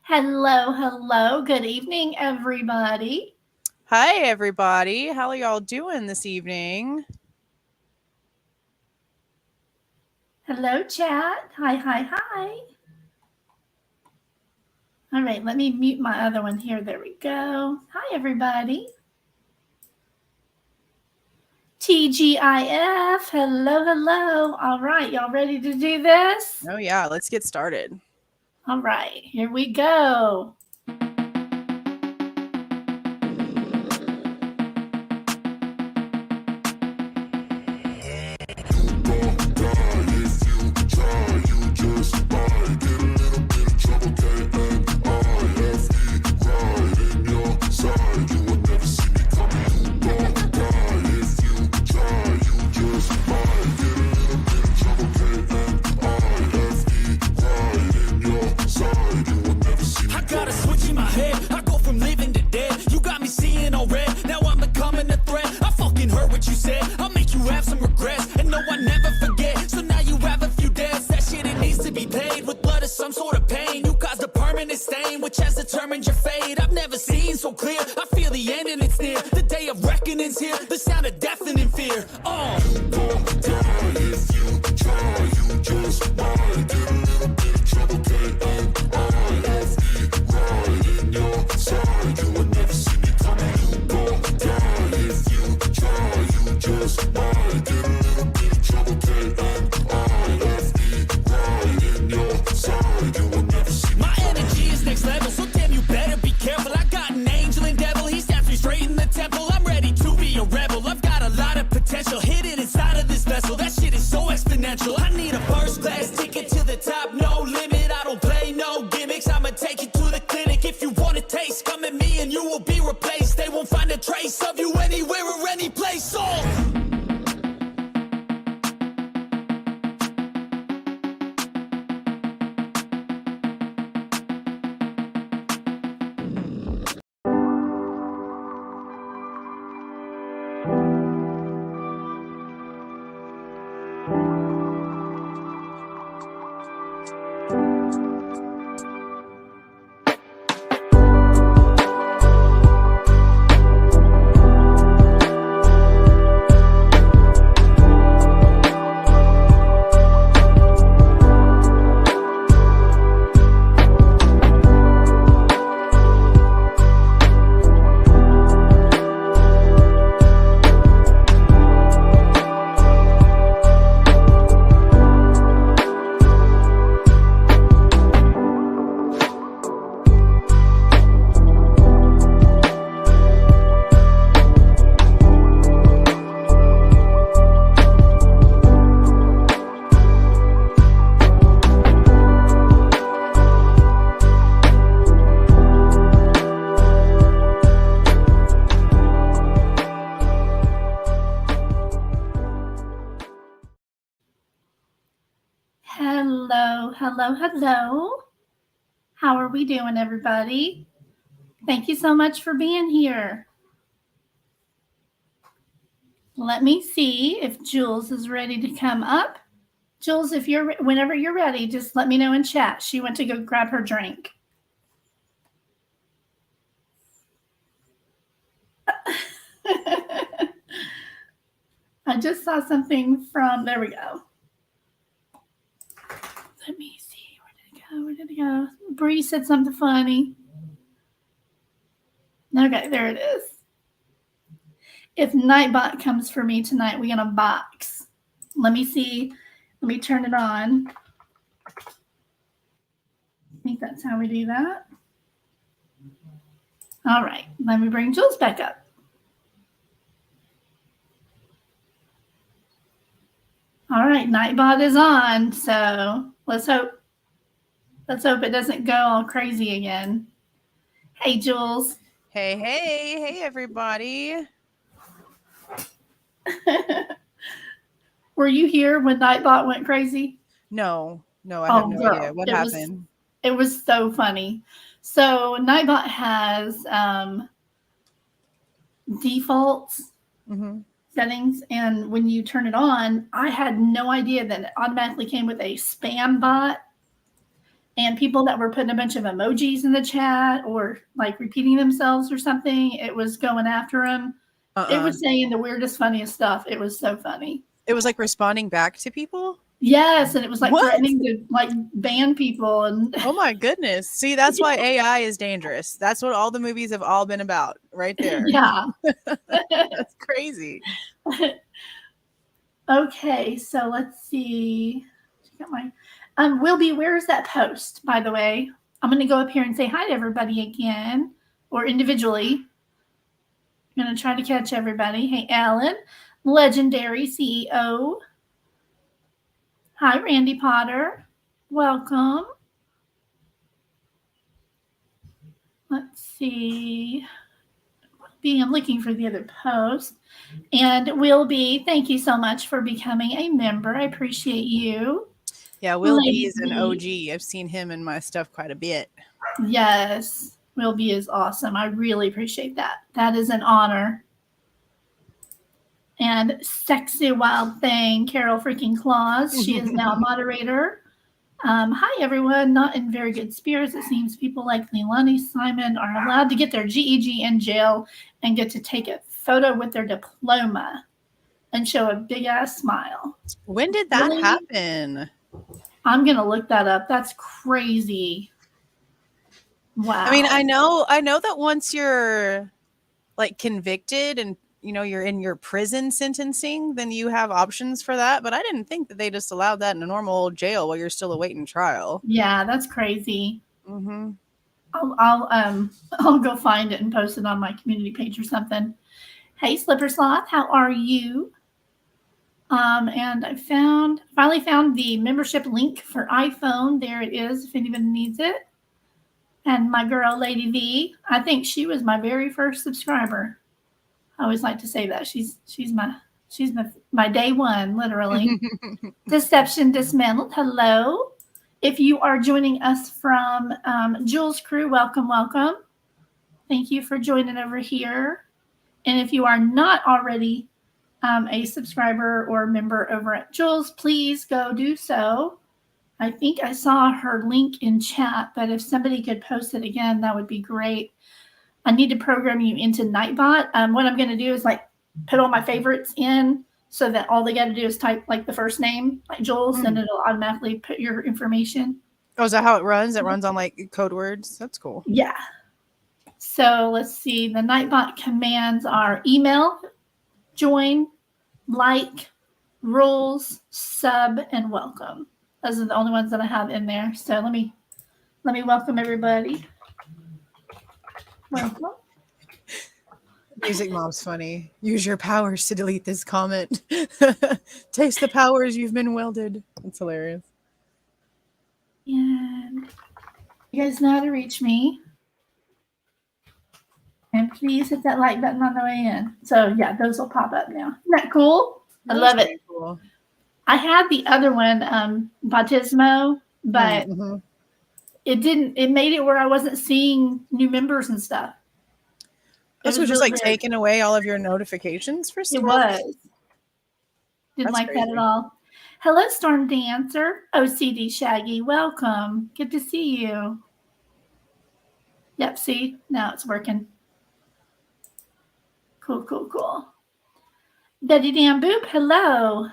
Hello, hello. Good evening, everybody. Hi, everybody. How are y'all doing this evening? Hello, chat. Hi, hi, hi. All right, let me mute my other one here. There we go. Hi, everybody. TGIF. Hello, hello. All right, y'all ready to do this? Oh, yeah. Let's get started. All right, here we go. Hello, hello, hello. How are we doing, everybody? Thank you so much for being here. Let me see if Jules is ready to come up. Jules, whenever you're ready, just let me know in chat. She went to go grab her drink. I just saw something from, there we go. Let me see, where did it go? Bree said something funny. Okay, there it is. If Nightbot comes for me tonight, we get a box. Let me see. Let me turn it on. I think that's how we do that. All right, let me bring Jules back up. All right, Nightbot is on, so let's hope it doesn't go all crazy again. Hey, Jules. Hey, everybody. Were you here when Nightbot went crazy? No, I have no idea. What happened? It was so funny. So Nightbot has defaults settings, and when you turn it on, I had no idea that it automatically came with a spam bot. and people that were putting a bunch of emojis in the chat or like repeating themselves or something, it was going after them. It was saying the weirdest, funniest stuff. It was so funny. It was like responding back to people? Yes, and it was like What? threatening to like ban people. And Oh my goodness. See, that's why AI is dangerous. That's what all the movies have all been about right there. yeah. That's crazy. Okay, so let's see. Got my Wilby, where's that post, by the way? I'm going to go up here and say hi to everybody again, or individually. I'm going to try to catch everybody. Hey, Alan, legendary CEO. Hi, Randy Potter. Welcome. Let's see. I'm looking for the other post. And Wilby, thank you so much for becoming a member. I appreciate you. Yeah, Will B is an OG. I've seen him in my stuff quite a bit. Yes, Wilby is awesome. I really appreciate that. That is an honor. And Sexy Wild Thing, Carol freaking Claus. She is now a moderator. Hi, everyone. Not in very good spirits. It seems people like Leilani Simon are allowed to get their GEG in jail and get to take a photo with their diploma and show a big-ass smile. When did that happen? I'm going to look that up. That's crazy. Wow. I mean, I know that once you're like convicted and you're in your prison sentencing, then you have options for that. But I didn't think that they just allowed that in a normal jail while you're still awaiting trial. Yeah, that's crazy. Mm-hmm. I'll go find it and post it on my community page or something. Hey, Slipper Sloth, how are you? And I finally found the membership link for iPhone. There it is, if anybody needs it. And my girl, Lady V, I think she was my very first subscriber. I always like to say that she's my day one, literally. Deception Dismantled. Hello. If you are joining us from Jules Crew, welcome. Thank you for joining over here. And if you are not already a subscriber or member over at Jules, please go do so. I think I saw her link in chat, but if somebody could post it again, that would be great. I need to program you into Nightbot. What I'm going to do is like put all my favorites in so that all they got to do is type like the first name, like Jules, and it'll automatically put your information. Oh, is that how it runs? It runs on like code words? That's cool. Yeah. So let's see. The Nightbot commands are email, join, like, rules, sub, and welcome. Those are the only ones that I have in there. So let me welcome everybody. Welcome. Music Mom's funny. Use your powers to delete this comment. Taste the powers you've been welded. It's hilarious. And you guys know how to reach me. And please hit that like button on the way in. So yeah, those will pop up now. Isn't that cool? I love it. Cool. I had the other one, Bautismo, but it made it where I wasn't seeing new members and stuff. This was just really like weird. Taking away all of your notifications for stuff? It was. Didn't like crazy. That at all. Hello, Storm Dancer. OCD Shaggy, welcome. Good to see you. Yep, see? Now it's working. Cool. Betty Dan Boop, hello.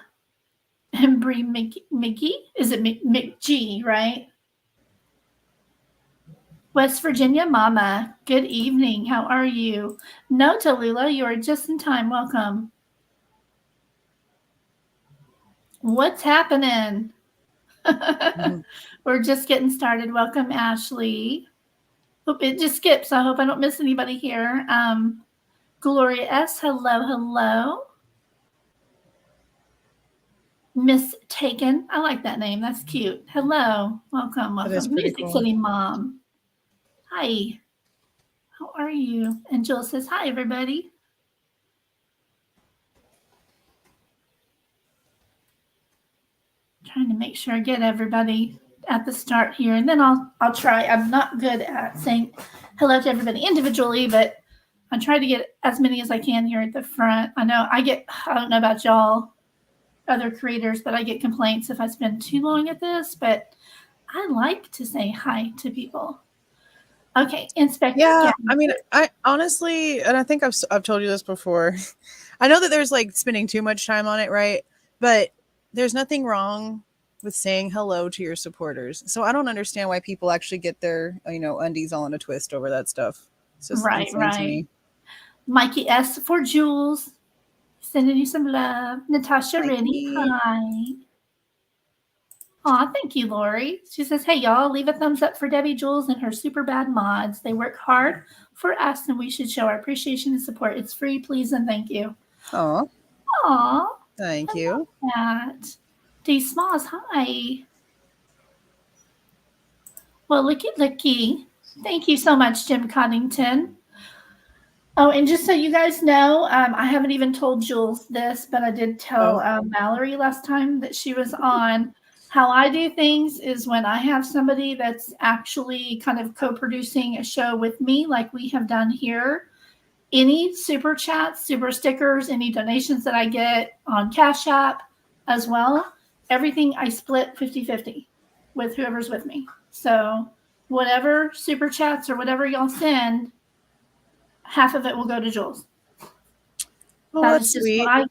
And Bree Mickey. Is it McG, right? West Virginia Mama, good evening. How are you? No, Tallulah, you are just in time. Welcome. What's happening? We're just getting started. Welcome, Ashley. Hope it just skips. I hope I don't miss anybody here. Gloria S. Hello. Miss Taken. I like that name. That's cute. Hello. Welcome. Music cool. City Mom. Hi. How are you? And Jill says, hi, everybody. Trying to make sure I get everybody at the start here. And then I'll try. I'm not good at saying hello to everybody individually, but I try to get as many as I can here at the front. I know I don't know about y'all, other creators, but I get complaints if I spend too long at this, but I like to say hi to people. Okay, Inspector Yeah, Gadget. I mean, I honestly, and I think I've told you this before. I know that there's like spending too much time on it, right? But there's nothing wrong with saying hello to your supporters. So I don't understand why people actually get their, undies all in a twist over that stuff. It's just Right, insane to right. me. Mikey S for Jules. Sending you some love. Natasha Rennie. Mikey. Hi. Aw, thank you, Lori. She says, hey, y'all, leave a thumbs up for Debbie Jules and her super bad mods. They work hard for us, and we should show our appreciation and support. It's free, please, and thank you. Oh, Aw, thank you. that. D Smalls, hi. Well, looky. Thank you so much, Jim Coddington. Oh, and just so you guys know, I haven't even told Jules this, but I did tell Mallory last time that she was on. How I do things is when I have somebody that's actually kind of co-producing a show with me, like we have done here, any super chats, super stickers, any donations that I get on Cash App as well, everything I split 50-50 with whoever's with me. So whatever super chats or whatever y'all send, half of it will go to Jules. Oh, That that's is just sweet. what I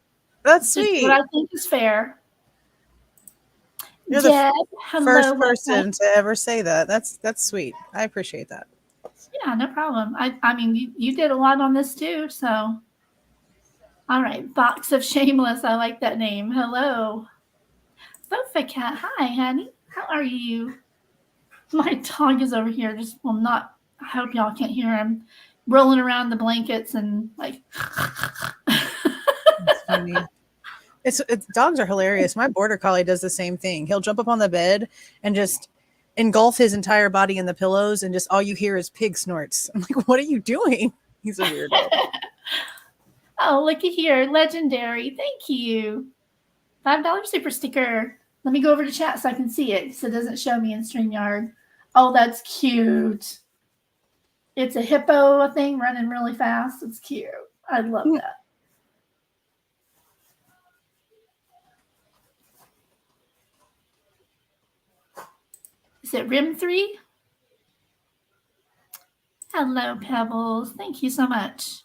That's just sweet. what I think is fair. You're Deb, the hello, first website. person to ever say that. That's sweet. I appreciate that. Yeah, no problem. I mean, you did a lot on this too, so. All right, Box of Shameless. I like that name. Hello. Bofa Cat. Hi, honey. How are you? My dog is over here. Not. I hope y'all can't hear him rolling around the blankets and like. It's funny. It's dogs are hilarious. My border collie does the same thing. He'll jump up on the bed and just engulf his entire body in the pillows, and just all you hear is pig snorts. I'm like, what are you doing? He's a weirdo. Oh, looky here. Legendary. Thank you. $5 super sticker. Let me go over to chat so I can see it so it doesn't show me in StreamYard. Oh, that's cute. It's a hippo thing running really fast. It's cute. I love that. Is it Rim 3? Hello, Pebbles. Thank you so much.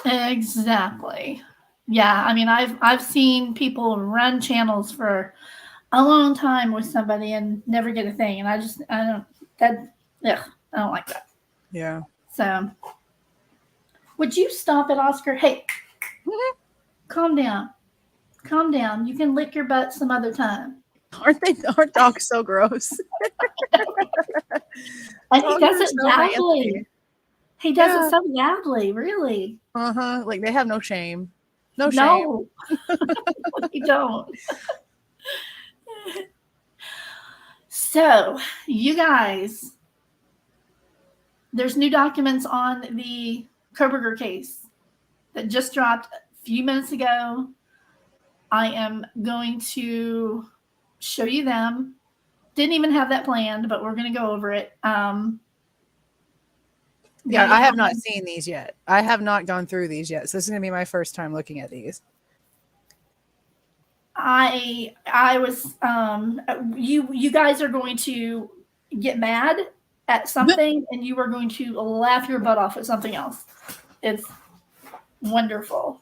Exactly. Yeah, I mean, I've seen people run channels for a long time with somebody and never get a thing, and I don't like that. Yeah. So, would you stop it, Oscar? Hey, calm down. Calm down. You can lick your butt some other time. Aren't dogs so gross? And he does it loudly. Nasty. He does it so loudly, really. Like they have no shame. No shame. No, they don't. So, you guys, there's new documents on the Koberger case that just dropped a few minutes ago. I am going to show you them. Didn't even have that planned, but we're going to go over it. Yeah, I have not seen these yet. I have not gone through these yet. So this is going to be my first time looking at these. I was you guys are going to get mad at something and you are going to laugh your butt off at something else. It's wonderful.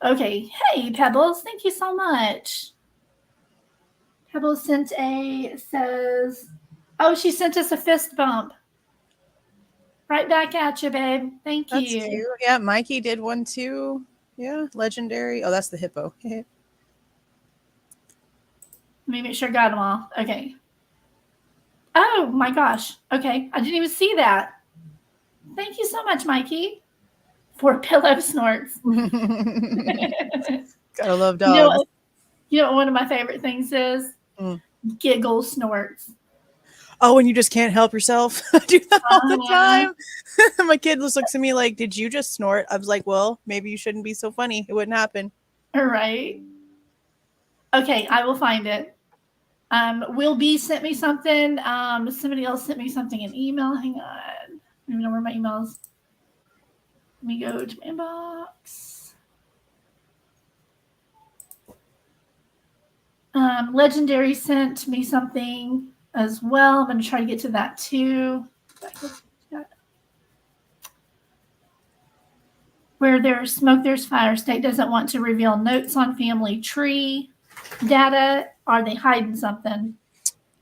Okay, hey Pebbles, thank you so much. Pebbles says, oh, she sent us a fist bump. Right back at you, babe. Thank you. That's cute. Yeah, Mikey did one too. Yeah, legendary. Oh, that's the hippo. Let me make sure I got them all. Okay. Oh my gosh. Okay. I didn't even see that. Thank you so much, Mikey, for pillow snorts. Gotta love dogs. You know what one of my favorite things is? Giggle snorts. Oh, and you just can't help yourself. I do that all the time. My kid just looks at me like, did you just snort? I was like, well, maybe you shouldn't be so funny. It wouldn't happen. All right. Okay, I will find it. Will B sent me something. Somebody else sent me something in email. Hang on. I don't even know where my emails. Let me go to my inbox. Legendary sent me something as well. I'm going to try to get to that too. Where there's smoke, there's fire. State doesn't want to reveal notes on family tree data. Are they hiding something?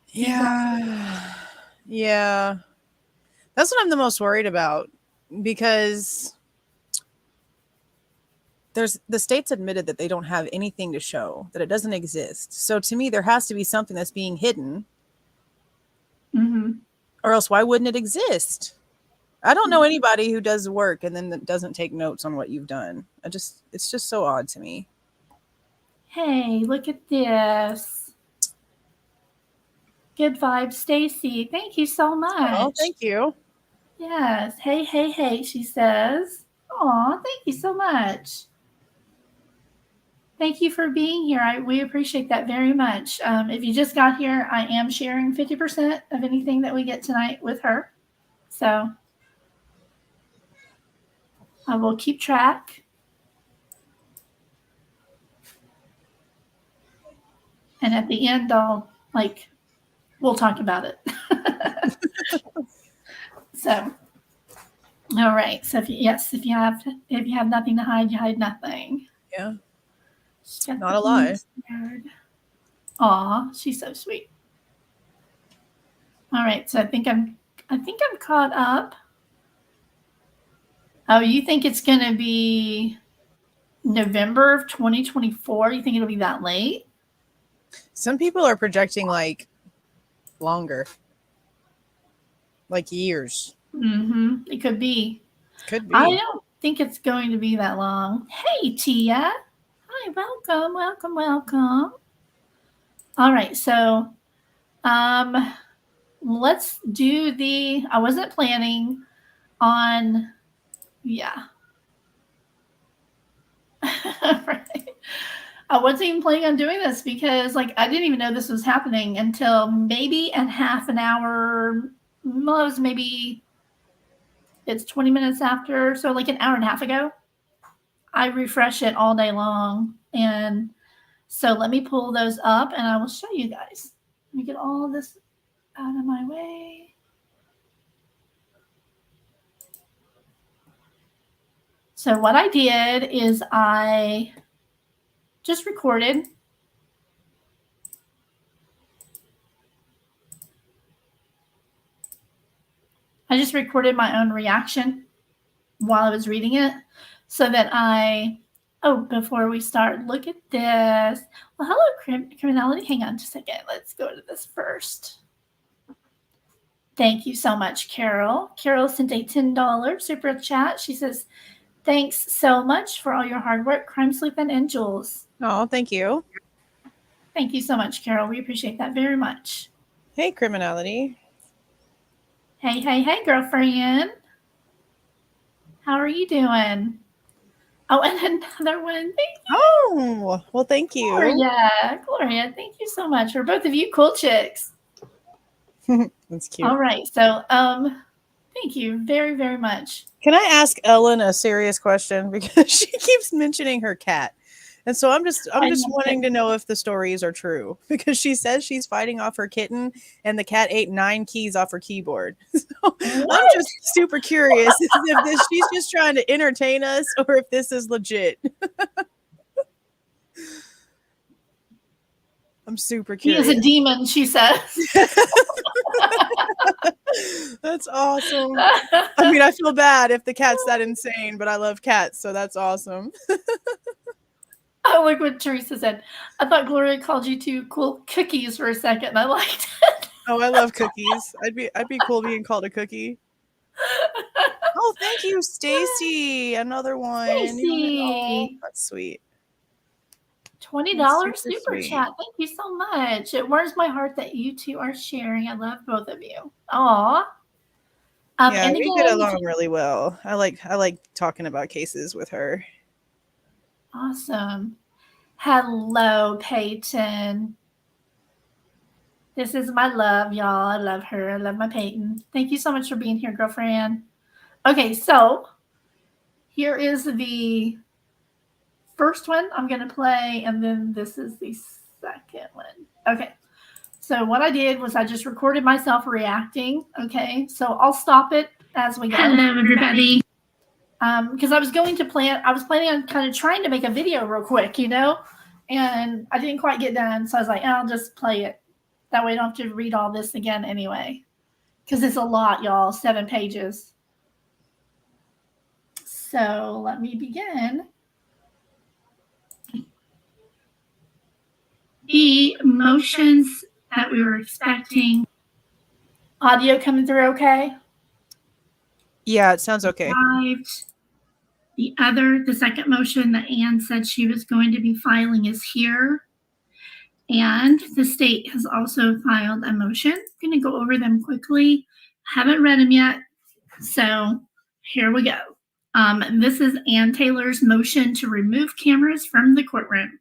Yeah. Yeah. That's what I'm the most worried about, because the states admitted that they don't have anything to show, that it doesn't exist. So to me, there has to be something that's being hidden. Mm-hmm. Or else why wouldn't it exist? I don't know anybody who does work and then doesn't take notes on what you've done. It's just so odd to me. Hey, look at this. Good vibes, Stacy. Thank you so much. Oh, thank you. Yes. Hey, hey, hey, she says. Aw, thank you so much. Thank you for being here. We appreciate that very much. If you just got here, I am sharing 50% of anything that we get tonight with her. So I will keep track. And at the end, we'll talk about it. So, all right. So if you have nothing to hide, you hide nothing. Yeah. Not a lie. Aw, she's so sweet. All right. So I think I'm caught up. Oh, you think it's going to be November of 2024? You think it'll be that late? Some people are projecting like longer, like years. Mm-hmm. It could be. Could be. I don't think it's going to be that long. Hey, Tia. Hi, welcome, welcome, welcome. All right, so let's do I wasn't planning on, yeah. Right. I wasn't even planning on doing this because I didn't even know this was happening until maybe a half an hour. Well, it was maybe it's 20 minutes after, so an hour and a half ago. I refresh it all day long, and so let me pull those up and I will show you guys. Let me get all of this out of my way. So what I did is I just recorded. I just recorded my own reaction while I was reading it so that before we start, look at this. Well, hello, criminality. Hang on just a second. Let's go to this first. Thank you so much, Carol. Carol sent a $10 super chat. She says, thanks so much for all your hard work, Crime Sleuth and Jules. Oh, thank you. Thank you so much, Carol. We appreciate that very much. Hey, criminality. Hey, hey, hey, girlfriend. How are you doing? Oh, and another one. Thank you. Oh, well, thank you. Gloria, thank you so much. For both of you cool chicks. That's cute. All right. So, thank you very, very much. Can I ask Ellen a serious question? Because she keeps mentioning her cat. And so I'm just wanting to know if the stories are true, because she says she's fighting off her kitten and the cat ate 9 keys off her keyboard. So I'm just super curious if she's just trying to entertain us or if this is legit. I'm super curious. He is a demon, she says. That's awesome. I mean, I feel bad if the cat's that insane, but I love cats, so that's awesome. Oh, look what Teresa said. I thought Gloria called you 2 cool cookies for a second. I liked it. Oh, I love cookies. I'd be cool being called a cookie. Oh, thank you, Stacy. Another one. Stacy. Oh, that's sweet. $20 super chat. Thank you so much. It warms my heart that you two are sharing. I love both of you. Aw. Yeah, and we get along really well. I like talking about cases with her. Awesome. Hello, Peyton. This is my love, y'all. I love her. I love my Peyton. Thank you so much for being here, girlfriend. Okay, so here is the first one I'm going to play, and then this is the second one. Okay. So what I did was I just recorded myself reacting. Okay. So I'll stop it as we go. Hello, everybody. Because I was planning on kind of trying to make a video real quick, and I didn't quite get done. So I was like, I'll just play it. That way I don't have to read all this again anyway. Because it's a lot, y'all, 7 pages. So let me begin. The motions that we were expecting. Audio coming through okay? Yeah, it sounds okay. Arrived. The second motion that Anne said she was going to be filing is here. And the state has also filed a motion. I'm going to go over them quickly. Haven't read them yet. So here we go. This is Ann Taylor's motion to remove cameras from the courtroom.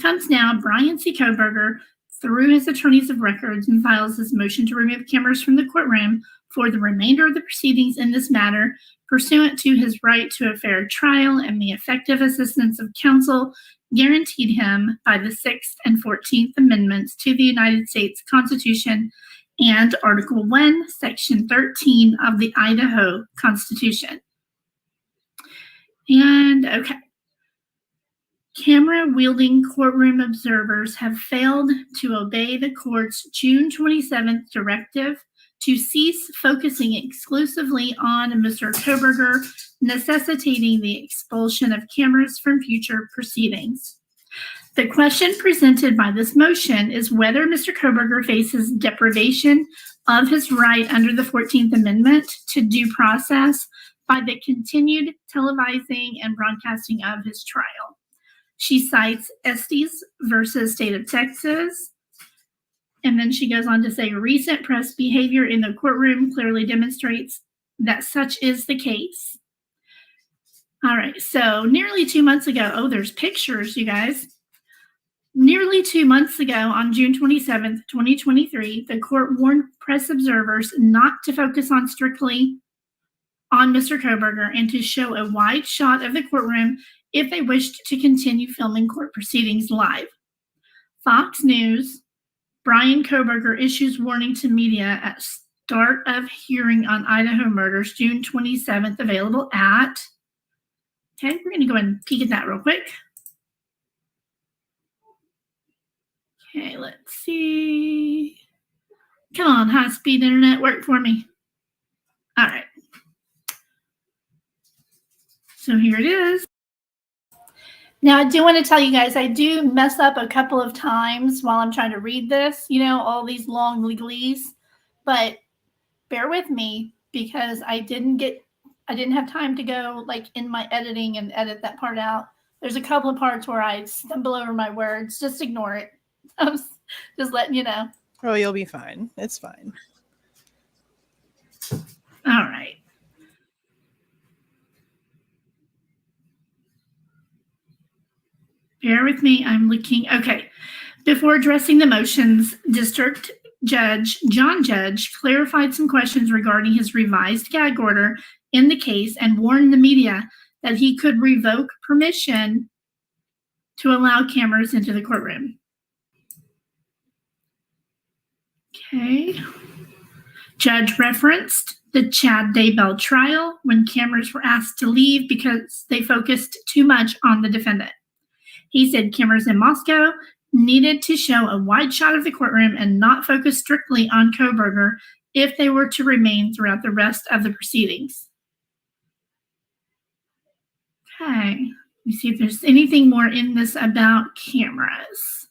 Comes now Brian C. Kohberger through his attorneys of records and files this motion to remove cameras from the courtroom for the remainder of the proceedings in this matter, pursuant to his right to a fair trial and the effective assistance of counsel guaranteed him by the 6th and 14th Amendments to the United States Constitution and Article 1, Section 13 of the Idaho Constitution. And okay. Camera-wielding courtroom observers have failed to obey the court's June 27th directive to cease focusing exclusively on Mr. Kohberger, necessitating the expulsion of cameras from future proceedings. The question presented by this motion is whether Mr. Kohberger faces deprivation of his right under the 14th Amendment to due process by the continued televising and broadcasting of his trial. She cites Estes versus State of Texas. And then she goes on to say, recent press behavior in the courtroom clearly demonstrates that such is the case. All right, so nearly 2 months ago, there's pictures, you guys. Nearly 2 months ago, on June 27th, 2023, the court warned press observers not to focus on strictly on Mr. Kohberger and to show a wide shot of the courtroom if they wished to continue filming court proceedings live. Fox News, Brian Kohberger issues warning to media at start of hearing on Idaho murders, June 27th, available at, okay, we're gonna go ahead and peek at that real quick. Okay, let's see. Come on, high-speed internet, work for me. All right. So here it is. Now, I do want to tell you guys, I do mess up a couple of times while I'm trying to read this, all these long legalese, but bear with me because I didn't have time to go in my editing and edit that part out. There's a couple of parts where I stumble over my words. Just ignore it. I'm just letting you know. Oh, you'll be fine. It's fine. All right. Bear with me. I'm looking. Okay. Before addressing the motions, District Judge John Judge clarified some questions regarding his revised gag order in the case and warned the media that he could revoke permission to allow cameras into the courtroom. Okay. Judge referenced the Chad Daybell trial when cameras were asked to leave because they focused too much on the defendant. He said cameras in Moscow needed to show a wide shot of the courtroom and not focus strictly on Kohberger if they were to remain throughout the rest of the proceedings. Okay, let me see if there's anything more in this about cameras.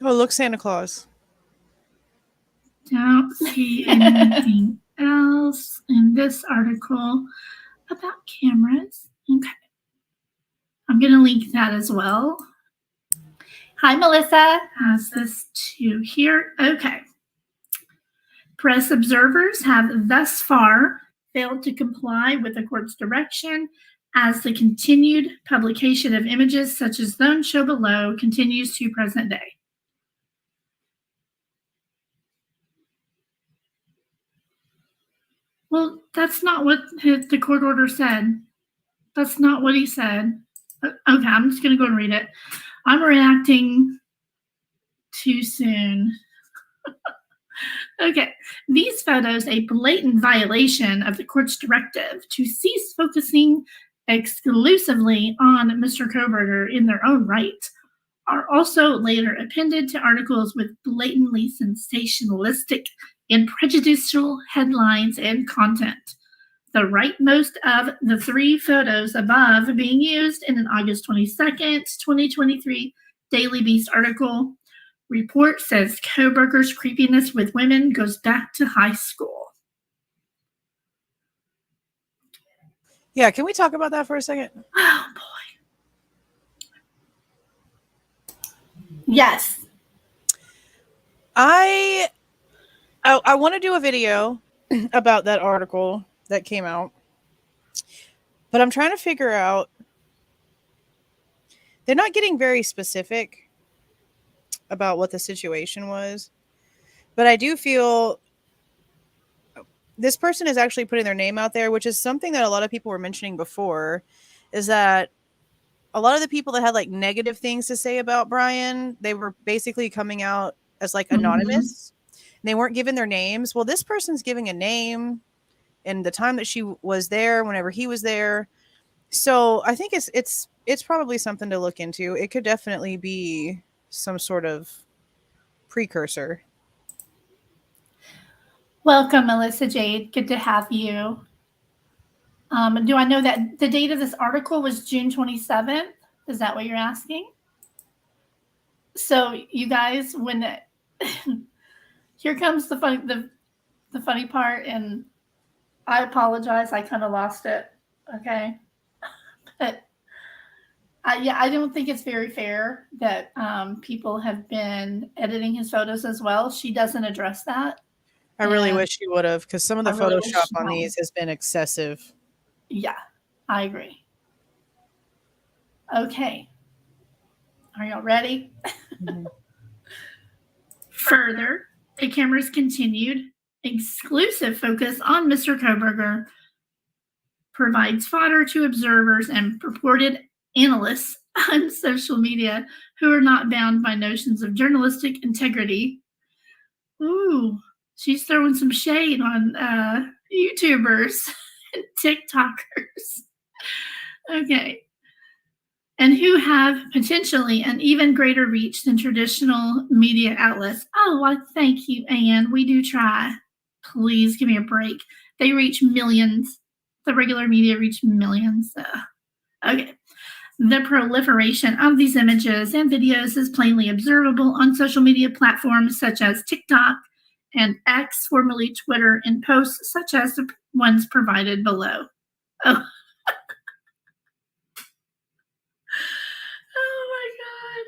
Oh, look, Santa Claus. Don't see anything else in this article about cameras. Okay. I'm going to link that as well. Hi, Melissa. Has this too here. Okay. Press observers have thus far failed to comply with the court's direction as the continued publication of images such as those shown below continues to present day. Well, that's not what the court order said. That's not what he said. Okay, I'm just going to go and read it. I'm reacting too soon. Okay, these photos, a blatant violation of the court's directive to cease focusing exclusively on Mr. Koberger in their own right, are also later appended to articles with blatantly sensationalistic and prejudicial headlines and content. The rightmost of the three photos above being used in an August 22nd, 2023 Daily Beast article. Report says Koberger's creepiness with women goes back to high school. Yeah, can we talk about that for a second? Oh boy. Yes. I want to do a video about that article that came out, but I'm trying to figure out. They're not getting very specific about what the situation was, but I do feel this person is actually putting their name out there, which is something that a lot of people were mentioning before, is that a lot of the people that had like negative things to say about Brian, they were basically coming out as like anonymous. And they weren't giving their names. Well, this person's giving a name and the time that she was there, whenever he was there. So I think it's probably something to look into. It could definitely be some sort of precursor. Welcome, Melissa Jade. Good to have you. Do I know that the date of this article was June 27th? Is that what you're asking? So you guys, when here comes the funny part, and I apologize. I kind of lost it. Okay. But I don't think it's very fair that people have been editing his photos as well. She doesn't address that. I really wish she would have, because some of the I really wish Photoshop she on had. these has been excessive. Yeah, I agree. Okay. Are y'all ready? Mhm. Further, the cameras continued. Exclusive focus on Mr. Koberger provides fodder to observers and purported analysts on social media who are not bound by notions of journalistic integrity. Ooh, she's throwing some shade on YouTubers and TikTokers. Okay. And who have potentially an even greater reach than traditional media outlets. Oh, well, thank you, Anne. We do try. Please give me a break. They reach millions. The regular media reach millions. Okay. The proliferation of these images and videos is plainly observable on social media platforms such as TikTok and X, formerly Twitter, in posts such as the ones provided below. Oh. Oh my God.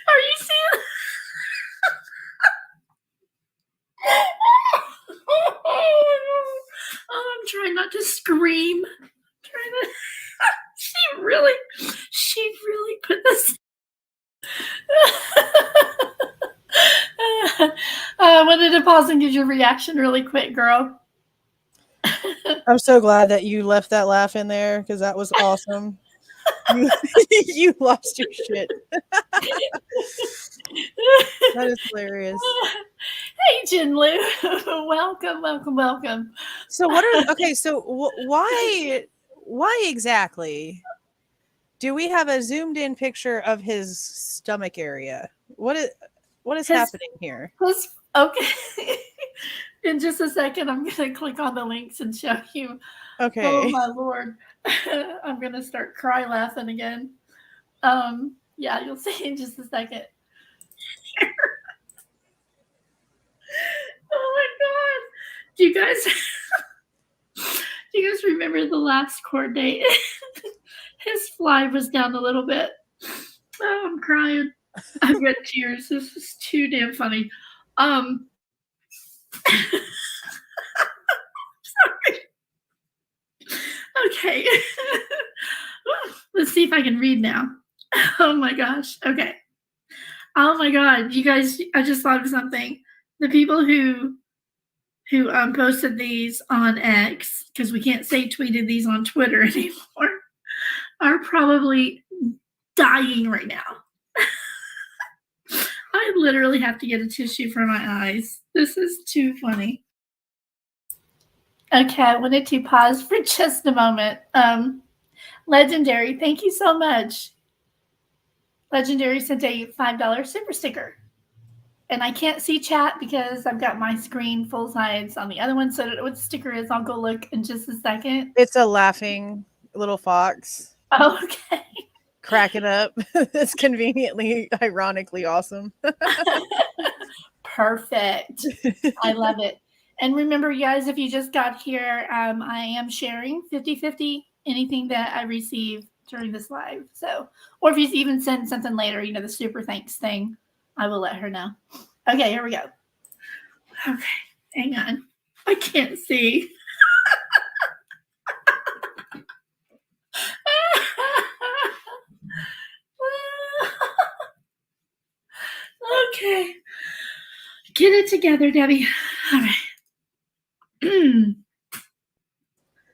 Are you seeing? Oh, I'm trying not to scream. She really put this. I wanted to pause and get your reaction really quick, girl. I'm so glad that you left that laugh in there, because that was awesome. You lost your shit. That is hilarious. Hey, Jin Lu. Welcome. So what are okay? So why exactly do we have a zoomed in picture of his stomach area? What is happening here? Okay. In just a second, I'm going to click on the links and show you. Okay. Oh my Lord. I'm going to start cry laughing again. Yeah, you'll see in just a second. Oh my God. Do you guys remember the last court date? His fly was down a little bit. Oh, I'm crying. I've got tears. This is too damn funny. Sorry. Okay. Let's see if I can read now. Oh my gosh. Okay. Oh my God. You guys, I just thought of something. The people who who posted these on X, because we can't say tweeted these on Twitter anymore, are probably dying right now. I literally have to get a tissue for my eyes. This is too funny. Okay, I wanted to pause for just a moment. Legendary, thank you so much. Legendary sent a $5 super sticker. And I can't see chat because I've got my screen full size on the other one. So I don't know what the sticker is. I'll go look in just a second. It's a laughing little fox Oh, okay. cracking up. It's conveniently, ironically awesome. Perfect. I love it. And remember, guys, if you just got here, I am sharing 50-50 anything that I receive during this live. So, or if you even send something later, the super thanks thing, I will let her know. Okay, here we go. Okay, hang on. I can't see. Okay. Get it together, Debbie. All right.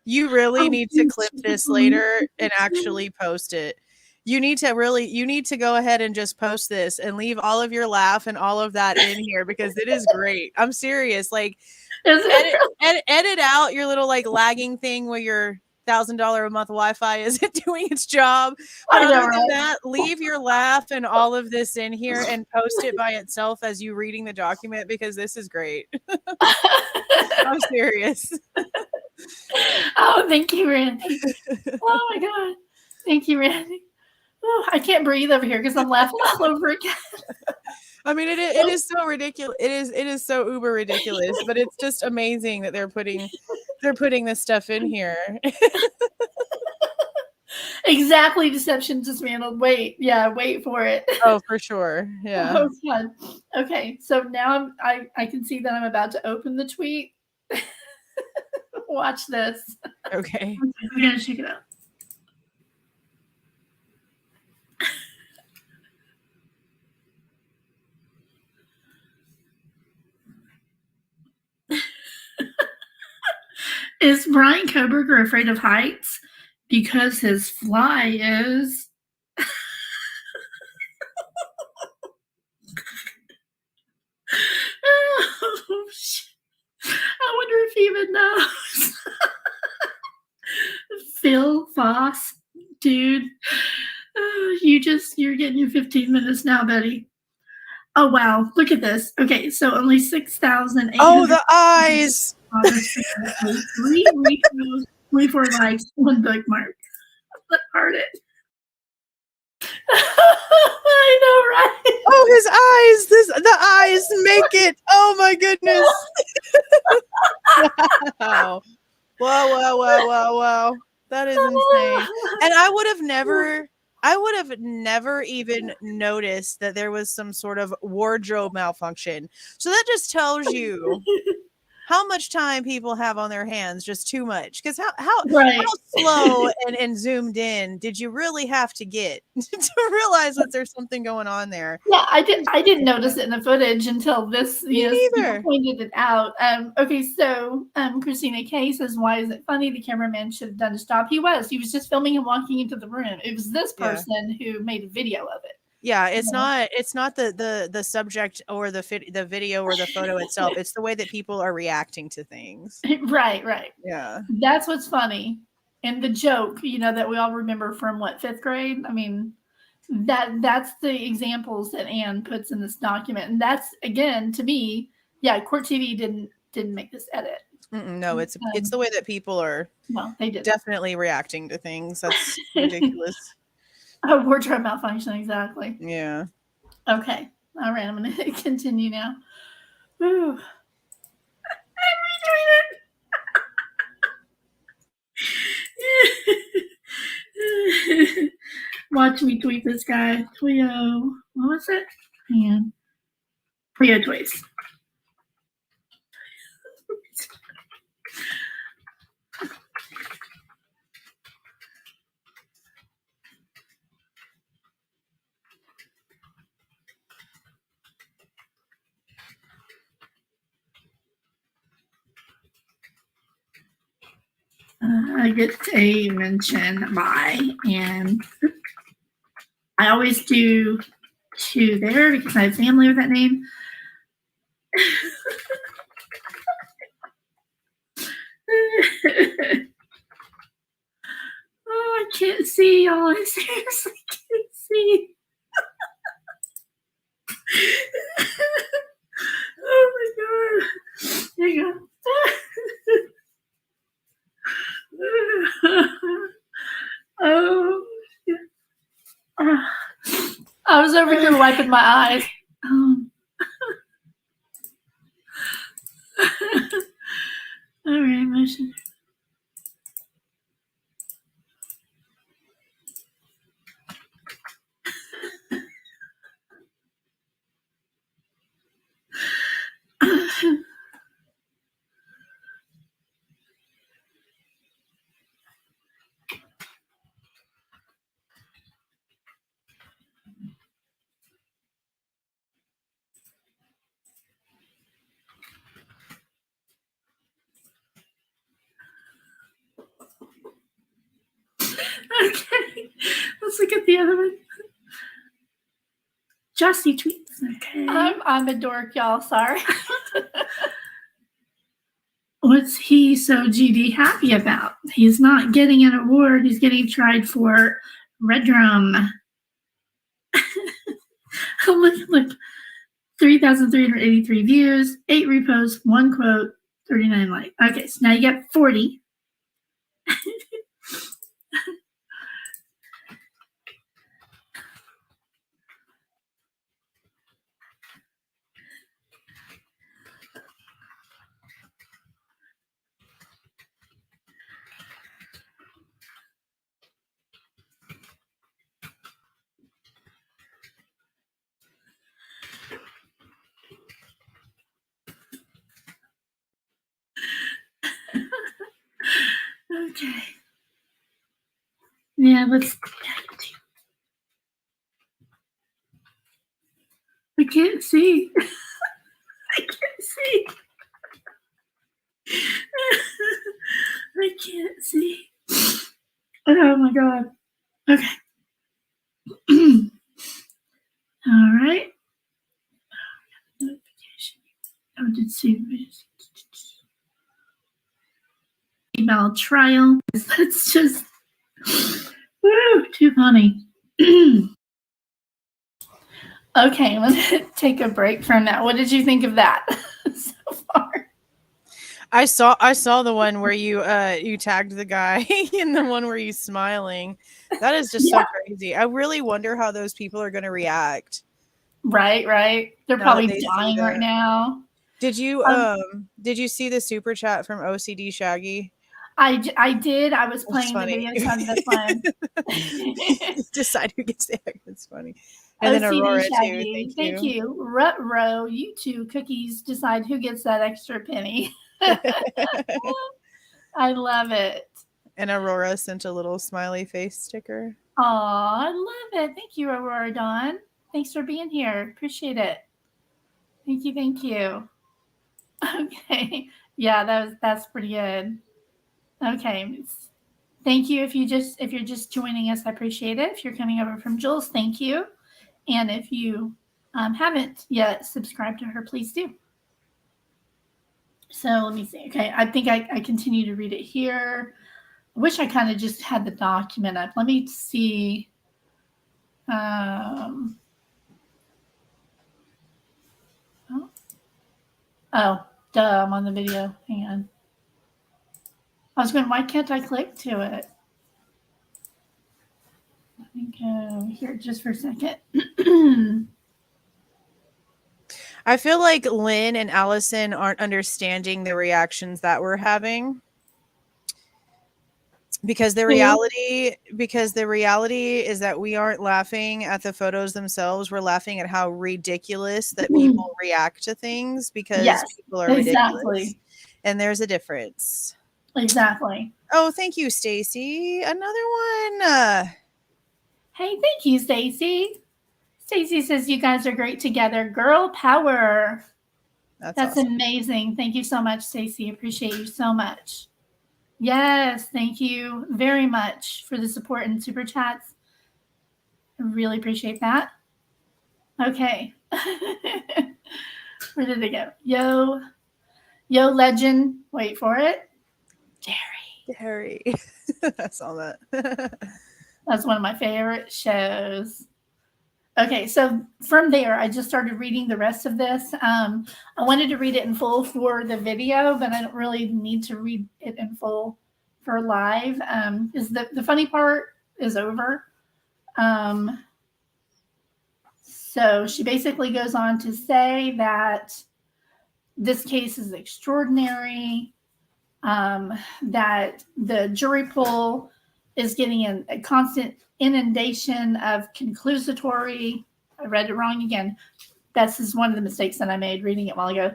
You really need to clip this later and actually post it. You need to go ahead and just post this and leave all of your laugh and all of that in here because it is great. I'm serious. Like edit out your little like lagging thing where your $1,000 a month Wi-Fi isn't doing its job. But other than that, leave your laugh and all of this in here and post it by itself as you reading the document because this is great. I'm serious. Oh, thank you, Randy. Oh my God. Thank you, Randy. Oh, I can't breathe over here because I'm laughing all over again. I mean, it is so ridiculous. It is so uber ridiculous, but it's just amazing that they're putting this stuff in here. Exactly, deception dismantled. Wait for it. Oh, for sure. Yeah. Oh God. Okay, so now I can see that I'm about to open the tweet. Watch this. Okay. We're gonna check it out. Is Brian Koberger afraid of heights? Because his fly is. Oh, shit. I wonder if he even knows. Phil Foss, dude. You're getting your 15 minutes now, Betty. Oh, wow. Look at this. Okay, so only 6,800. Oh, the eyes. 3 retweets, 24 likes, 1 bookmark. Let's heart it. I know, right? Oh, his eyes. The eyes make it. Oh my goodness. Wow. Wow. That is insane. And I would have never even noticed that there was some sort of wardrobe malfunction. So that just tells you how much time people have on their hands, just too much. Because how slow and zoomed in did you really have to get to realize that there's something going on there? Yeah, I didn't notice it in the footage until this neither. pointed it out. Okay, so Christina K says, "Why is it funny? The cameraman should have done his job." He was just filming him walking into the room. It was this person who made a video of it. Yeah, it's not the subject or the video or the photo itself. It's the way that people are reacting to things. Right. Yeah. That's what's funny. And the joke, that we all remember from 5th grade. I mean, that's the examples that Anne puts in this document. And that's, again, to me, Court TV didn't make this edit. No, it's the way that people are they did definitely reacting to things. That's ridiculous. Oh, wardrobe malfunction, exactly. Yeah. Okay. All right, I'm going to continue now. Ooh. I'm redoing it. Watch me tweet this guy. Cleo. What was it? Man. Cleo tweets. I get a mention by, and I always do 2 there because I have family with that name. Oh, I can't see, y'all. I seriously can't see. Oh my god. Hang on. Oh. I was over here wiping my eyes. All right, motion. Okay, let's look at the other one. Justy tweets. Okay. I'm a dork, y'all. Sorry. What's he so GD happy about? He's not getting an award. He's getting tried for Red Drum. Look. 3,383 views, 8 reposts, 1 quote, 39 likes. Okay, so now you get 40. Okay. Yeah, let's. I can't see. I can't see. I can't see. Oh my god. Okay. All right. Notification. Oh, did see. Email trial. That's just. Woo, too funny. Okay, let's take a break from that. What did you think of that so far? I saw the one where you tagged the guy and the one where he's smiling. That is just so crazy. I really wonder how those people are going to react. Right. They're probably dying right now. Did you see the super chat from OCD Shaggy? I did. I was playing the videos on this one. Decide who gets there. It's funny. And then Aurora too. Thank you. Rut-row, you 2 cookies decide who gets that extra penny. I love it. And Aurora sent a little smiley face sticker. Aw, I love it. Thank you, Aurora Dawn. Thanks for being here. Appreciate it. Thank you. Okay. Yeah, that's pretty good. Okay. Thank you. If you're just joining us, I appreciate it. If you're coming over from Jules, thank you. And if you haven't yet subscribed to her, please do. So let me see. Okay, I think I continue to read it here. I wish I kind of just had the document up. Let me see. Oh, duh, I'm on the video. Hang on. I was going, why can't I click to it? Let me go here just for a second. I feel like Lynn and Allison aren't understanding the reactions that we're having. Because the reality is that we aren't laughing at the photos themselves. We're laughing at how ridiculous that people react to things because people are ridiculous. And there's a difference. Exactly. Oh, thank you, Stacy. Another one. Hey, thank you, Stacy. Stacy says you guys are great together. Girl power. That's awesome. Amazing. Thank you so much, Stacy. Appreciate you so much. Yes, thank you very much for the support and super chats. I really appreciate that. Okay. Where did it go? Yo Legend. Wait for it. Jerry. Harry. I saw that. That's one of my favorite shows. Okay, so from there, I just started reading the rest of this. I wanted to read it in full for the video, but I don't really need to read it in full for live. Is the funny part is over. So she basically goes on to say that this case is extraordinary, that the jury pool is getting a constant inundation of conclusatory, I read it wrong again. This is one of the mistakes that I made reading it a while ago.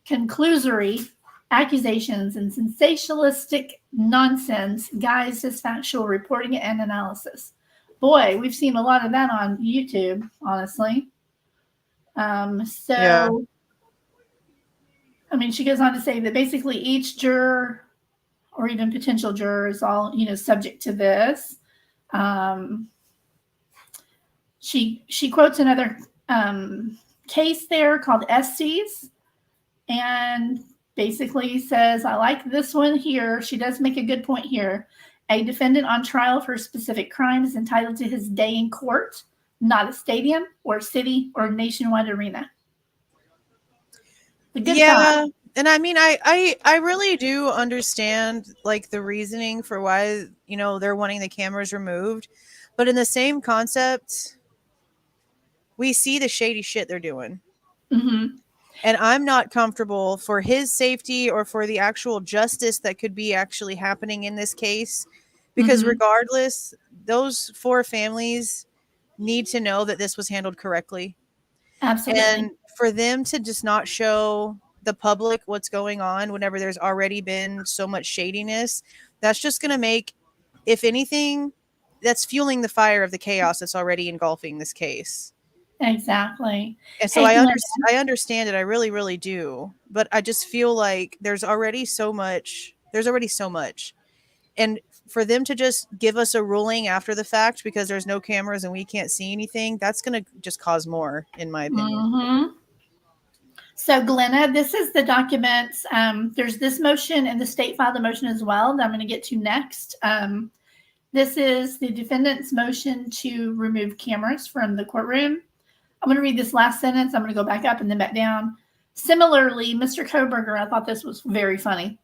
Conclusory accusations and sensationalistic nonsense guised as factual reporting and analysis. Boy, we've seen a lot of that on YouTube, honestly. Yeah. I mean, she goes on to say that basically each juror or even potential juror is all, subject to this. She quotes another case there called Estes and basically says, I like this one here. She does make a good point here. A defendant on trial for a specific crime is entitled to his day in court, not a stadium or city or nationwide arena. Yeah. And I mean, I really do understand like the reasoning for why, they're wanting the cameras removed. But in the same concept, we see the shady shit they're doing. Mm-hmm. And I'm not comfortable for his safety or for the actual justice that could be actually happening in this case. Because regardless, those 4 families need to know that this was handled correctly. Absolutely. And for them to just not show the public what's going on whenever there's already been so much shadiness, that's just going to make, if anything, that's fueling the fire of the chaos that's already engulfing this case. Exactly. And so I understand it. I really, really do. But I just feel like there's already so much. And for them to just give us a ruling after the fact because there's no cameras and we can't see anything, that's going to just cause more, in my opinion. Mm-hmm. So, Glenna, this is the documents. There's this motion and the state filed a motion as well that I'm going to get to next. This is the defendant's motion to remove cameras from the courtroom. I'm going to read this last sentence. I'm going to go back up and then back down. Similarly, Mr. Kohberger, I thought this was very funny.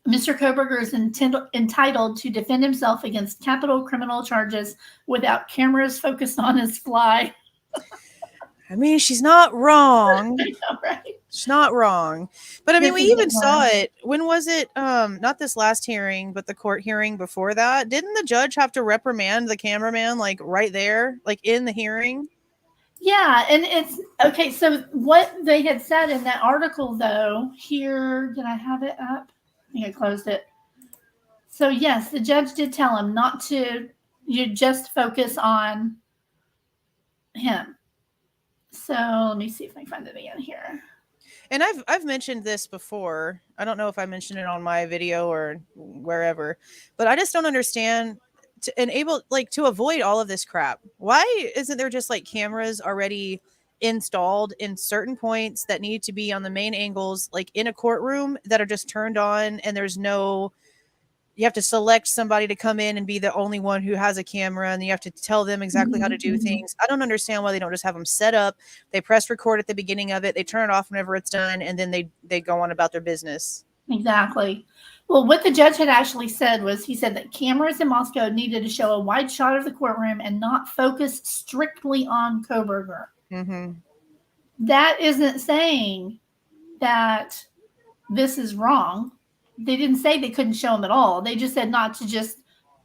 Mr. Kohberger is entitled to defend himself against capital criminal charges without cameras focused on his fly. I mean, she's not wrong. I know, right? She's not wrong. But I mean, we even saw it. When was it? Not this last hearing, but the court hearing before that. Didn't the judge have to reprimand the cameraman like right there, like in the hearing? Yeah, and it's okay. So what they had said in that article, though, here, did I have it up? I think I closed it. So yes, the judge did tell him not to. You just focus on him. So let me see if I can find it again here. And I've mentioned this before. I don't know if I mentioned it on my video or wherever, but I just don't understand to avoid all of this crap. Why isn't there just like cameras already installed in certain points that need to be on the main angles, like in a courtroom, that are just turned on, and there's no, you have to select somebody to come in and be the only one who has a camera, and you have to tell them exactly how to do things. I don't understand why they don't just have them set up. They press record at the beginning of it. They turn it off whenever it's done, and then they go on about their business. Exactly. Well, what the judge had actually said was, he said that cameras in Moscow needed to show a wide shot of the courtroom and not focus strictly on Kohberger. Mm-hmm. That isn't saying that this is wrong. They didn't say they couldn't show him at all. They just said not to just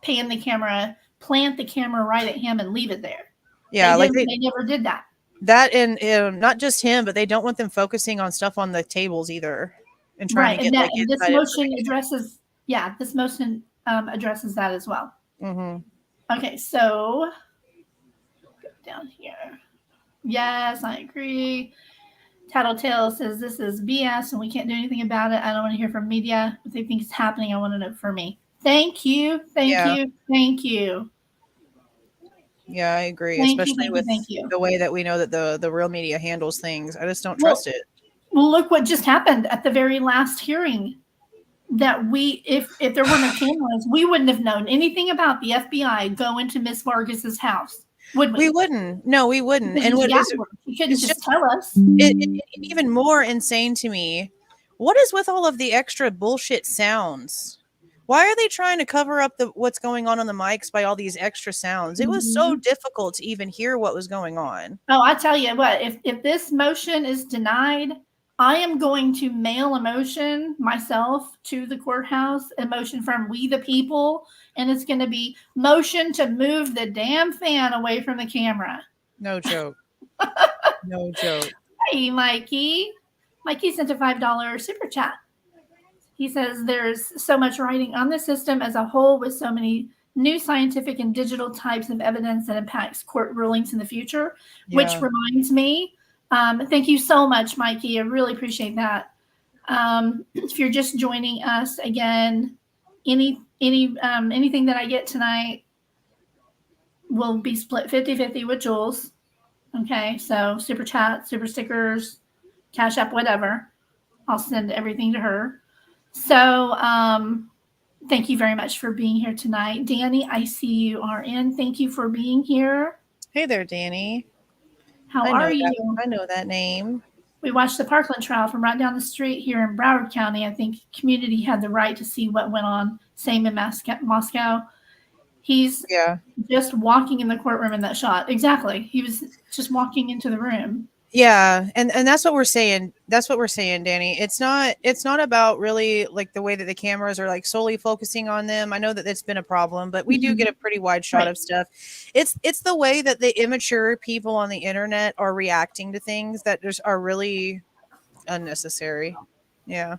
plant the camera right at him and leave it there. Yeah, they never did that. That and not just him, but they don't want them focusing on stuff on the tables either, and trying to get and this motion addresses. Yeah, this motion addresses that as well. Mm-hmm. Okay, so go down here. Yes, I agree. Tattletale says this is BS and we can't do anything about it. I don't want to hear from media. If they think it's happening, I want to know for me. Thank you. Thank Yeah. you. Thank you. Yeah, I agree. Thank you, Especially thank you, with thank you. the way that we know that the real media handles things. I just don't trust it. Well, look what just happened at the very last hearing. That if there were no cameras, we wouldn't have known anything about the FBI going to Miss Vargas's house, would we? We wouldn't. No, we wouldn't. Because And what is you couldn't it's just just- tell us. even more insane to me? What is with all of the extra bullshit sounds? Why are they trying to cover up what's going on the mics by all these extra sounds? It was so difficult to even hear what was going on. Oh, I tell you what, if this motion is denied, I am going to mail a motion myself to the courthouse, a motion from We the People, and it's going to be motion to move the damn fan away from the camera. No joke. No joke. Hey, Mikey. Mikey sent a $5 super chat. He says there's so much writing on the system as a whole with so many new scientific and digital types of evidence that impacts court rulings in the future, which Yeah. reminds me, thank you so much, Mikey. I really appreciate that. If you're just joining us again, anything that I get tonight will be split 50-50 with Jules. Okay, so super chat, super stickers, Cash App, whatever. I'll send everything to her. So thank you very much for being here tonight. Danny, I see you are in. Thank you for being here. Hey there, Danny. How are you? I know that name. We watched the Parkland trial from right down the street here in Broward County. I think community had the right to see what went on. Same in Moscow. He's just walking in the courtroom in that shot. Exactly. He was just walking into the room. Yeah, and that's what we're saying. That's what we're saying, Danny. It's not about really like the way that the cameras are like solely focusing on them. I know that it's been a problem, but we do get a pretty wide shot of stuff. It's the way that the immature people on the internet are reacting to things that just are really unnecessary. Yeah.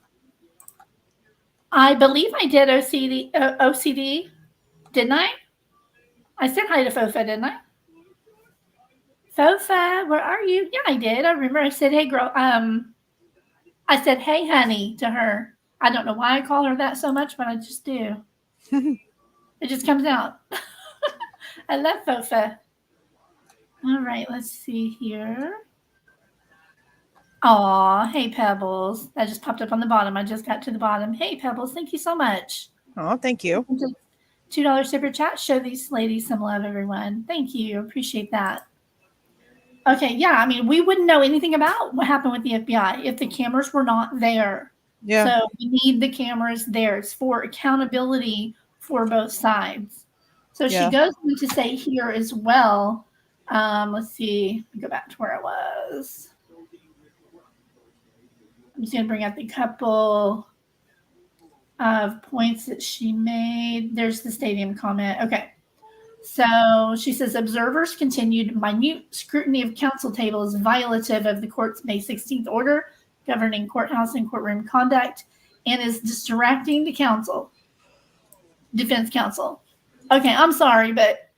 I believe I did OCD, didn't I? I said hi to Fofa, didn't I? Fofa, where are you? Yeah, I did. I remember I said, hey, girl. I said, hey, honey, to her. I don't know why I call her that so much, but I just do. It just comes out. I love Fofa. All right, let's see here. Aw, hey, Pebbles. That just popped up on the bottom. I just got to the bottom. Hey, Pebbles, thank you so much. Oh, thank you. $2 super chat. Show these ladies some love, everyone. Thank you. Appreciate that. Okay, yeah. I mean, we wouldn't know anything about what happened with the FBI if the cameras were not there. Yeah. So we need the cameras there. It's for accountability for both sides. So she goes on to say here as well. Let's see. Go back to where I was. I'm just going to bring up the couple of points that she made. There's the stadium comment. Okay. So she says, observers continued minute scrutiny of counsel table is violative of the court's May 16th order governing courthouse and courtroom conduct and is distracting the defense counsel. Okay, I'm sorry, but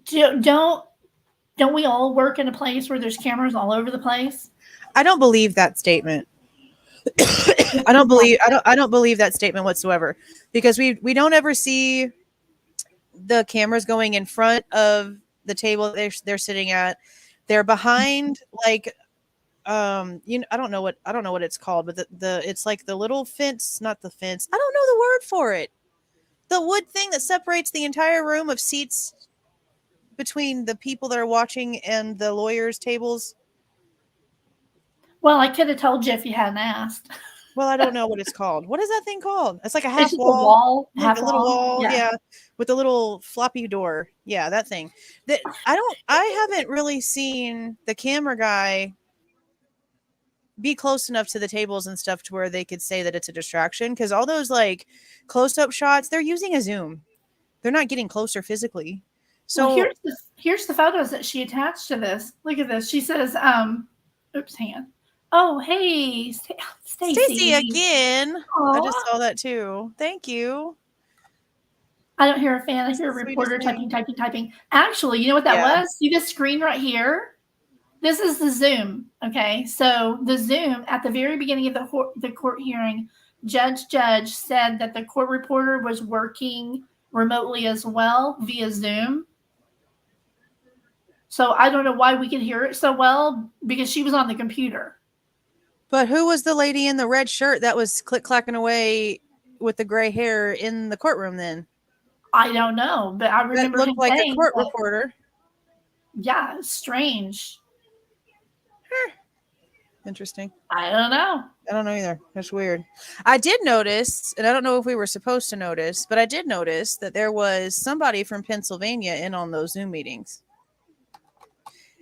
don't we all work in a place where there's cameras all over the place? I don't believe that statement. I don't believe that statement whatsoever, because we don't ever see the cameras going in front of the table they're sitting at. They're behind like I don't know what it's called, but the it's like the little fence, not the fence. I don't know the word for it. The wood thing that separates the entire room of seats between the people that are watching and the lawyers' tables. Well, I could have told you if you hadn't asked. Well, I don't know what it's called. What is that thing called? It's like a It's half just wall. a wall, Like a little wall, yeah, with a little floppy door. Yeah, that thing. I haven't really seen the camera guy be close enough to the tables and stuff to where they could say that it's a distraction, because all those like close-up shots, they're using a zoom. They're not getting closer physically. So well, here's the photos that she attached to this. Look at this. She says, oops, hang on. Oh, hey, Stacy again. Aww. I just saw that too. Thank you. I don't hear a fan. I hear a reporter typing. Actually, you know what that was? See this screen right here? This is the Zoom. Okay. So the Zoom at the very beginning of the court hearing, Judge said that the court reporter was working remotely as well via Zoom. So I don't know why we could hear it so well because she was on the computer. But who was the lady in the red shirt that was click-clacking away with the gray hair in the courtroom then? I don't know, but I That remember him looked like a saying court that, reporter. yeah, strange. Interesting. I don't know. I don't know either. That's weird. I did notice, and I don't know if we were supposed to notice, but I did notice that there was somebody from Pennsylvania in on those Zoom meetings.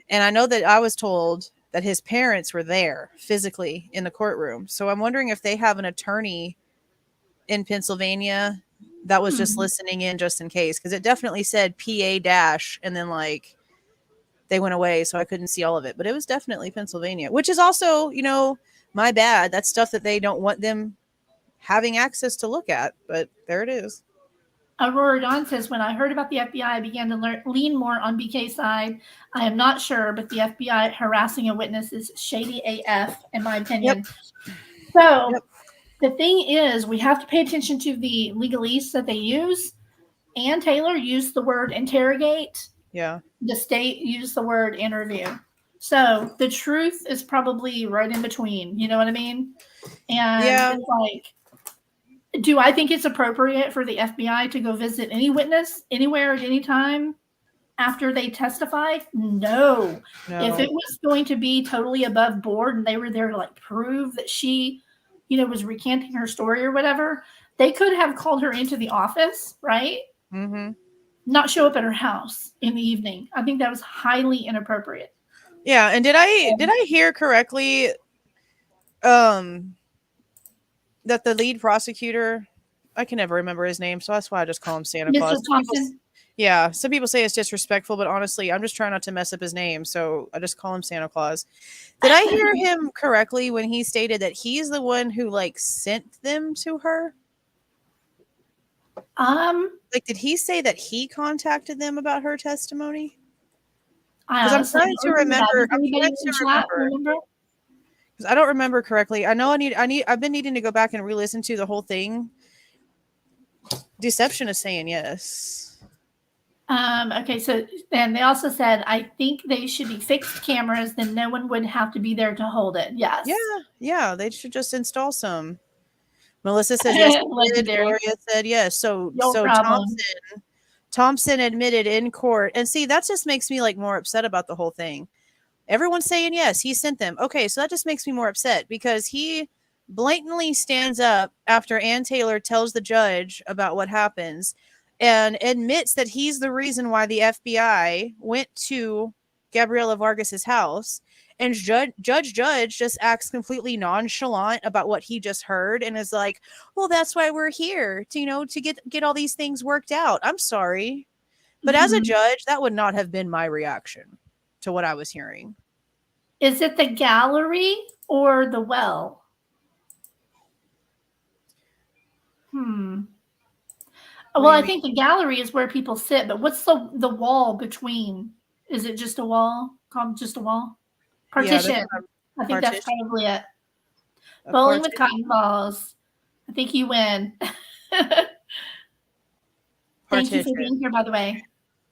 And I know that I was told that his parents were there physically in the courtroom. So I'm wondering if they have an attorney in Pennsylvania that was just listening in just in case. Because it definitely said PA dash and then like they went away. So I couldn't see all of it. But it was definitely Pennsylvania, which is also, you know, my bad. That's stuff that they don't want them having access to look at. But there it is. Aurora Dawn says, when I heard about the FBI, I began to lean more on BK's side. I am not sure, but the FBI harassing a witness is shady AF, in my opinion. Yep. So the thing is, we have to pay attention to the legalese that they use. Ann Taylor used the word interrogate. Yeah. The state used the word interview. So the truth is probably right in between. You know what I mean? And it's like, do I think it's appropriate for the FBI to go visit any witness anywhere at any time after they testify? No. If it was going to be totally above board and they were there to like prove that she, you know, was recanting her story or whatever, they could have called her into the office, right? Mm-hmm. Not show up at her house in the evening. I think that was highly inappropriate. Yeah, and did I hear correctly? That the lead prosecutor, I can never remember his name, so that's why I just call him Santa Claus. Mr. Thompson. Yeah, some people say it's disrespectful, but honestly, I'm just trying not to mess up his name, so I just call him Santa Claus. Did I hear him correctly when he stated that he's the one who like sent them to her? Like, did he say that he contacted them about her testimony? Because I'm trying to remember. Because I don't remember correctly. I know I've been needing to go back and re-listen to the whole thing. Deception is saying yes. Okay, so and they also said, I think they should be fixed cameras, then no one would have to be there to hold it. Yes. Yeah, they should just install some. Melissa says yes. Gloria said yes. So Thompson admitted in court. And see, that just makes me like more upset about the whole thing. Everyone's saying yes, he sent them. Okay, so that just makes me more upset because he blatantly stands up after Ann Taylor tells the judge about what happens and admits that he's the reason why the FBI went to Gabriela Vargas's house. And Judge just acts completely nonchalant about what he just heard and is like, well, that's why we're here to, you know, to get all these things worked out. I'm sorry. But as a judge, that would not have been my reaction to what I was hearing. Is it the gallery or the well? Well, I think the gallery is where people sit, but what's the wall between? Is it just a wall? Just a wall? Partition. Yeah, I think that's probably it. Bowling with cotton balls. I think you win. Thank you for being here, by the way.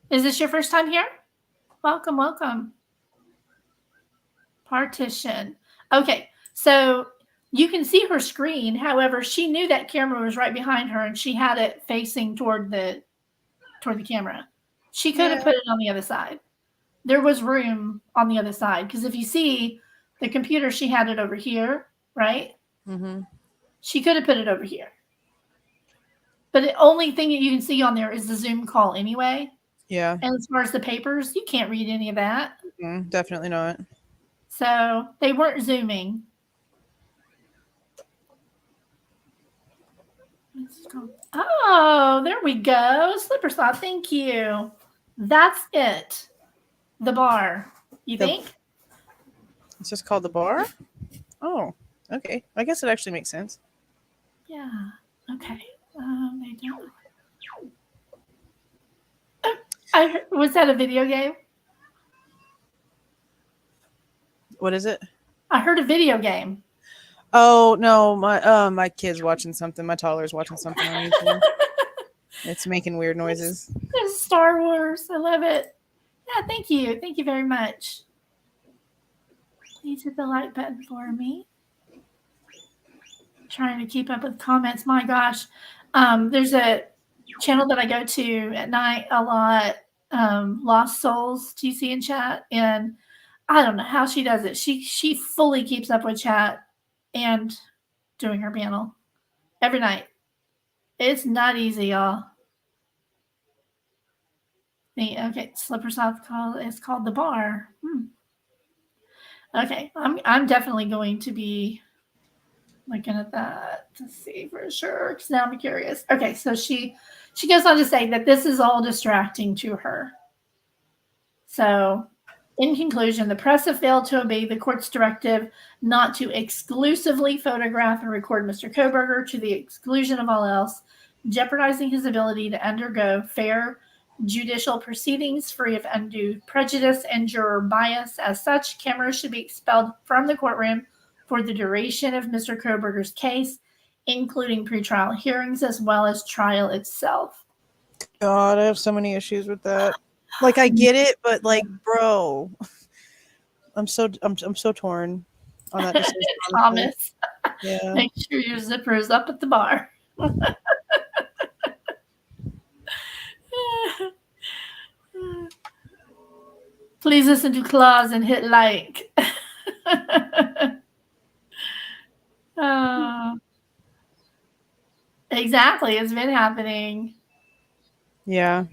Is this your first time here? Welcome, welcome. Partition. Okay, so you can see her screen. However, she knew that camera was right behind her and she had it facing toward the camera. She could have put it on the other side. There was room on the other side because if you see the computer, she had it over here, right? Mm-hmm. She could have put it over here. But the only thing that you can see on there is the Zoom call anyway. Yeah. And as far as the papers, you can't read any of that. Definitely not. So they weren't Zooming. Oh, there we go. Slipper Saw, thank you. That's it. The bar. You think? It's just called the bar? Oh, okay. I guess it actually makes sense. Yeah. Okay. They don't. Was that a video game? What is it? I heard a video game. Oh no, my kid's watching something. My toddler's watching something on YouTube. It's making weird noises. It's Star Wars. I love it. Yeah, thank you. Thank you very much. Please hit the like button for me. Trying to keep up with comments. My gosh. There's a channel that I go to at night a lot. Lost Souls TC in chat. And I don't know how she does it. She fully keeps up with chat and doing her panel every night. It's not easy, y'all. Okay, Slipper South is called The Bar. Okay, I'm definitely going to be looking at that to see for sure, because now I'm curious. Okay, so she goes on to say that this is all distracting to her. So, in conclusion, the press have failed to obey the court's directive not to exclusively photograph and record Mr. Kohberger to the exclusion of all else, jeopardizing his ability to undergo fair judicial proceedings free of undue prejudice and juror bias. As such, cameras should be expelled from the courtroom for the duration of Mr. Kohberger's case, including pretrial hearings as well as trial itself. God, I have so many issues with that. Like, I get it, but like, bro, I'm so torn on that decision. Thomas, Yeah. make sure your zipper is up at the bar. Please listen to Claus and hit like. Exactly, it's been happening. Yeah.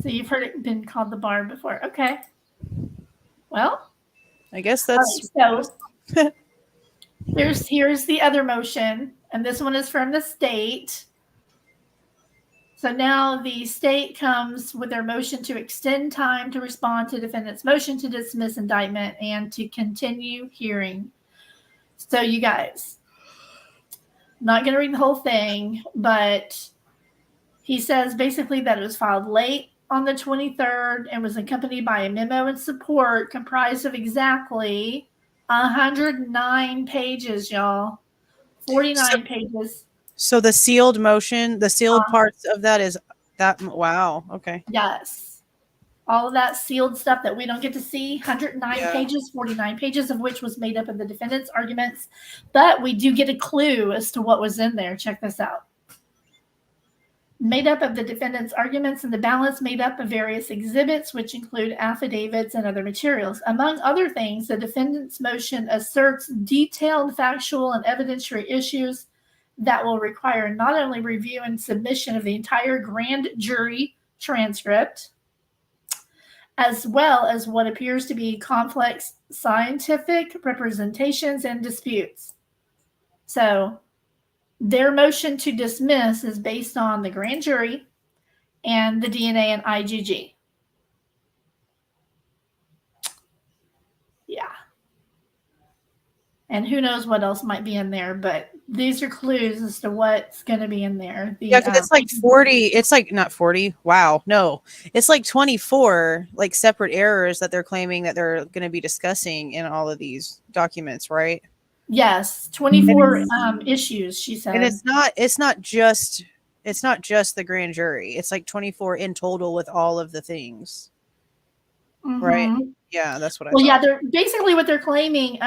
So you've heard it been called the bar before. Okay. Well, I guess that's so here's the other motion, and this one is from the state. So now the state comes with their motion to extend time to respond to defendant's motion to dismiss indictment and to continue hearing. So you guys, I'm not going to read the whole thing, but he says basically that it was filed late on the 23rd and was accompanied by a memo in support comprised of exactly 109 pages, y'all. 49 pages. so the sealed motion, the sealed parts of that is that. Wow. Okay. Yes. All of that sealed stuff that we don't get to see, 109 Yeah. pages, 49 pages of which was made up of the defendant's arguments. But we do get a clue as to what was in there. Check this out. Made up of the defendant's arguments and the balance made up of various exhibits, which include affidavits and other materials. Among other things, the defendant's motion asserts detailed factual and evidentiary issues that will require not only review and submission of the entire grand jury transcript, as well as what appears to be complex scientific representations and disputes. So their motion to dismiss is based on the grand jury and the DNA and IgG. Yeah. And who knows what else might be in there, but these are clues as to what's going to be in there. Yeah, because it's like 40. It's like not 40. Wow, no, it's like 24 like separate errors that they're claiming that they're going to be discussing in all of these documents, right? Yes, 24 issues. She said, and it's not just the grand jury. It's like 24 in total with all of the things, right? Yeah, that's what I. Well, thought. yeah, they're basically what they're claiming,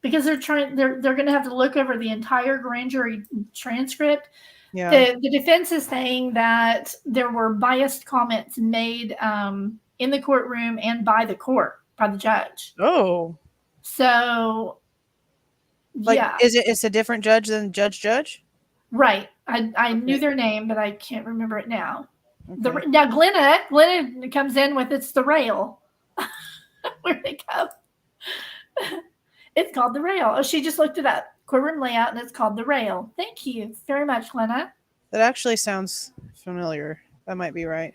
because they're going to have to look over the entire grand jury transcript. Yeah. The defense is saying that there were biased comments made in the courtroom and by the court, by the judge. Oh. So, like, yeah. It's a different judge than Judge? Right. I knew their name, but I can't remember it now. Okay. Now, Glenna comes in with it's the rail. Where'd they go? It's called the rail. Oh, she just looked it up. Courtroom layout, and it's called the rail. Thank you very much, Glenna. That actually sounds familiar. That might be right.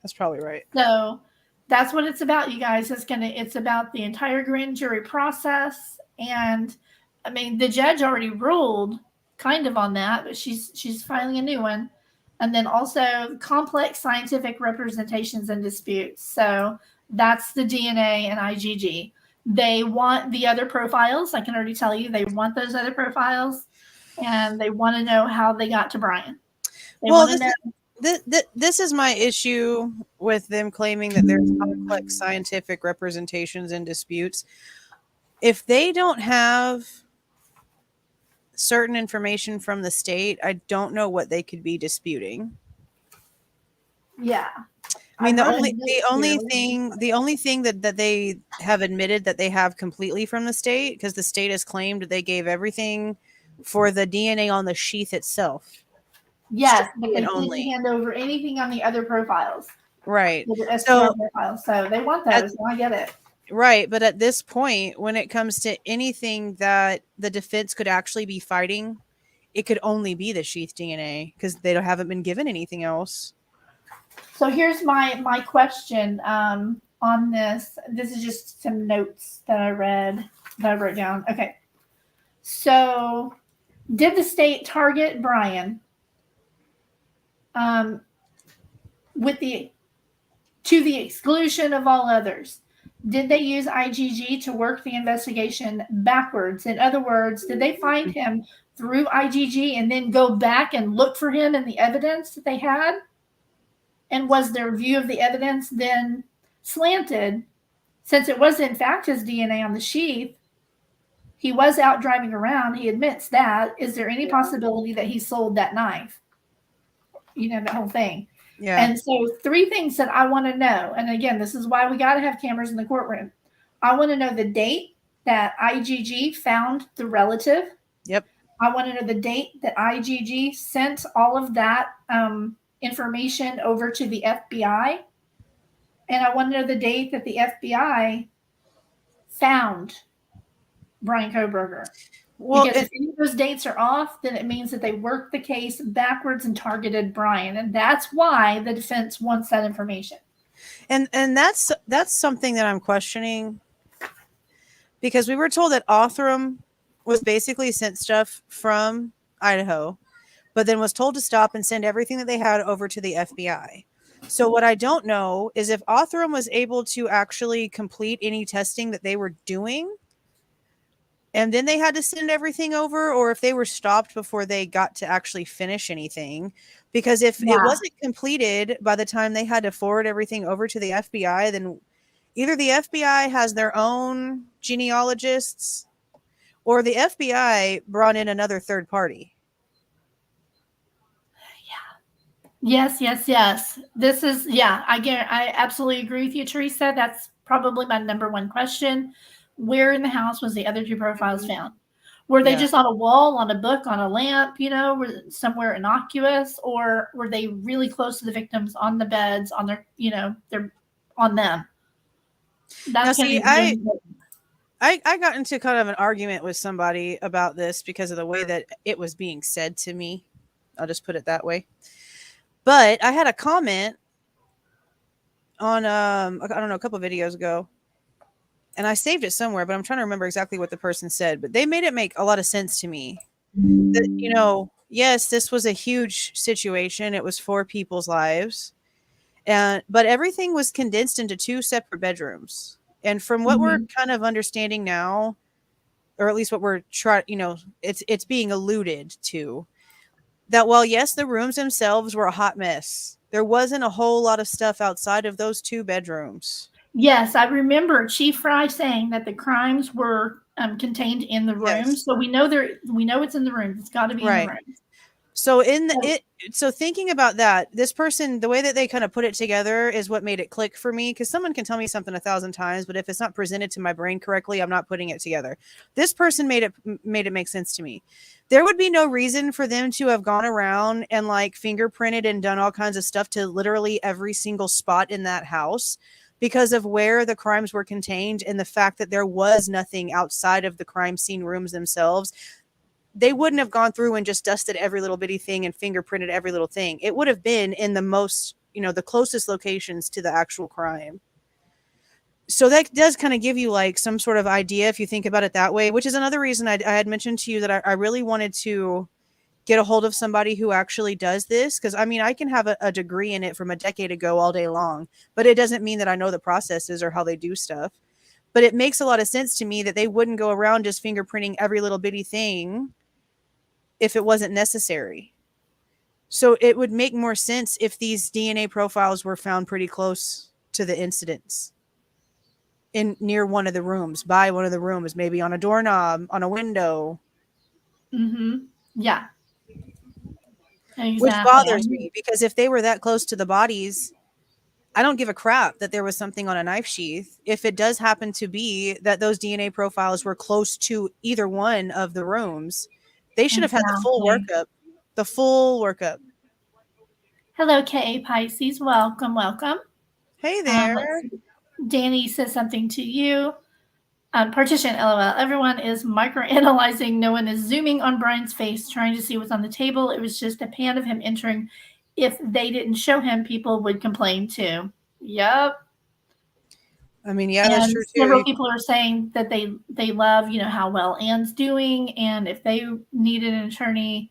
That's probably right. So that's what it's about, you guys. It's about the entire grand jury process. And I mean, the judge already ruled kind of on that, but she's filing a new one. And then also complex scientific representations and disputes. So That's the DNA and IgG. They want the other profiles. I can already tell you they want those other profiles, and they want to know how they got to Brian. They Well, want to know. this is my issue with them claiming that there's complex scientific representations in disputes. If they don't have certain information from the state, I don't know what they could be disputing. Yeah. I mean, I the wrote a only note the only here. thing the only thing that they have admitted that they have completely from the state, because the state has claimed that they gave everything for the DNA on the sheath itself. Yes, but Strictly they and didn't only. hand over anything on the other profiles, Right. the STR So profiles. So they want those. And I get it. right, but at this point, when it comes to anything that the defense could actually be fighting, it could only be the sheath DNA because they haven't been given anything else. So here's my question on this. This is just some notes that I wrote down. Okay. So did the state target Brian with to the exclusion of all others? Did they use IgG to work the investigation backwards? In other words, did they find him through IgG and then go back and look for him in the evidence that they had? And was their view of the evidence then slanted? Since it was in fact his DNA on the sheath, he was out driving around. He admits that. Is there any possibility that he sold that knife? You know, the whole thing. Yeah. And so 3 things that I want to know. And again, this is why we got to have cameras in the courtroom. I want to know the date that IgG found the relative. Yep. I want to know the date that IgG sent all of that information over to the FBI. And I want to know the date that the FBI found Brian Kohberger. Well, Because if any of those dates are off, then it means that they worked the case backwards and targeted Brian. And that's why the defense wants that information. and that's something that I'm questioning, because we were told that Othram was basically sent stuff from Idaho, but then was told to stop and send everything that they had over to the FBI. So what I don't know is if Othram was able to actually complete any testing that they were doing, and then they had to send everything over, or if they were stopped before they got to actually finish anything. Because if it wasn't completed by the time they had to forward everything over to the FBI, then either the FBI has their own genealogists or the FBI brought in another third party. Yes. This is, I absolutely agree with you, Teresa. That's probably my number one question. Where in the house was the other 2 profiles found? Were they just on a wall, on a book, on a lamp, were somewhere innocuous, or were they really close to the victims on the beds, on their, they're on them? That's now, see, I got into kind of an argument with somebody about this because of the way that it was being said to me. I'll just put it that way. But I had a comment on, I don't know, a couple of videos ago, and I saved it somewhere, but I'm trying to remember exactly what the person said. But they made it make a lot of sense to me. That, yes, this was a huge situation. It was 4 people's lives, but everything was condensed into 2 separate bedrooms. And from what we're kind of understanding now, or at least what we're trying, it's being alluded to, that while yes, the rooms themselves were a hot mess, there wasn't a whole lot of stuff outside of those 2 bedrooms. Yes, I remember Chief Fry saying that the crimes were contained in the room. Yes. So we know it's in the room. It's got to be in the room. So so thinking about that, this person, the way that they kind of put it together is what made it click for me. Because someone can tell me something 1,000 times, but if it's not presented to my brain correctly, I'm not putting it together. This person made it make sense to me. There would be no reason for them to have gone around and like fingerprinted and done all kinds of stuff to literally every single spot in that house, because of where the crimes were contained and the fact that there was nothing outside of the crime scene rooms themselves. They wouldn't have gone through and just dusted every little bitty thing and fingerprinted every little thing. It would have been in the most, the closest locations to the actual crime. So that does kind of give you like some sort of idea if you think about it that way, which is another reason I had mentioned to you that I really wanted to get a hold of somebody who actually does this. Because I mean, I can have a degree in it from a decade ago all day long, but it doesn't mean that I know the processes or how they do stuff. But it makes a lot of sense to me that they wouldn't go around just fingerprinting every little bitty thing if it wasn't necessary. So it would make more sense if these DNA profiles were found pretty close to the incidents in near one of the rooms, by one of the rooms, maybe on a doorknob, on a window. Mm-hmm. Yeah. Exactly. Which bothers me, because if they were that close to the bodies, I don't give a crap that there was something on a knife sheath. If it does happen to be that those DNA profiles were close to either one of the rooms, they should have had the full workup. The full workup. Hello, K.A. Pisces. Welcome, welcome. Hey there. Danny says something to you. Partition, LOL. Everyone is microanalyzing. No one is zooming on Brian's face, trying to see what's on the table. It was just a pan of him entering. If they didn't show him, people would complain too. Yep. I mean, yeah, that's true too. Several people are saying that they love, how well Anne's doing, and if they needed an attorney,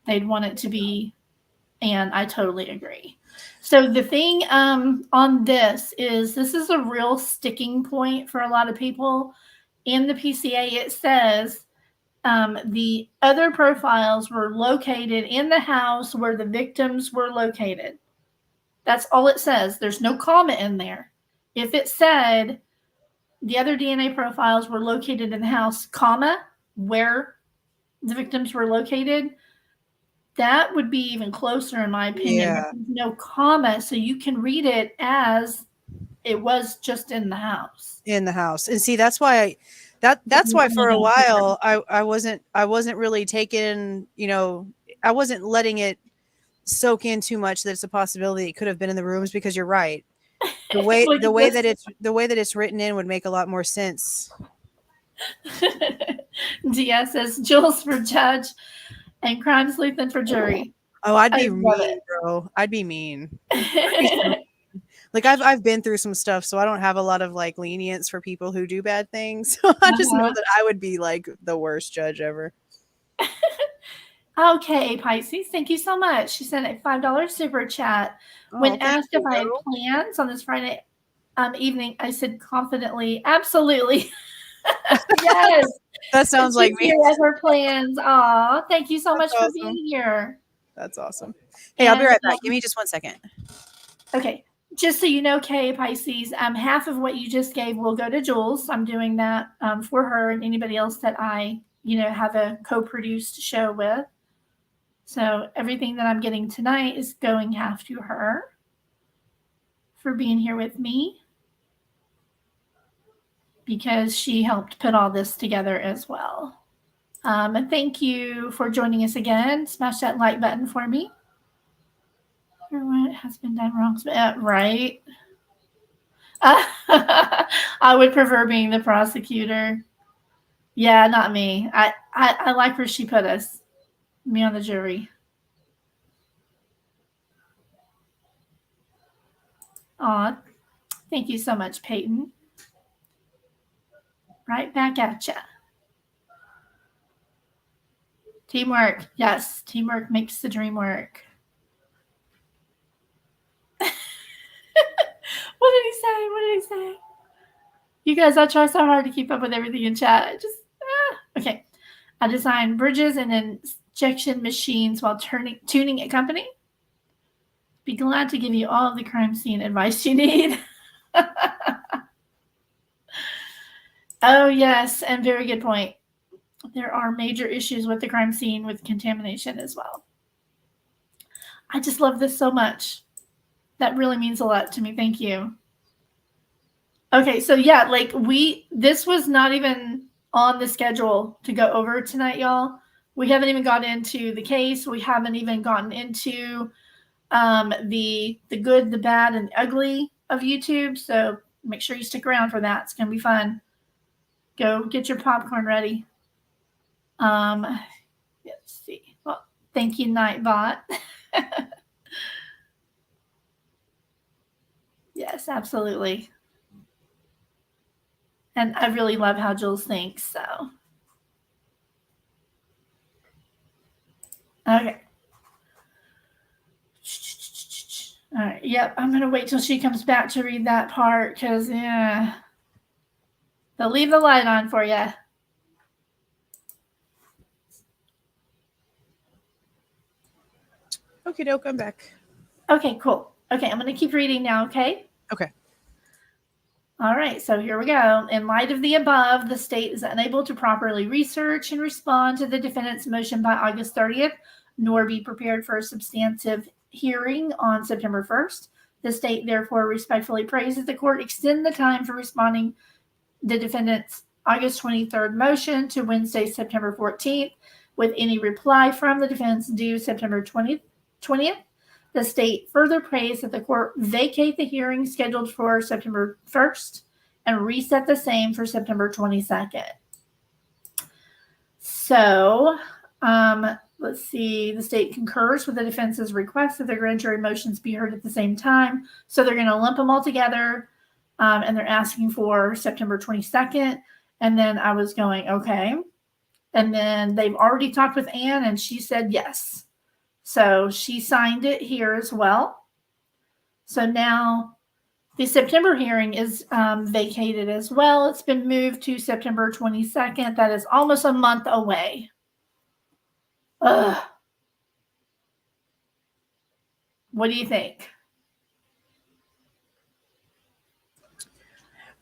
they'd want it to be Anne. I totally agree. So the thing on this is a real sticking point for a lot of people. In the PCA, it says the other profiles were located in the house where the victims were located. That's all it says. There's no comma in there. If it said the other DNA profiles were located in the house, comma, where the victims were located, that would be even closer, in my opinion. Yeah. No comma, so you can read it as it was just in the house. In the house. And see, that's why that's why for a while I wasn't really taking, I wasn't letting it soak in too much that it's a possibility it could have been in the rooms, because you're right. The way that it's written in would make a lot more sense. DS says Jules for judge and crime sleuthing for jury. Oh, I'd be mean, bro. I'd be mean. Like I've been through some stuff, so I don't have a lot of like lenience for people who do bad things. So I just know that I would be like the worst judge ever. Okay, Pisces, thank you so much. She sent a $5 super chat. When asked if I had plans on this Friday evening, I said confidently, absolutely. Yes. That sounds like me. Her plans. Aw, thank you so much for being here. That's awesome. Hey, I'll be right back. Give me just 1 second. Okay. Just so you know, Kay Pisces, half of what you just gave will go to Jules. I'm doing that for her and anybody else that I, have a co-produced show with. So everything that I'm getting tonight is going half to her for being here with me, because she helped put all this together as well. And thank you for joining us again. Smash that like button for me. What has been done wrong? Right. I would prefer being the prosecutor. Yeah, not me. I like where she put us. Me on the jury. Aw, thank you so much, Peyton. Right back at ya. Teamwork. Yes, teamwork makes the dream work. What did he say? You guys, I try so hard to keep up with everything in chat. Okay. I design bridges and injection machines while tuning a company. Be glad to give you all of the crime scene advice you need. Oh, yes. And very good point. There are major issues with the crime scene with contamination as well. I just love this so much. That really means a lot to me. Thank you. Okay, so yeah, this was not even on the schedule to go over tonight, y'all. We haven't even gotten into the case. We haven't even gotten into the good, the bad, and the ugly of YouTube. So make sure you stick around for that. It's gonna be fun. Go get your popcorn ready. Let's see. Well, thank you, Nightbot. Yes, absolutely. And I really love how Jules thinks. So, Okay. All right. Yep. I'm going to wait till she comes back to read that part because, yeah, they'll leave the light on for you. Okay, doke, I'm back. Okay, cool. Okay, I'm going to keep reading now, okay? Okay. All right, so here we go. In light of the above, the state is unable to properly research and respond to the defendant's motion by August 30th, nor be prepared for a substantive hearing on September 1st. The state therefore respectfully prays that the court extend the time for responding the defendant's August 23rd motion to Wednesday, September 14th, with any reply from the defense due September 20th. The state further prays that the court vacate the hearing scheduled for September 1st and reset the same for September 22nd. So, let's see. The state concurs with the defense's request that the grand jury motions be heard at the same time. So they're going to lump them all together, and they're asking for September 22nd. And then I was going, okay. And then they've already talked with Anne, and she said yes. So she signed it here as well. So now the September hearing is vacated as well. It's been moved to September 22nd. That is almost a month away. Ugh. What do you think?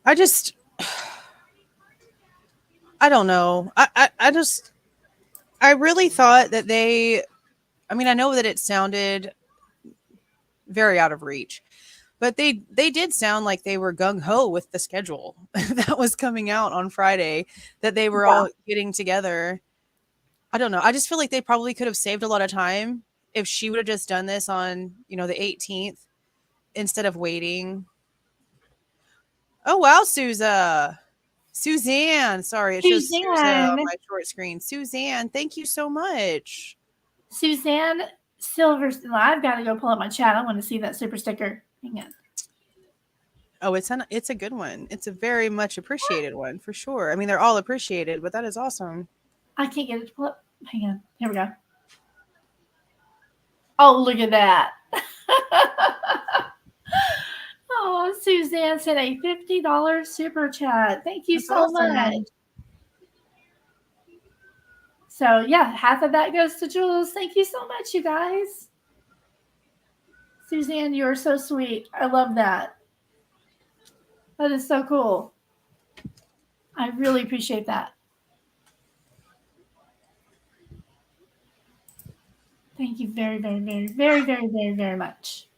I don't know. I really thought that I know that it sounded very out of reach, but they did sound like they were gung-ho with the schedule that was coming out on Friday, that they were all getting together. I don't know. I just feel like they probably could have saved a lot of time if she would have just done this on, the 18th instead of waiting. Oh, wow, Suzanne. Sorry, it shows Susan on my short screen. Suzanne, thank you so much. Suzanne Silvers. I've got to go pull up my chat. I want to see that super sticker. Hang on. Oh, it's a good one. It's a very much appreciated one for sure. I mean, they're all appreciated, but that is awesome. I can't get it to pull up. Hang on. Here we go. Oh, look at that. Oh, Suzanne sent a $50 super chat. Thank you so much. So, yeah, half of that goes to Jules. Thank you so much, you guys. Suzanne, you are so sweet. I love that. That is so cool. I really appreciate that. Thank you very, very, very, very, very, very, very much.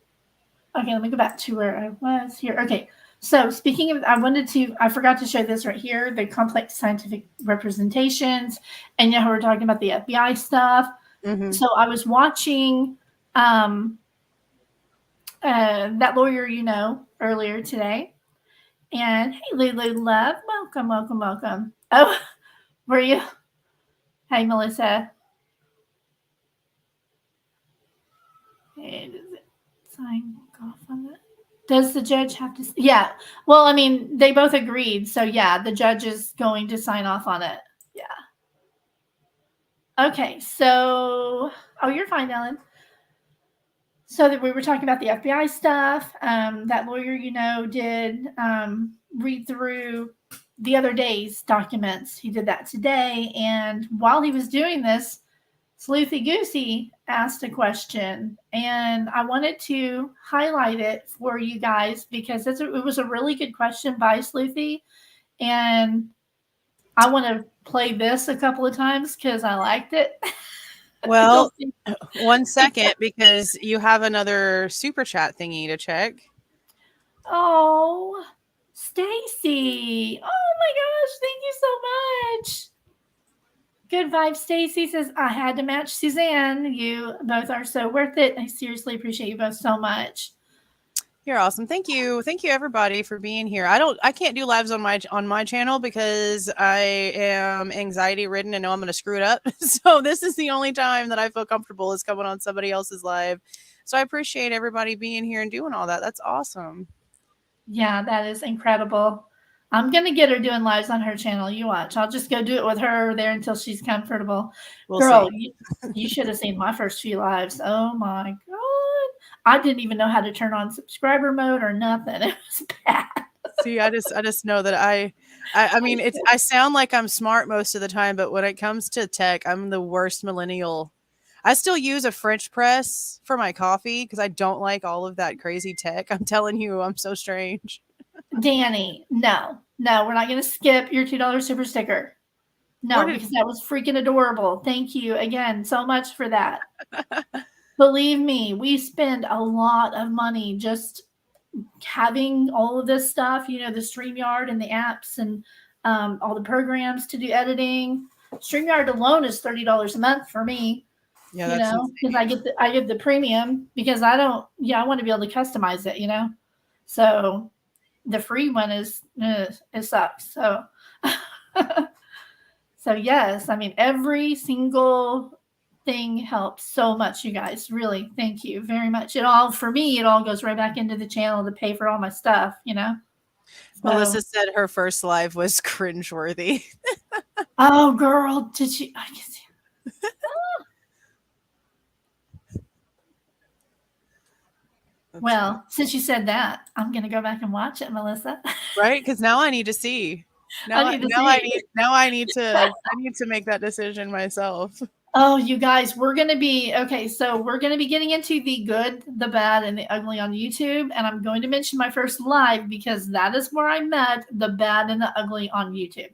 Okay, let me go back to where I was here. Okay, so speaking of, I forgot to show this right here, the complex scientific representations, and we're talking about the FBI stuff. Mm-hmm. So I was watching That Lawyer earlier today, and hey, Lulu Love, welcome. Oh, were you? Hey, Melissa. Hey, does it sign off on that? Does the judge have to? Yeah. Well, I mean, they both agreed. So, yeah, the judge is going to sign off on it. Yeah. Okay. So, you're fine, Ellen. So that we were talking about the FBI stuff. That Lawyer, did read through the other day's documents. He did that today. And while he was doing this, Sleuthy Goosey asked a question, and I wanted to highlight it for you guys because it was a really good question by Sleuthy, and I want to play this a couple of times because I liked it. Well, 1 second, because you have another super chat thingy to check. Oh, Stacy. Oh my gosh, thank you so much. Good vibes, Stacy says, I had to match Suzanne. You both are so worth it. I seriously appreciate you both so much. You're awesome. Thank you. Thank you, everybody, for being here. I can't do lives on my channel because I am anxiety ridden and know I'm going to screw it up. So this is the only time that I feel comfortable is coming on somebody else's live. So I appreciate everybody being here and doing all that. That's awesome. Yeah, that is incredible. I'm gonna get her doing lives on her channel. You watch. I'll just go do it with her there until she's comfortable. We'll Girl, see. you should have seen my first few lives. Oh my god. I didn't even know how to turn on subscriber mode or nothing. It was bad. See, I just know that I mean, I sound like I'm smart most of the time, but when it comes to tech, I'm the worst millennial. I still use a French press for my coffee because I don't like all of that crazy tech. I'm telling you, I'm so strange. Danny, no, we're not going to skip your $2 super sticker. No, because that was freaking adorable. Thank you again so much for that. Believe me, we spend a lot of money just having all of this stuff, you know, the StreamYard and the apps and all the programs to do editing. StreamYard alone is $30 a month for me. Yeah, you know, because I get the premium because I want to be able to customize it, you know. So the free one is it sucks. So so yes, I mean every single thing helps so much, you guys. Really, thank you very much. It all goes right back into the channel to pay for all my stuff, you know. So, Melissa said her first live was cringeworthy. Oh, girl, did she? I can see. Well, since you said that, I'm gonna go back and watch it, Melissa. Right? Because now I need to see. I need to make that decision myself. Oh, you guys, we're going to be getting into the good, the bad, and the ugly on YouTube. And I'm going to mention my first live because that is where I met the bad and the ugly on YouTube.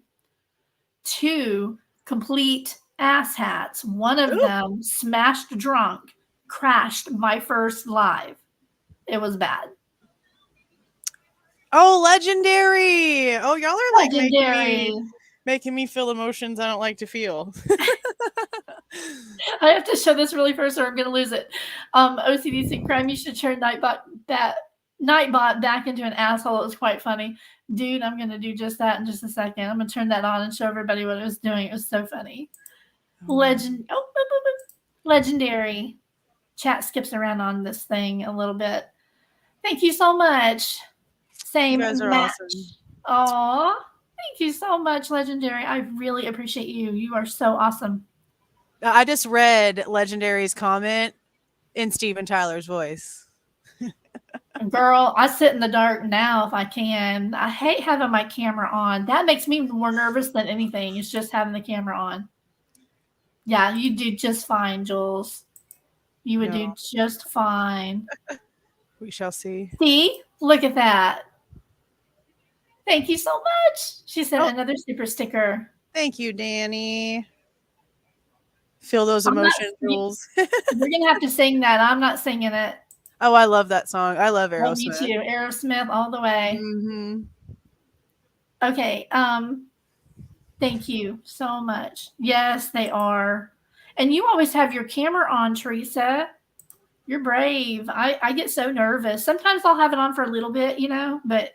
2 complete asshats. One of them smashed drunk, crashed my first live. It was bad. Oh, legendary. Oh, y'all are like Legendary. making me feel emotions I don't like to feel. I have to show this really first or I'm going to lose it. OCDC crime, you should turn Nightbot back into an asshole. It was quite funny. Dude, I'm going to do just that in just a second. I'm going to turn that on and show everybody what it was doing. It was so funny. Legendary. Chat skips around on this thing a little bit. Thank you so much. Same you guys are match. awesome. Aw, thank you so much, Legendary. I really appreciate you. You are so awesome. I just read Legendary's comment in Steven Tyler's voice. Girl, I sit in the dark now if I can. I hate having my camera on. That makes me more nervous than anything. It's just having the camera on. Yeah, you do just fine, Jules. You would do just fine. We shall see. See? Look at that. Thank you so much. She sent another super sticker. Thank you, Danny. Feel those emotions, Jules. We're going to have to sing that. I'm not singing it. Oh, I love that song. I love Aerosmith. Me too. Aerosmith all the way. Mm-hmm. Okay. Thank you so much. Yes, they are. And you always have your camera on, Teresa. You're brave. I get so nervous. Sometimes I'll have it on for a little bit, you know, but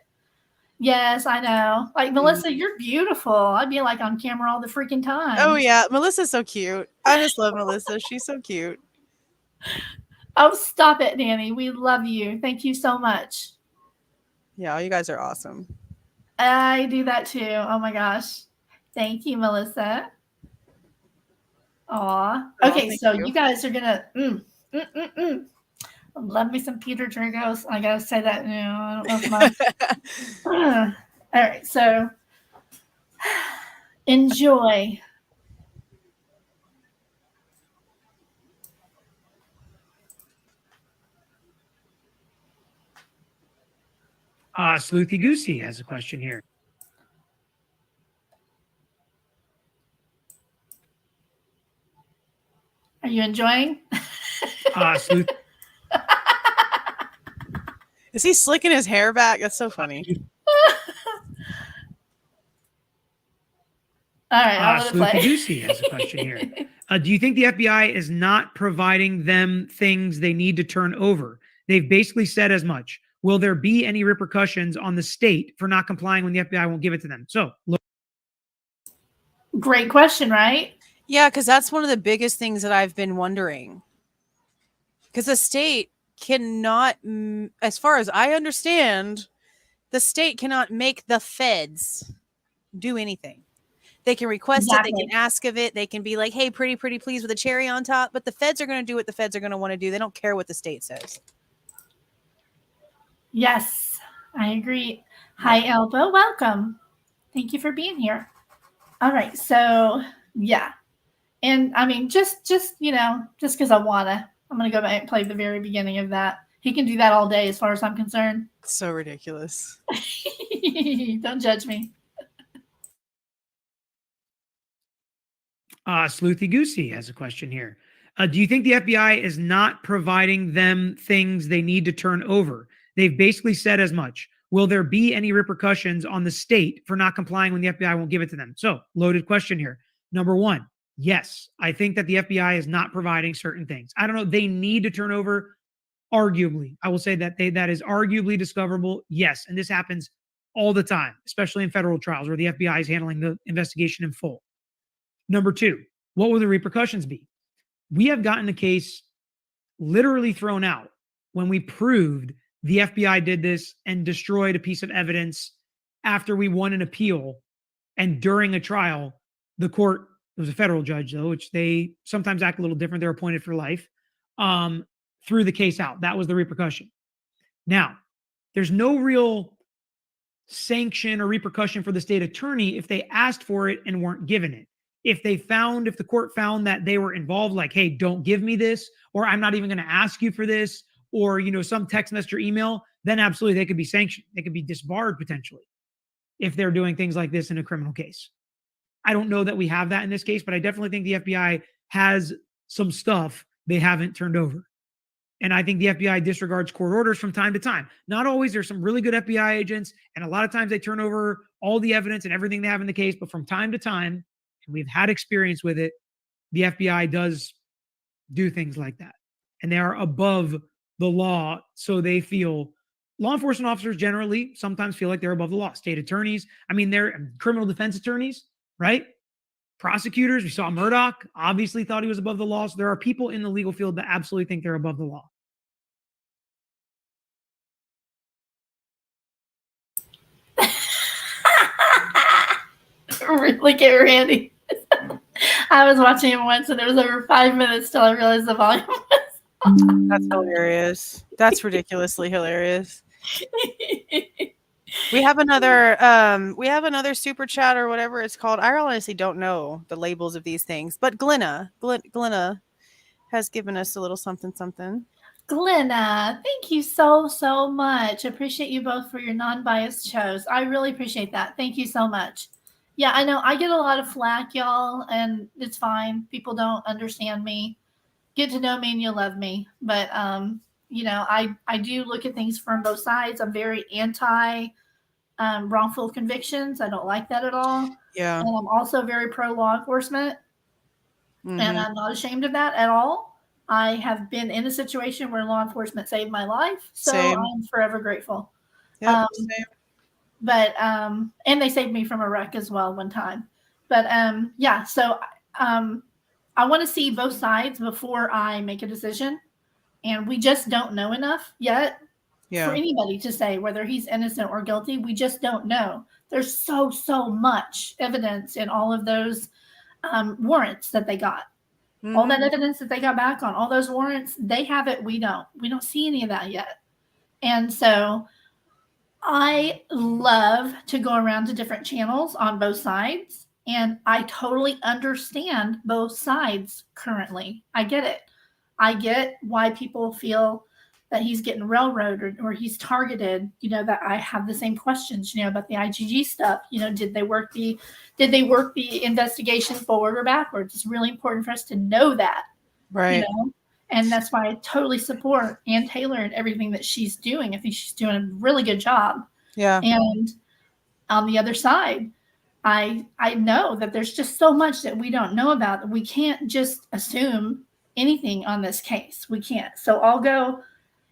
yes, I know. Like, Melissa, you're beautiful. I'd be like on camera all the freaking time. Oh, yeah. Melissa's so cute. I just love Melissa. She's so cute. Oh, stop it, Danny. We love you. Thank you so much. Yeah, you guys are awesome. I do that too. Oh, my gosh. Thank you, Melissa. Aw. Okay, so you guys are going to love me some Peter Dragos. I got to say that now. I don't know if my... All right, so enjoy. Sleuthy Goosey has a question here. Are you enjoying? Is he slicking his hair back? That's so funny. All right, I'll let it play. Sleuthy Goosey has a question here. Do you think the FBI is not providing them things they need to turn over? They've basically said as much. Will there be any repercussions on the state for not complying when the FBI won't give it to them? So, look. Great question, right? Yeah, because that's one of the biggest things that I've been wondering. Because the state cannot, as far as I understand, The state cannot make the feds do anything. They can request it. They Exactly. can ask of it. They can be like, hey, pretty please with a cherry on top. But the feds are going to do what the feds are going to want to do. They don't care what the state says. Yes, I agree. Hi, Elba. Welcome. Thank you for being here. All right. So, yeah. And I mean, just because I wanna, I'm gonna go back and play the very beginning of that. He can do that all day, as far as I'm concerned. So ridiculous. Don't judge me. Sleuthy Goosey has a question here. Do you think the FBI is not providing them things they need to turn over? They've basically said as much. Will there be any repercussions on the state for not complying when the FBI won't give it to them? So, loaded question here. Number one, yes, I think that the FBI is not providing certain things. I don't know. They need to turn over, arguably. I will say that that is arguably discoverable. Yes, and this happens all the time, especially in federal trials where the FBI is handling the investigation in full. Number two, what will the repercussions be? We have gotten a case literally thrown out when we proved the FBI did this and destroyed a piece of evidence after we won an appeal. And during a trial, the court, it was a federal judge though, which they sometimes act a little different. They're appointed for life, threw the case out. That was the repercussion. Now, there's no real sanction or repercussion for the state attorney if they asked for it and weren't given it. If the court found that they were involved, like, hey, don't give me this, or I'm not even going to ask you for this, or, some text message or email, then absolutely they could be sanctioned. They could be disbarred potentially if they're doing things like this in a criminal case. I don't know that we have that in this case, but I definitely think the FBI has some stuff they haven't turned over. And I think the FBI disregards court orders from time to time. Not always. There's some really good FBI agents, and a lot of times they turn over all the evidence and everything they have in the case, but from time to time, and we've had experience with it, the FBI does do things like that. And they are above the law, so they feel, law enforcement officers generally sometimes feel like they're above the law. State attorneys, they're criminal defense attorneys, right? Prosecutors, we saw Murdoch, obviously thought he was above the law. So there are people in the legal field that absolutely think they're above the law. Really get Randy. I was watching him once, and it was over 5 minutes till I realized the volume was. That's hilarious. That's ridiculously hilarious. We have another super chat or whatever it's called. I honestly don't know the labels of these things, but Glenna has given us a little something. Glenna, thank you so much. Appreciate you both for your non-biased shows. I really appreciate that. Thank you so much. Yeah, I know I get a lot of flack, y'all, and it's fine. People don't understand me. Get to know me and you'll love me. But I do look at things from both sides. I'm very anti wrongful convictions. I don't like that at all. Yeah. And I'm also very pro law enforcement. Mm-hmm. And I'm not ashamed of that at all. I have been in a situation where law enforcement saved my life. So Same. I'm forever grateful. Yep, same. But and they saved me from a wreck as well one time. But so I want to see both sides before I make a decision. And we just don't know enough yet for anybody to say whether he's innocent or guilty. We just don't know. There's so much evidence in all of those warrants that they got. Mm-hmm. All that evidence that they got back on all those warrants, they have it. We don't see any of that yet. And so I love to go around to different channels on both sides, and I totally understand both sides currently. I get it. I get why people feel that he's getting railroaded or he's targeted, that I have the same questions, about the IGG stuff. Did they work the investigation forward or backwards? It's really important for us to know that. Right. And that's why I totally support Ann Taylor and everything that she's doing. I think she's doing a really good job. Yeah. And on the other side, I know that there's just so much that we don't know about that we can't just assume anything on this case. We can't. So I'll go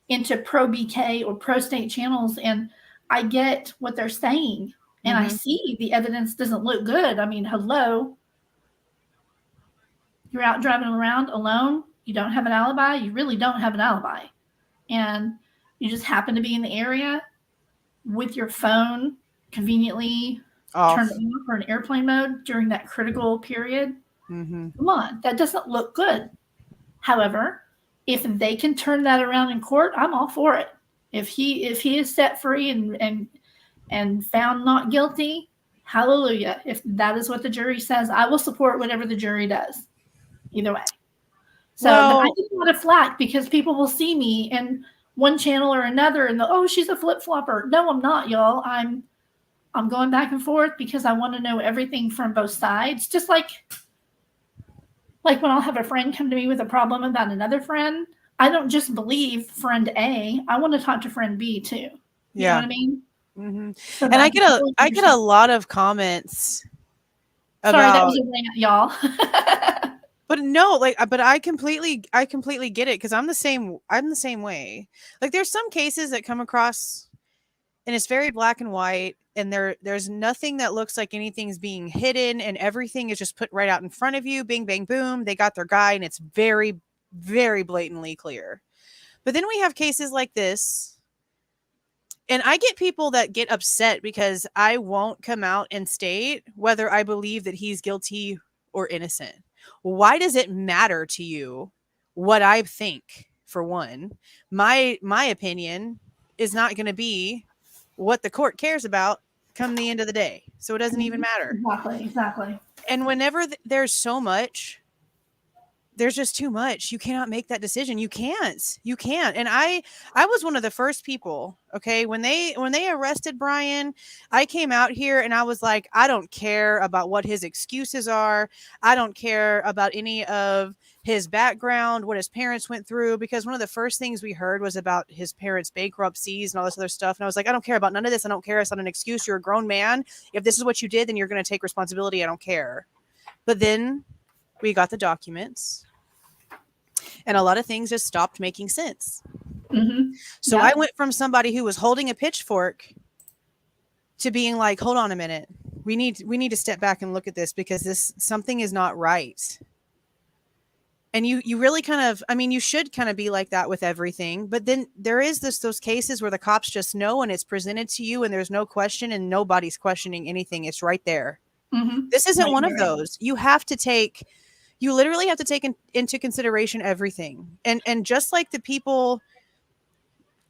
into pro BK or pro state channels and I get what they're saying. And I see the evidence doesn't look good. Hello. You're out driving around alone. You don't have an alibi. You really don't have an alibi. And you just happen to be in the area. with your phone conveniently Off. turned on for an airplane mode during that critical period. Mm-hmm. Come on, that doesn't look good. However, if they can turn that around in court, I'm all for it. If he is set free and found not guilty, hallelujah. If that is what the jury says, I will support whatever the jury does. Either way. So but I Well- get a lot of flack because people will see me in one channel or another and oh, she's a flip flopper. No, I'm not, y'all. I'm going back and forth because I want to know everything from both sides. Just like when I'll have a friend come to me with a problem about another friend, I don't just believe friend A. I want to talk to friend B too. You know what I mean? Mm-hmm. So And I that's get really a interesting. lot of comments Sorry, that about, was a rant, y'all. but no, but I completely get it because I'm the same way. Like there's some cases that come across and it's very black and white and there's nothing that looks like anything's being hidden and everything is just put right out in front of you. Bing, bang, boom. They got their guy and it's very, very blatantly clear. But then we have cases like this. And I get people that get upset because I won't come out and state whether I believe that he's guilty or innocent. Why does it matter to you what I think? For one, my opinion is not going to be what the court cares about come the end of the day. So it doesn't even matter. Exactly. And whenever there's so much, there's just too much. You cannot make that decision. You can't. And I was one of the first people, okay, when they arrested Brian, I came out here and I was like, I don't care about what his excuses are. I don't care about any of his background, what his parents went through, because one of the first things we heard was about his parents' bankruptcies and all this other stuff. And I was like, I don't care about none of this. I don't care. It's not an excuse. You're a grown man. If this is what you did, then you're going to take responsibility. I don't care. But then we got the documents. And a lot of things just stopped making sense. Mm-hmm. So Yeah. I went from somebody who was holding a pitchfork to being like, hold on a minute. We need to step back and look at this because something is not right. And you really kind of, I mean, you should kind of be like that with everything. But then there is those cases where the cops just know and it's presented to you and there's no question and nobody's questioning anything. It's right there. Mm-hmm. This isn't Right, one right. of those. You literally have to take into consideration everything. And just like the people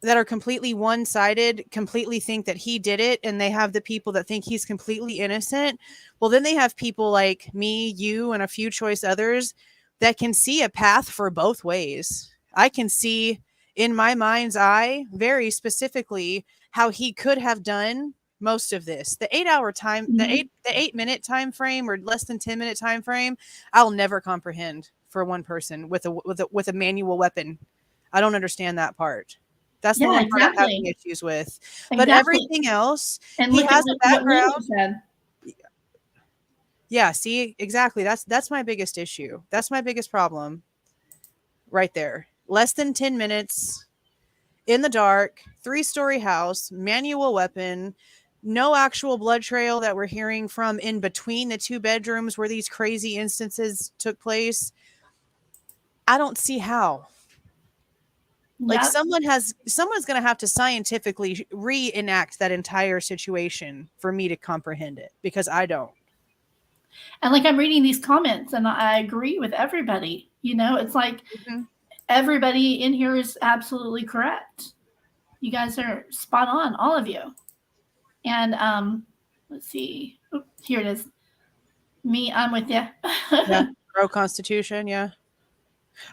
that are completely one-sided completely think that he did it, and they have the people that think he's completely innocent, well, then they have people like me, you, and a few choice others that can see a path for both ways. I can see in my mind's eye very specifically how he could have done most of this. The 8-hour time, the 8-minute time frame or less than 10-minute time frame, I'll never comprehend for one person with a manual weapon. I don't understand that part. That's the Yeah, only part I'm having exactly. issues with. But Exactly. everything else, And he look has at a what Lily background. said. Yeah, see, exactly. That's my biggest issue. That's my biggest problem right there. Less than 10 minutes in the dark, 3-story house, manual weapon, no actual blood trail that we're hearing from in between the 2 bedrooms where these crazy instances took place. I don't see how. Like Yeah. someone's going to have to scientifically reenact that entire situation for me to comprehend it, because I don't. And like I'm reading these comments and I agree with everybody. You know, it's like everybody in here is absolutely correct. You guys are spot on, all of you. And let's see. Oop, here it is. Me, I'm with you. Yeah. Pro Constitution, yeah.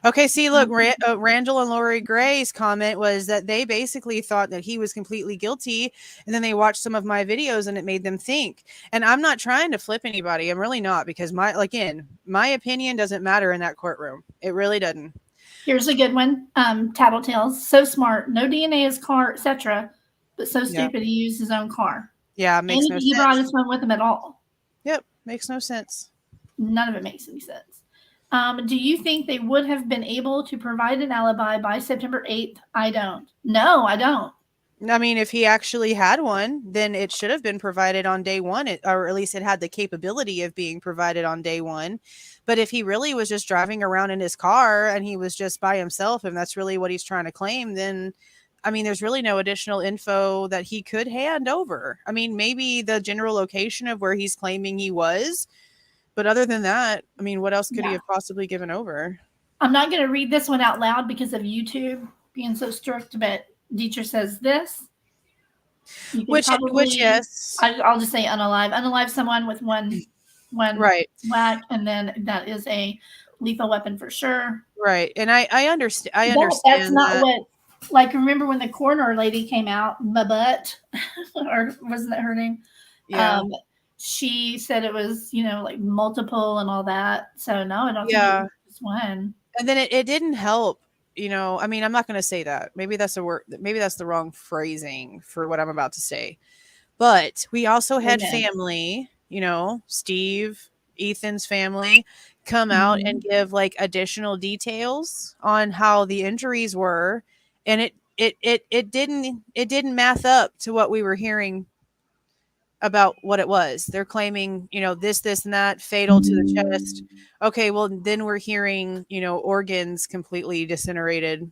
Okay, see, look, Randall and Lori Gray's comment was that they basically thought that he was completely guilty, and then they watched some of my videos and it made them think. And I'm not trying to flip anybody. I'm really not, because my opinion doesn't matter in that courtroom. It really doesn't. Here's a good one. Tattletales, so smart, no DNA in his car, etc., but so stupid he used his own car. Yeah, it makes no He brought sense. his phone with him at all. Yep, makes no sense. None of it makes any sense. Do you think they would have been able to provide an alibi by September 8th? I don't. No, I don't. I mean, if he actually had one, then it should have been provided on day one, or at least it had the capability of being provided on day one. But if he really was just driving around in his car and he was just by himself, and that's really what he's trying to claim, then I mean, there's really no additional info that he could hand over. I mean, maybe the general location of where he's claiming he was, but other than that, I mean, what else could he Yeah. have possibly given over? I'm not going to read this one out loud because of YouTube being so strict, but Dietrich says this. You can Which probably- yes, I'll just say unalive someone with one right, whack, and then that is a lethal weapon for sure. right, and I understand. I That's understand not that. what, like, remember when the coroner lady came out, Mabutt, or wasn't that her name? Yeah, She said it was, like multiple and all that. So no, I don't think it yeah, was just one. and then it didn't help. I mean, I'm not going to say that. Maybe that's a word. Maybe that's the wrong phrasing for what I'm about to say. But we also had Amen. family, Steve, Ethan's family, come out and give like additional details on how the injuries were, and it didn't math up to what we were hearing about what it was. They're claiming, this, and that, fatal to the chest. Okay, well then we're hearing, organs completely disintegrated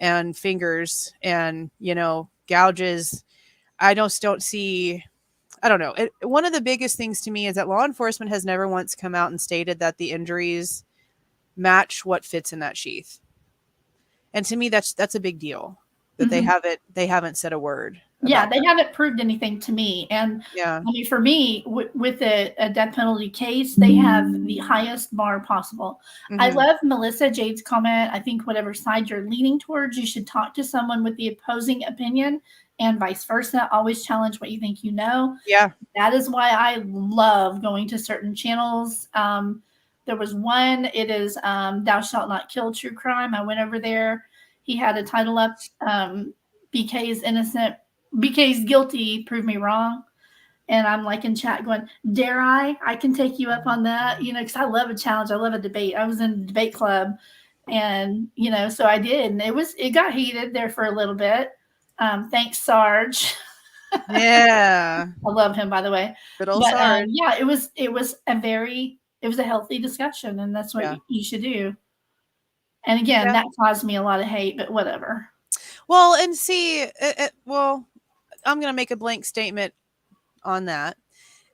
and fingers and, gouges. I don't see, I don't know. One of the biggest things to me is that law enforcement has never once come out and stated that the injuries match what fits in that sheath. And to me, that's a big deal that they haven't said a word. Yeah, about they that. haven't proved anything to me. And Yeah. I mean, for me, with a death penalty case, they have the highest bar possible. I Mhm. love Melissa Jade's comment. I think whatever side you're leaning towards, you should talk to someone with the opposing opinion, and vice versa. Always challenge what you think you know. Yeah. That is why I love going to certain channels. There was one, it is Thou Shalt Not Kill True Crime. I went over there. He had a title up, BK is innocent. BK's guilty, prove me wrong. And I'm like in chat going, dare I can take you up on that, because I love a challenge. I love a debate. I was in a debate club, and so I did, and it got heated there for a little bit. Thanks, Sarge. Yeah. I love him, by the way. Good old But Sarge. yeah, it was a healthy discussion, and that's what Yeah. you should do. And again, Yeah. that caused me a lot of hate, but whatever. Well, and see, I'm going to make a blank statement on that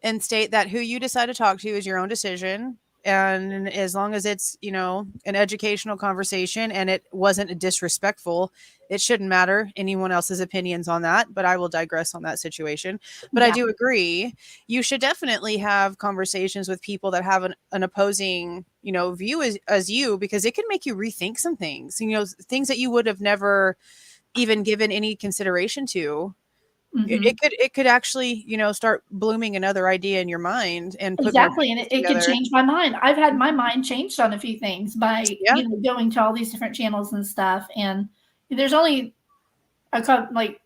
and state that who you decide to talk to is your own decision. And as long as it's, an educational conversation and it wasn't disrespectful, it shouldn't matter anyone else's opinions on that. But I will digress on that situation. But I Yeah. do agree. You should definitely have conversations with people that have an opposing, view as you, because it can make you rethink some things, things that you would have never even given any consideration to. Mhm. It could actually, start blooming another idea in your mind and put more Exactly, and pieces it could together. change my mind. I've had my mind changed on a few things by Yeah. going to all these different channels and stuff. And there's only a couple, like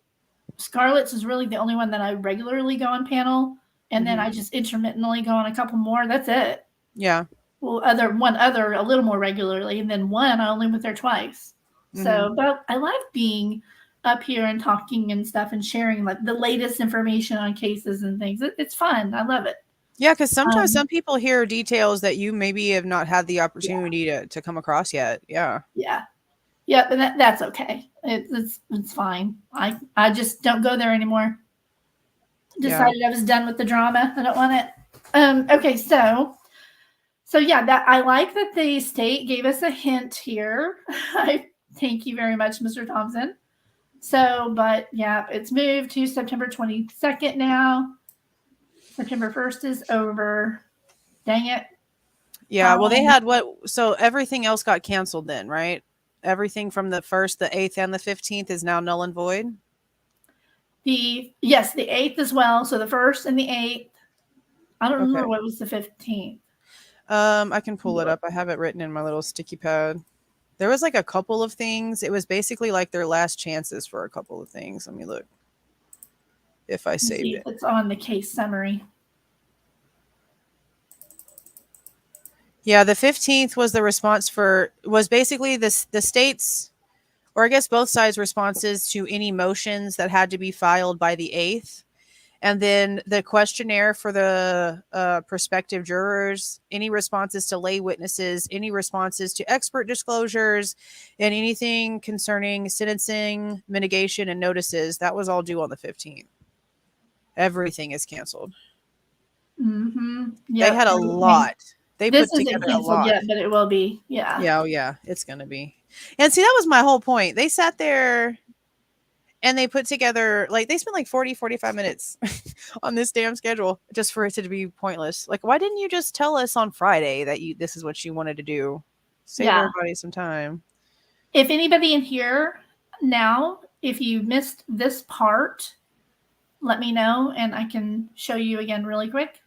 Scarlett's is really the only one that I regularly go on panel, and then I just intermittently go on a couple more. That's it. Yeah. Well, one other a little more regularly, and then one I only went there twice. So, but I like being up here and talking and stuff and sharing like the latest information on cases and things. It's fun. I love it. Yeah, because sometimes some people hear details that you maybe have not had the opportunity to come across yet. Yeah. Yeah. Yeah, but that's okay. It's fine. I just don't go there anymore. Decided I was done with the drama. I don't want it. Okay, so yeah, that I like that the state gave us a hint here. I thank you very much, Mr. Thompson. So, but yeah, it's moved to September 22nd now. September 1st is over. Dang it. Yeah. Well, they had so everything else got canceled then, right? Everything from the 1st, the 8th, and the 15th is now null and void. The 8th as well. So the 1st and the 8th. I don't remember what was the 15th. I can pull it up. I have it written in my little sticky pad. There was like a couple of things. It was basically like their last chances for a couple of things. Let me look if I saved it. It's on the case summary. Yeah, the 15th was the response was basically the state's, or I guess both sides' responses to any motions that had to be filed by the 8th. And then the questionnaire for the prospective jurors, any responses to lay witnesses, any responses to expert disclosures, and anything concerning sentencing, mitigation, and notices. That was all due on the 15th. Everything is canceled. Mm-hmm. They had a lot. They This put isn't together a canceled lot. yet, but it will be. Yeah. Yeah, oh yeah, it's gonna be. And see, that was my whole point. They sat there and they put together, like, they spent like 40-45 minutes on this damn schedule just for it to be pointless. Like, why didn't you just tell us on Friday that this is what you wanted to do? Save Yeah. everybody some time. If anybody in here now, if you missed this part, let me know and I can show you again really quick.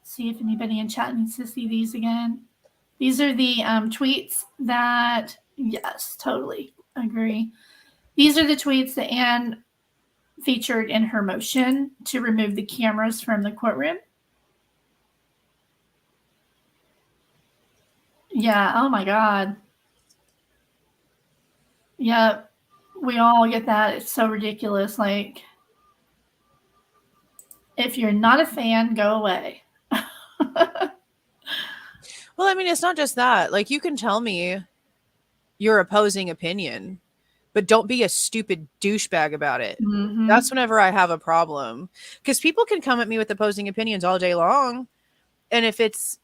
See if anybody in chat needs to see these again. These are the tweets that, yes, totally agree. These are the tweets that Anne featured in her motion to remove the cameras from the courtroom. Yeah, oh my God. Yeah, we all get that. It's so ridiculous. Like, if you're not a fan, go away. Well, I mean, it's not just that. Like, you can tell me your opposing opinion, but don't be a stupid douchebag about it. Mhm. That's whenever I have a problem. Because people can come at me with opposing opinions all day long. And if it's,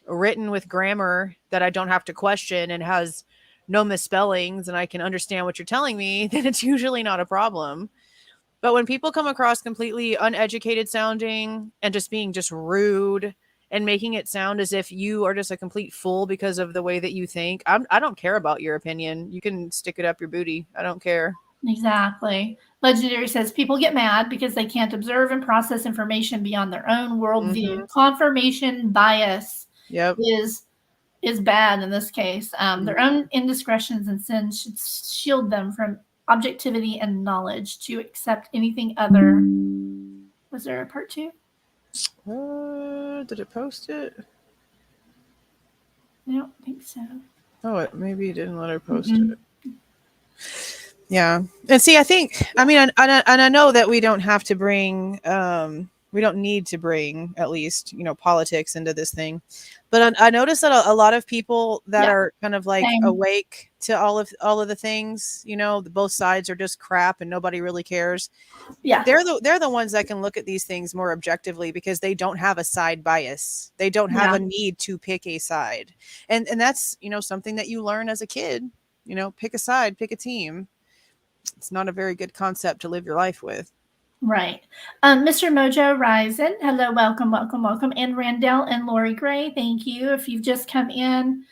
written with grammar that I don't have to question and has no misspellings and I can understand what you're telling me, then it's usually not a problem. But when people come across completely uneducated sounding and just being just rude and making it sound as if you are just a complete fool because of the way that you think, I don't care about your opinion. You can stick it up your booty. I don't care. Exactly. Legendary says people get mad because they can't observe and process information beyond their own worldview. Mhm. Confirmation bias Yep. is bad in this case. Their own indiscretions and sins should shield them from objectivity and knowledge to accept anything other. Was there a part 2? Did it post it? I don't think so. Oh, maybe it didn't let her post Mhm. it. Yeah. And see, I know that we don't have to bring, we don't need to bring at least, politics into this thing. But I noticed that a lot of people that Yeah. are kind of like Same. awake to all of the things, both sides are just crap and nobody really cares. Yeah. They're the ones that can look at these things more objectively because they don't have a side bias. They don't have Yeah. a need to pick a side. And that's, something that you learn as a kid, pick a side, pick a team. It's not a very good concept to live your life with. Right. Mr. Mojo Ryzen, hello, welcome. And Randall and Lori Gray, thank you. If you've just come in,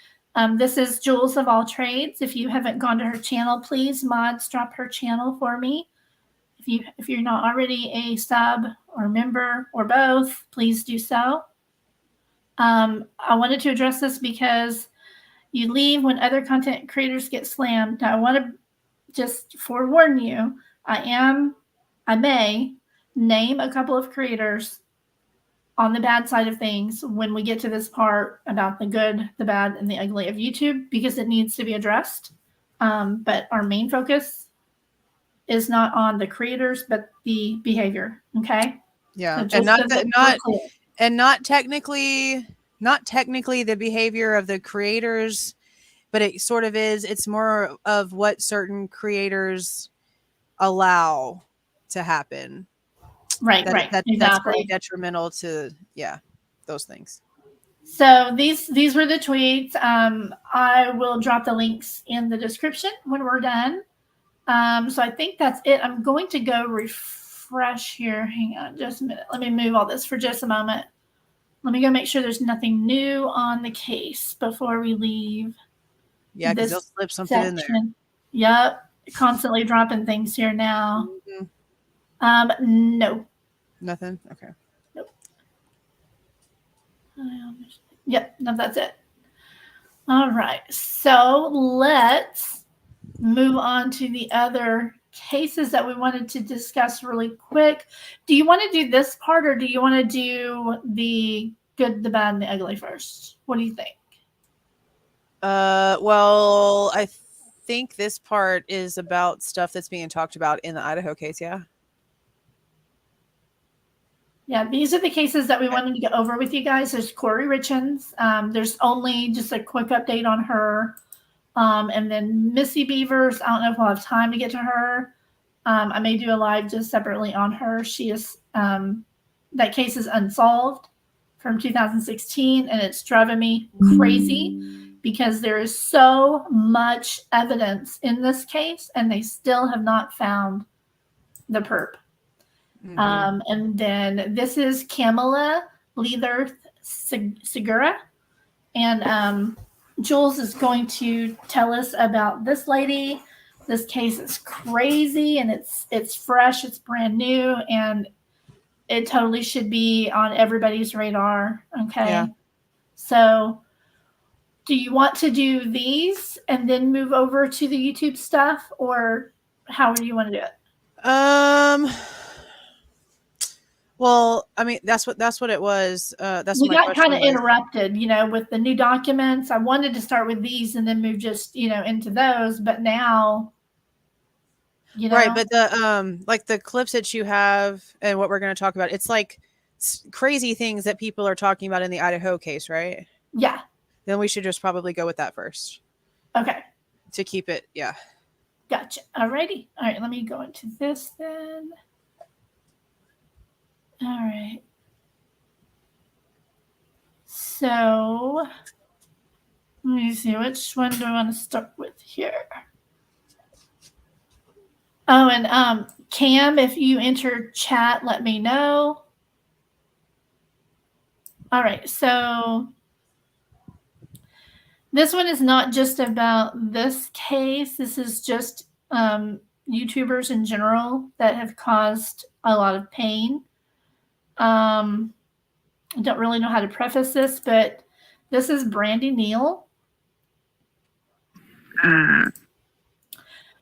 this is Jules of All Trades. If you haven't gone to her channel, please mods drop her channel for me. If you're not already a sub or member or both, please do so. I wanted to address this because you leave when other content creators get slammed. Now, I want to just forewarn you, I may name a couple of creators on the bad side of things when we get to this part about the good, the bad, and the ugly of YouTube because it needs to be addressed. But our main focus is not on the creators, but the behavior. Okay. Yeah, So and just so that we're clear. not technically the behavior of the creators, but it sort of is. It's more of what certain creators allow to happen. Right. That's Exactly. pretty detrimental to those things. So these were the tweets. I will drop the links in the description when we're done. So I think that's it. I'm going to go refresh here. Hang on just a minute. Let me move all this for just a moment. Let me go make sure there's nothing new on the case before we leave. Yeah, because they'll slip something in there. Yep. Constantly dropping things here now. Mm-hmm. No. Nothing? Okay. Nope. Yep. No, that's it. All right. So let's move on to the other cases that we wanted to discuss really quick. Do you want to do this part or do you want to do the good, the bad, and the ugly first? What do you think? Well, I think this part is about stuff that's being talked about in the Idaho case. Yeah. Yeah, these are the cases that we wanted to go over with you guys. There's Corey Richens. There's only just a quick update on her. And then Missy Beavers, I don't know if we'll have time to get to her. I may do a live just separately on her. She is, that case is unsolved from 2016, and it's driving me crazy because there is so much evidence in this case, and they still have not found the perp. Mhm. And then this is Kamala Leather Segura. And Jules is going to tell us about this lady. This case is crazy, and it's fresh, it's brand new, and it totally should be on everybody's radar. Okay. Yeah. So do you want to do these and then move over to the YouTube stuff, or how do you want to do it? Well, I mean, that's what it was. That's We my got question kind of was. interrupted, with the new documents. I wanted to start with these and then move just, into those, but now, Right, but the like the clips that you have and what we're going to talk about, it's like crazy things that people are talking about in the Idaho case, right? Yeah. Then we should just probably go with that first Okay. to keep it. Yeah. Gotcha. Alrighty. All right. Let me go into this then. All right. So let me see. Which one do I want to start with here? Oh, and Cam, if you enter chat, let me know. All right. So this one is not just about this case. This is just YouTubers in general that have caused a lot of pain. I don't really know how to preface this, but this is Brandy Neal.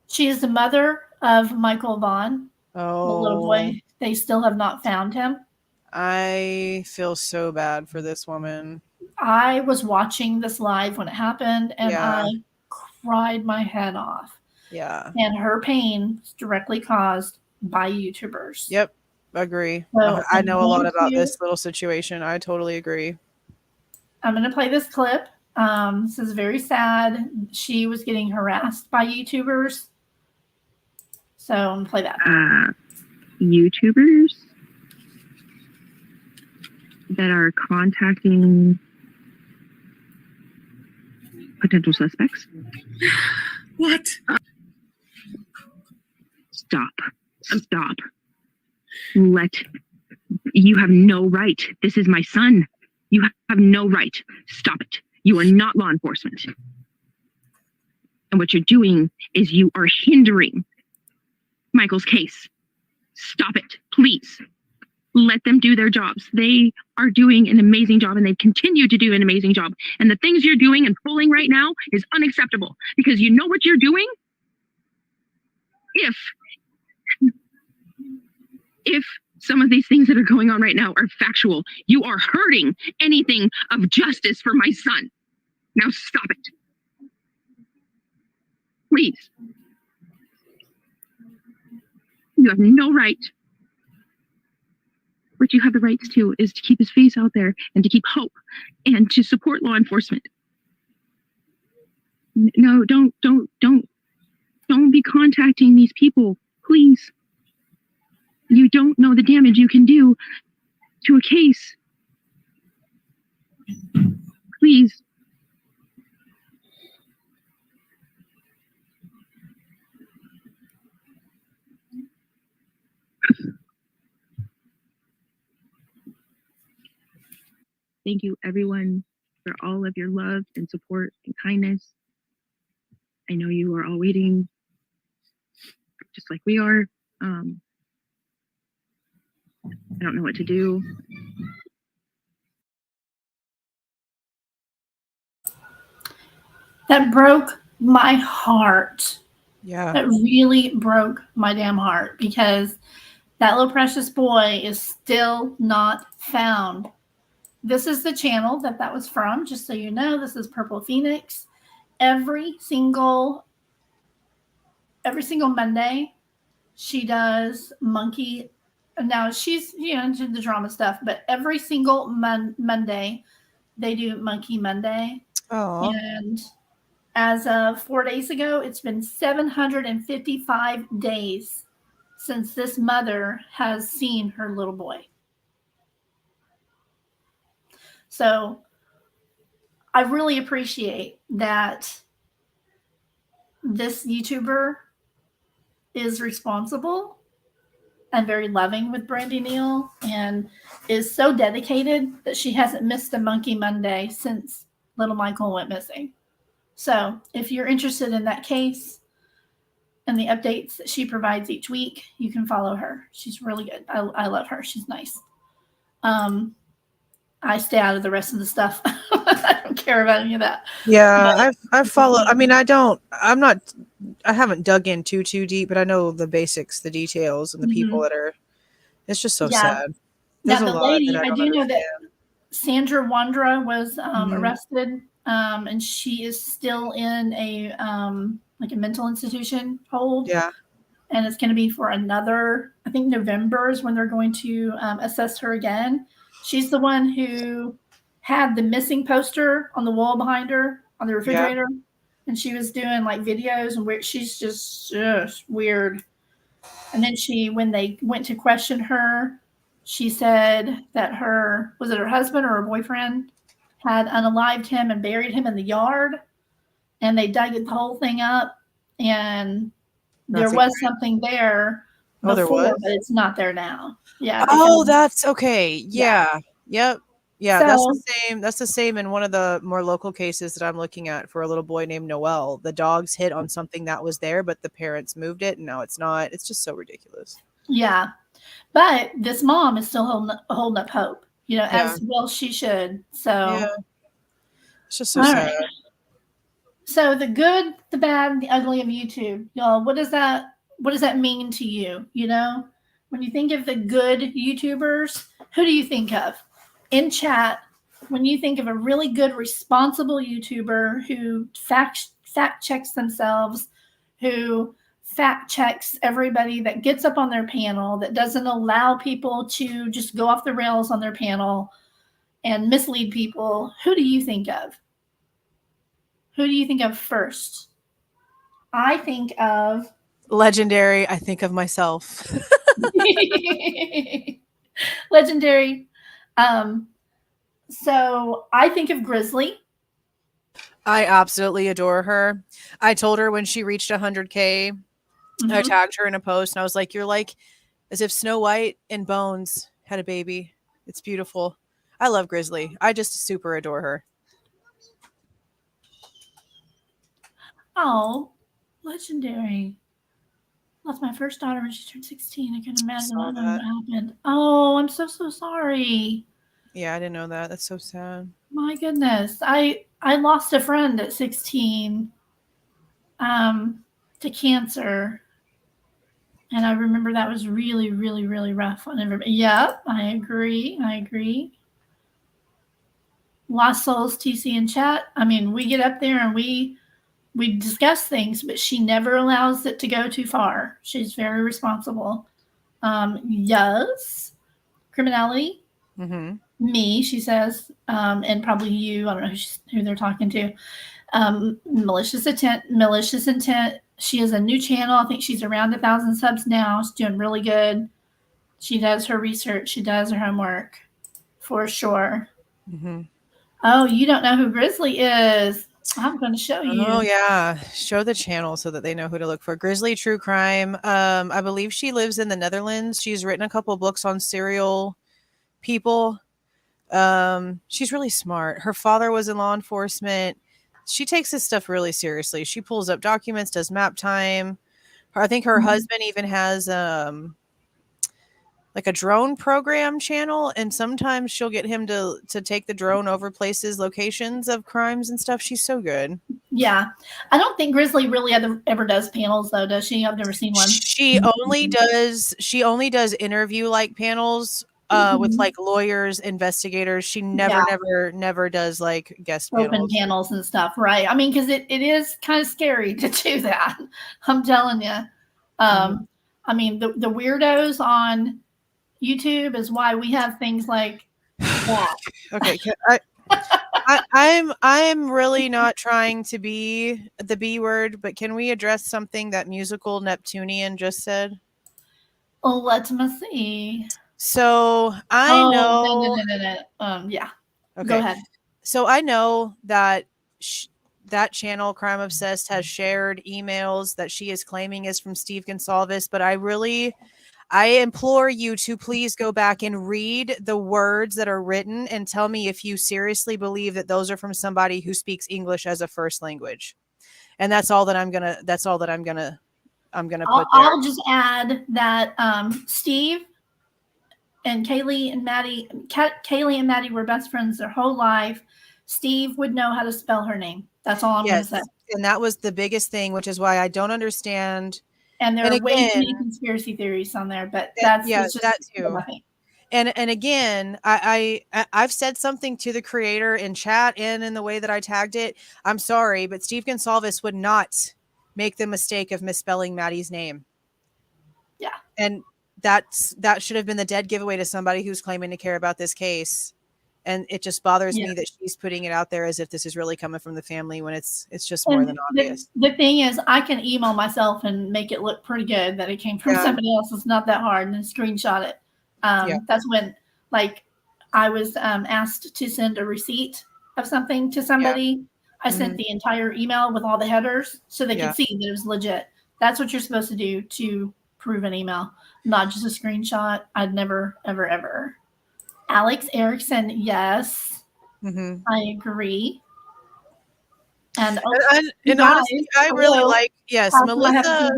She is the mother of Michael Vaughn, the little boy. They still have not found him. I feel so bad for this woman. I was watching this live when it happened, and Yeah. I cried my head off. Yeah. And her pain is directly caused by YouTubers. Yep. Agree. So I know a lot I'm about going to- this little situation. I totally agree. I'm going to play this clip. This is very sad. She was getting harassed by YouTubers. So I'm going to play that. YouTubers that are contacting potential suspects. What? Stop. You have no right. This is my son. You have no right. Stop it. You are not law enforcement. And what you're doing is you are hindering Michael's case. Stop it, please. Let them do their jobs. They are doing an amazing job, and they continue to do an amazing job. And the things you're doing and pulling right now is unacceptable, because you know what you're doing? If some of these things that are going on right now are factual, you are hurting anything of justice for my son. Now stop it. Please. You have no right. What you have the rights to is to keep his face out there and to keep hope and to support law enforcement. No, don't be contacting these people, please. You don't know the damage you can do to a case. Please. Thank you, everyone, for all of your love and support and kindness. I know you are all waiting, just like we are. I don't know what to do. That broke my heart. Yeah. That really broke my damn heart, because that little precious boy is still not found. This is the channel that was from, just so you know. This is Purple Phoenix. Every single every single Monday, she does monkey. Now she's into the drama stuff, but every single Monday, they do Monkey Monday. Oh, And as of 4 days ago, it's been 755 days since this mother has seen her little boy. So I really appreciate that this YouTuber is responsible and very loving with Brandy Neal and is so dedicated that she hasn't missed a Monkey Monday since little Michael went missing. So if you're interested in that case and the updates that she provides each week, you can follow her. She's really good. I love her. She's nice. I stay out of the rest of the stuff. I don't care about any of that. yeah. I've followed. I mean, I haven't dug in too deep, but I know the basics, the details, and the people that are. It's just so Yeah. sad. There's Now, a the lot lady, that I don't do know that understand. Sandra Wandra was Mhm. arrested, and she is still in a like a mental institution hold. Yeah. And it's going to be for another, I think November is when they're going to assess her again. She's the one who had the missing poster on the wall behind her on the refrigerator. And she was doing like videos and where she's just weird. And then when they went to question her, she said that was it her husband or her boyfriend had unalived him and buried him in the yard. And they dug the whole thing up. And there That's was something there Oh, there before, was? but it's not there now. Yeah. Oh, because- that's okay. Yeah. Yep. Yeah, that's So- the same. That's the same in one of the more local cases that I'm looking at for a little boy named Noel. The dogs hit on something that was there, but the parents moved it, and now it's not. It's just so ridiculous. yeah. But this mom is still holding up hope, Yeah. as well she should. So, Yeah. It's just so All sad. right. So the good, the bad, and the ugly of YouTube, y'all. What does that mean to you? When you think of the good YouTubers, who do you think of? In chat, when you think of a really good, responsible YouTuber who fact checks themselves, who fact checks everybody that gets up on their panel, that doesn't allow people to just go off the rails on their panel and mislead people, who do you think of? Who do you think of first? I think of Legendary. I think of myself. Legendary. So I think of Grizzly. I absolutely adore her. I told her when she reached 100K, I Mhm. tagged her in a post, and I was like, "You're like as if Snow White and Bones had a baby. It's beautiful." I love Grizzly. I just super adore her. Oh, Legendary. Lost my first daughter when she turned 16. I couldn't imagine Saw what that. happened. Oh, I'm so sorry. Yeah, I didn't know that. That's so sad. My goodness. I lost a friend at 16 to cancer. And I remember that was really, really, really rough on everybody. Yep, I agree. Lost Souls TC in chat. I mean, we get up there and we discuss things, but she never allows it to go too far. She's very responsible. Yes. Criminality. Mm-hmm. Me, she says, and probably you. I don't know who they're talking to. Malicious intent. She has a new channel. I think she's around 1,000 subs now. She's doing really good. She does her research. She does her homework, for sure. Mm-hmm. Oh, you don't know who Grizzly is? I'm going to show you. Oh yeah, show the channel so that they know who to look for. Grizzly True Crime. I believe she lives in the Netherlands. She's written a couple books on serial people. She's really smart. Her father was in law enforcement. She takes this stuff really seriously. She pulls up documents, does map time. I think her husband even has like a drone program channel, and sometimes she'll get him to take the drone over places, locations of crimes and stuff. She's so good. Yeah. I don't think Grizzly really ever does panels, though, does she? I've never seen one. She only does interview like panels with Mhm. like lawyers, investigators. She never, never does like guest Open panels. panels and stuff, right? I mean, because it is kind of scary to do that. I'm telling you. I mean, the weirdos on YouTube is why we have things like that. Okay, I'm really not trying to be the B word, but can we address something that musical Neptunian just said? Oh, let me see. So I Oh, know. no. Yeah. Okay. Go ahead. So I know that that channel, Crime Obsessed, has shared emails that she is claiming is from Steve Gonsalves, but I implore you to please go back and read the words that are written and tell me if you seriously believe that those are from somebody who speaks English as a first language. And that's all that I'm gonna put there. I'll just add that Steve and Kaylee and Maddie were best friends their whole life. Steve would know how to spell her name. That's all I'm going to say. And that was the biggest thing, which is why I don't understand. And there And are way too again, many conspiracy theories on there, but that's it's just that too. And again, I've said something to the creator in chat and in the way that I tagged it. I'm sorry, but Steve Gonsalves would not make the mistake of misspelling Maddie's name. Yeah. And that should have been the dead giveaway to somebody who's claiming to care about this case. And it just bothers me that she's putting it out there as if this is really coming from the family when it's just more than obvious. The thing is, I can email myself and make it look pretty good that it came from somebody else. It's not that hard, and screenshot it. That's when, like, I was asked to send a receipt of something to somebody. I sent the entire email with all the headers so they could see that it was legit. That's what you're supposed to do to prove an email, not just a screenshot. I'd never, ever, ever. Alex Erickson, yes, I agree. And honestly, I really like Melissa.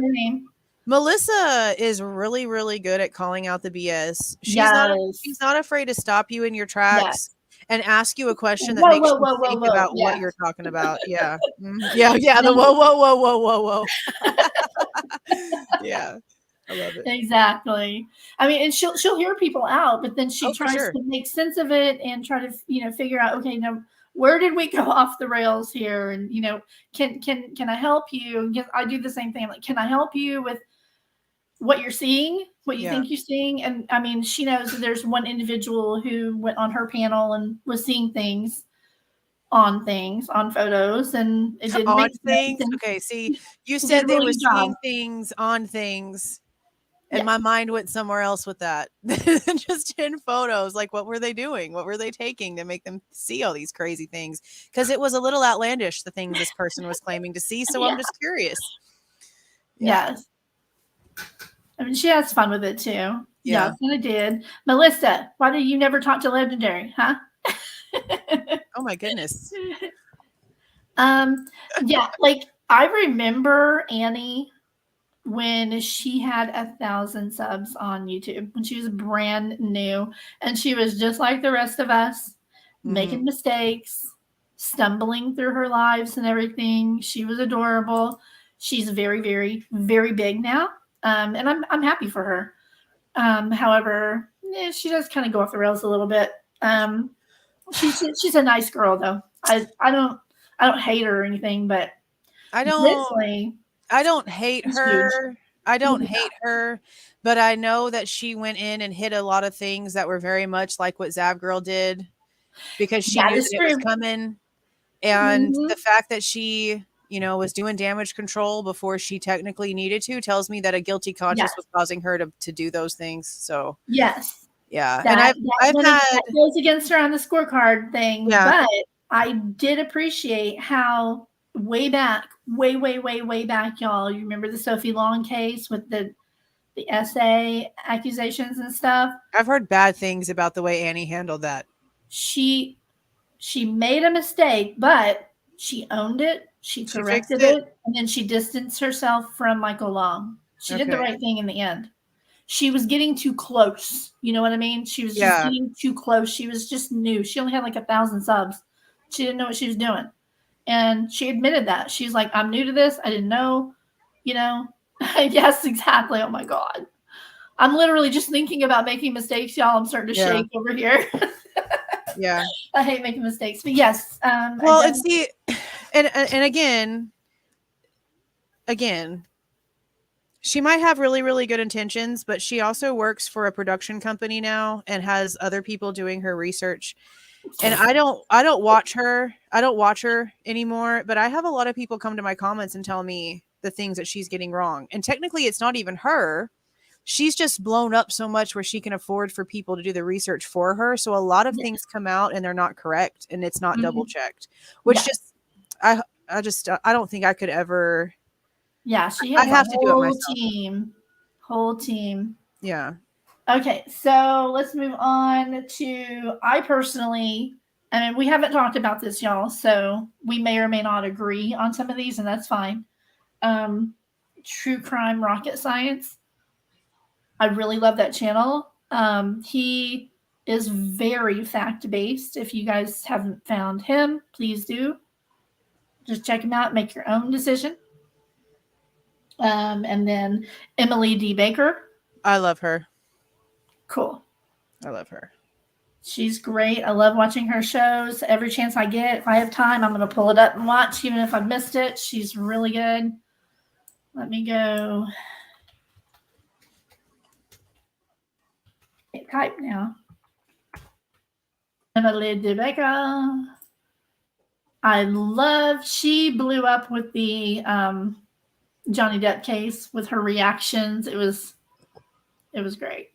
Melissa is really, really good at calling out the BS. She's not afraid to stop you in your tracks and ask you a question that makes you think about what you're talking about. Yeah. The whoa. Yeah. I love it. Exactly. I mean, and she'll hear people out, but then she tries to make sense of it and try to, figure out, okay, now where did we go off the rails here? And, can I help you? I do the same thing. Like, can I help you with what you're seeing, what you think you're seeing? And I mean, she knows that there's one individual who went on her panel and was seeing things on photos, and it didn't make sense. Okay, see, you said they were seeing things on things. And my mind went somewhere else with that. Just in photos. Like, what were they doing? What were they taking to make them see all these crazy things? Because it was a little outlandish, the things this person was claiming to see. So I'm just curious. Yes. I mean, she has fun with it too. Yeah, kind of did. Melissa, why did you never talk to Legendary, huh? Oh my goodness. Like, I remember Annie when she had 1,000 subs on YouTube, when she was brand new, and she was just like the rest of us, making mistakes, stumbling through her lives and everything. She was adorable. She's very, very, very big now, and I'm happy for her. However, she does kind of go off the rails a little bit. She's a nice girl though. I don't hate her or anything, but I don't hate her. I don't hate her, but I know that she went in and hit a lot of things that were very much like what Zav Girl did, because she knew that it was coming. And the fact that she, was doing damage control before she technically needed to tells me that a guilty conscience was causing her to do those things. So yes. Yeah. That goes against her on the scorecard thing. But I did appreciate how way back, way back, y'all. You remember the Sophie Long case with the essay accusations and stuff? I've heard bad things about the way Annie handled that. She made a mistake, but she owned it. She corrected it, and then she distanced herself from Michael Long. She did the right thing in the end. She was getting too close. You know what I mean? She was just getting too close. She was just new. She only had like 1,000 subs. She didn't know what she was doing. And she admitted that. She's like, I'm new to this. I didn't know, Yes, exactly. Oh my God. I'm literally just thinking about making mistakes, y'all. I'm starting to Yeah. shake over here. Yeah. I hate making mistakes, but yes. Well, I and see, and again, she might have really, really good intentions, but she also works for a production company now and has other people doing her research. And I don't watch her. I don't watch her anymore, but I have a lot of people come to my comments and tell me the things that she's getting wrong. And technically it's not even her. She's just blown up so much where she can afford for people to do the research for her. So a lot of Yeah. things come out and they're not correct and it's not Mhm. double checked, which Yeah. just I don't think I could ever. Yeah, she I has have a to do it whole myself. team. Whole team. Yeah. Okay, so let's move on to I personally, I mean, we haven't talked about this, y'all, so we may or may not agree on some of these, and that's fine. True Crime Rocket Science. I really love that channel. He is very fact based. If you guys haven't found him, please do. Just check him out, make your own decision. And then Emily D. Baker. I love her. Cool. I love her. She's great. I love watching her shows. Every chance I get, if I have time, I'm going to pull it up and watch, even if I've missed it. She's really good. Let me go. Type now. Emily De Baker. She blew up with the Johnny Depp case with her reactions. It was great.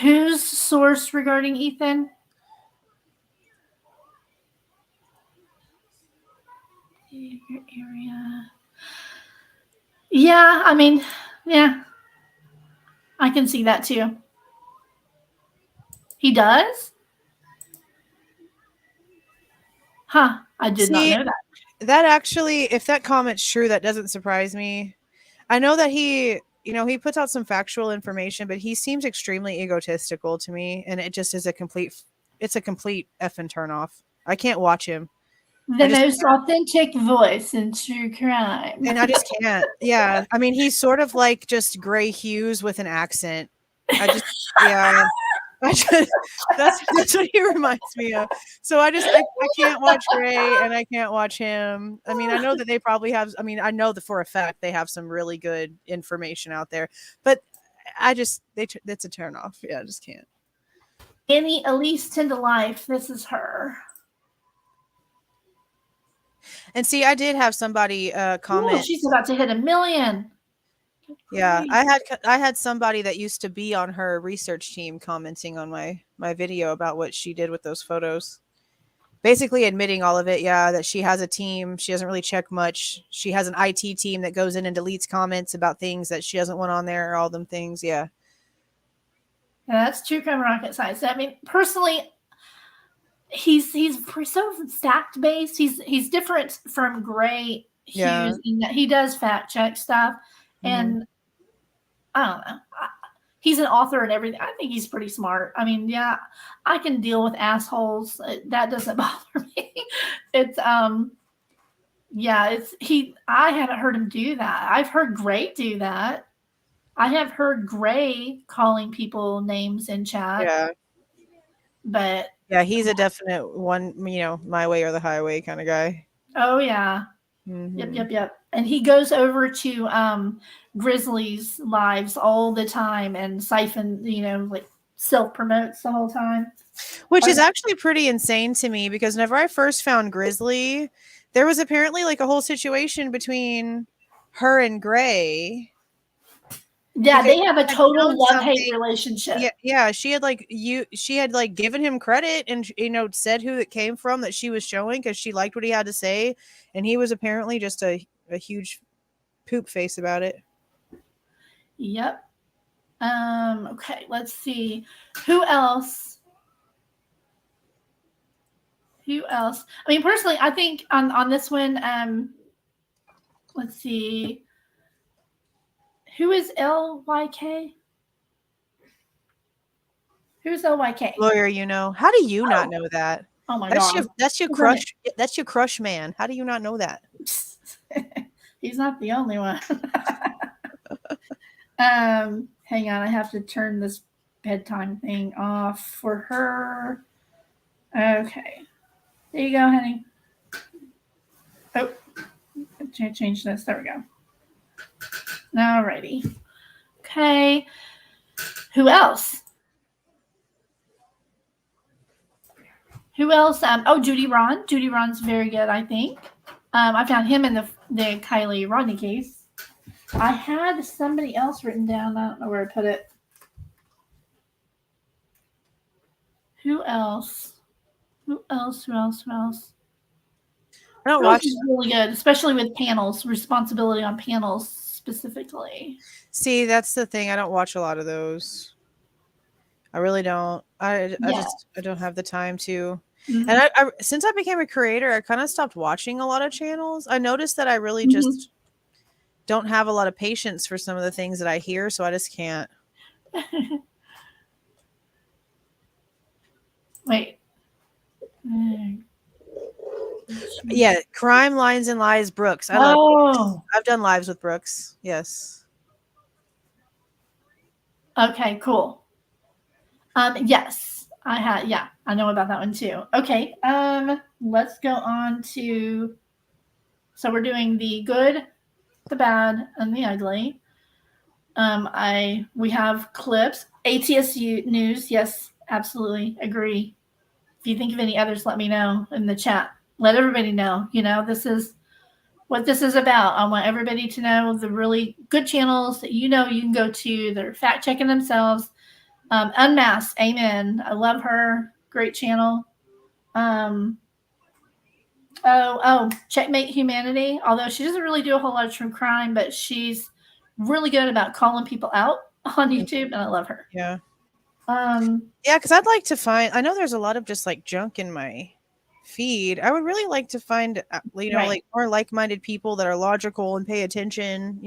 Whose source regarding Ethan? Area. Yeah, I mean, yeah. I can see that too. He does? Huh. I did not See, know that. That actually, if that comment's true, that doesn't surprise me. I know that he puts out some factual information, but he seems extremely egotistical to me, and it just is a complete effing turnoff. I can't watch him. The most authentic voice in true crime. And I just can't. Yeah. I mean, he's sort of like just Gray Hughes with an accent. That's what he reminds me of. So I can't watch Gray and I can't watch him. I mean, I know that they probably have, I know that for a fact they have some really good information out there, but it's a turn off. Yeah, I just can't. Annie Elise Tend to Life. This is her. And see, I did have somebody comment. Ooh, she's about to hit 1 million. Yeah, I had somebody that used to be on her research team commenting on my video about what she did with those photos. Basically admitting all of it, that she has a team. She doesn't really check much. She has an IT team that goes in and deletes comments about things that she doesn't want on there, all them things, yeah. Yeah, that's True Crime Rocket Science. I mean, personally, he's so stacked based. He's different from Gray Hughes in that he does fact check stuff, and I don't know. He's an author and everything. I think he's pretty smart. I mean, yeah, I can deal with assholes. That doesn't bother me. I haven't heard him do that. I've heard Gray do that. I have heard Gray calling people names in chat. Yeah. But yeah, he's a definite one, my way or the highway kind of guy. Oh yeah. Mm-hmm. Yep. And he goes over to Grizzly's lives all the time and siphon, like self-promotes the whole time. Which is actually pretty insane to me because whenever I first found Grizzly, there was apparently like a whole situation between her and Gray. Yeah, they have a total love-hate relationship. Yeah, she had given him credit and said who it came from that she was showing because she liked what he had to say, and he was apparently just a huge poop face about it. Yep. Okay, let's see. Who else? I mean, personally, I think on this one, let's see. Who is LYK? Who's LYK? Lawyer, how do you not know that? Oh my god. That's your crush. That's your crush man. How do you not know that? He's not the only one. Hang on, I have to turn this bedtime thing off for her. Okay. There you go, honey. Oh, change this. There we go. Alrighty. Okay. Who else? Who else? Oh, Judy Ron. Judy Ron's very good, I think. I found him in the Kylie Rodney case. I had somebody else written down. I don't know where I put it. Who else? Who else? I don't watch. He's really good, especially with panels, responsibility on panels specifically. See, that's the thing. I don't watch a lot of those. I really don't. I don't have the time to. Mhm. And I since I became a creator, I kind of stopped watching a lot of channels. I noticed that I really just don't have a lot of patience for some of the things that I hear, so I just can't. Wait. Yeah, Crime Lines and Lies Brooks. I love Oh, I've done lives with Brooks. Yes. okay, cool. Yes, I had. Yeah, I know about that one too. Okay. Let's go on to. So we're doing the good, the bad, and the ugly. We have clips. ATSU news. Yes, absolutely agree. If you think of any others, let me know in the chat. Let everybody know. You know, this is what this is about. I want everybody to know the really good channels that you can go to. They're fact checking themselves. Unmasked, amen. I love her. Great channel. Checkmate Humanity. Although she doesn't really do a whole lot of true crime, but she's really good about calling people out on YouTube, and I love her. Yeah. Um, Yeah, because I'd like to find. I know there's a lot of just like junk in my feed. I would really like to find, Right. like more like-minded people that are logical and pay attention.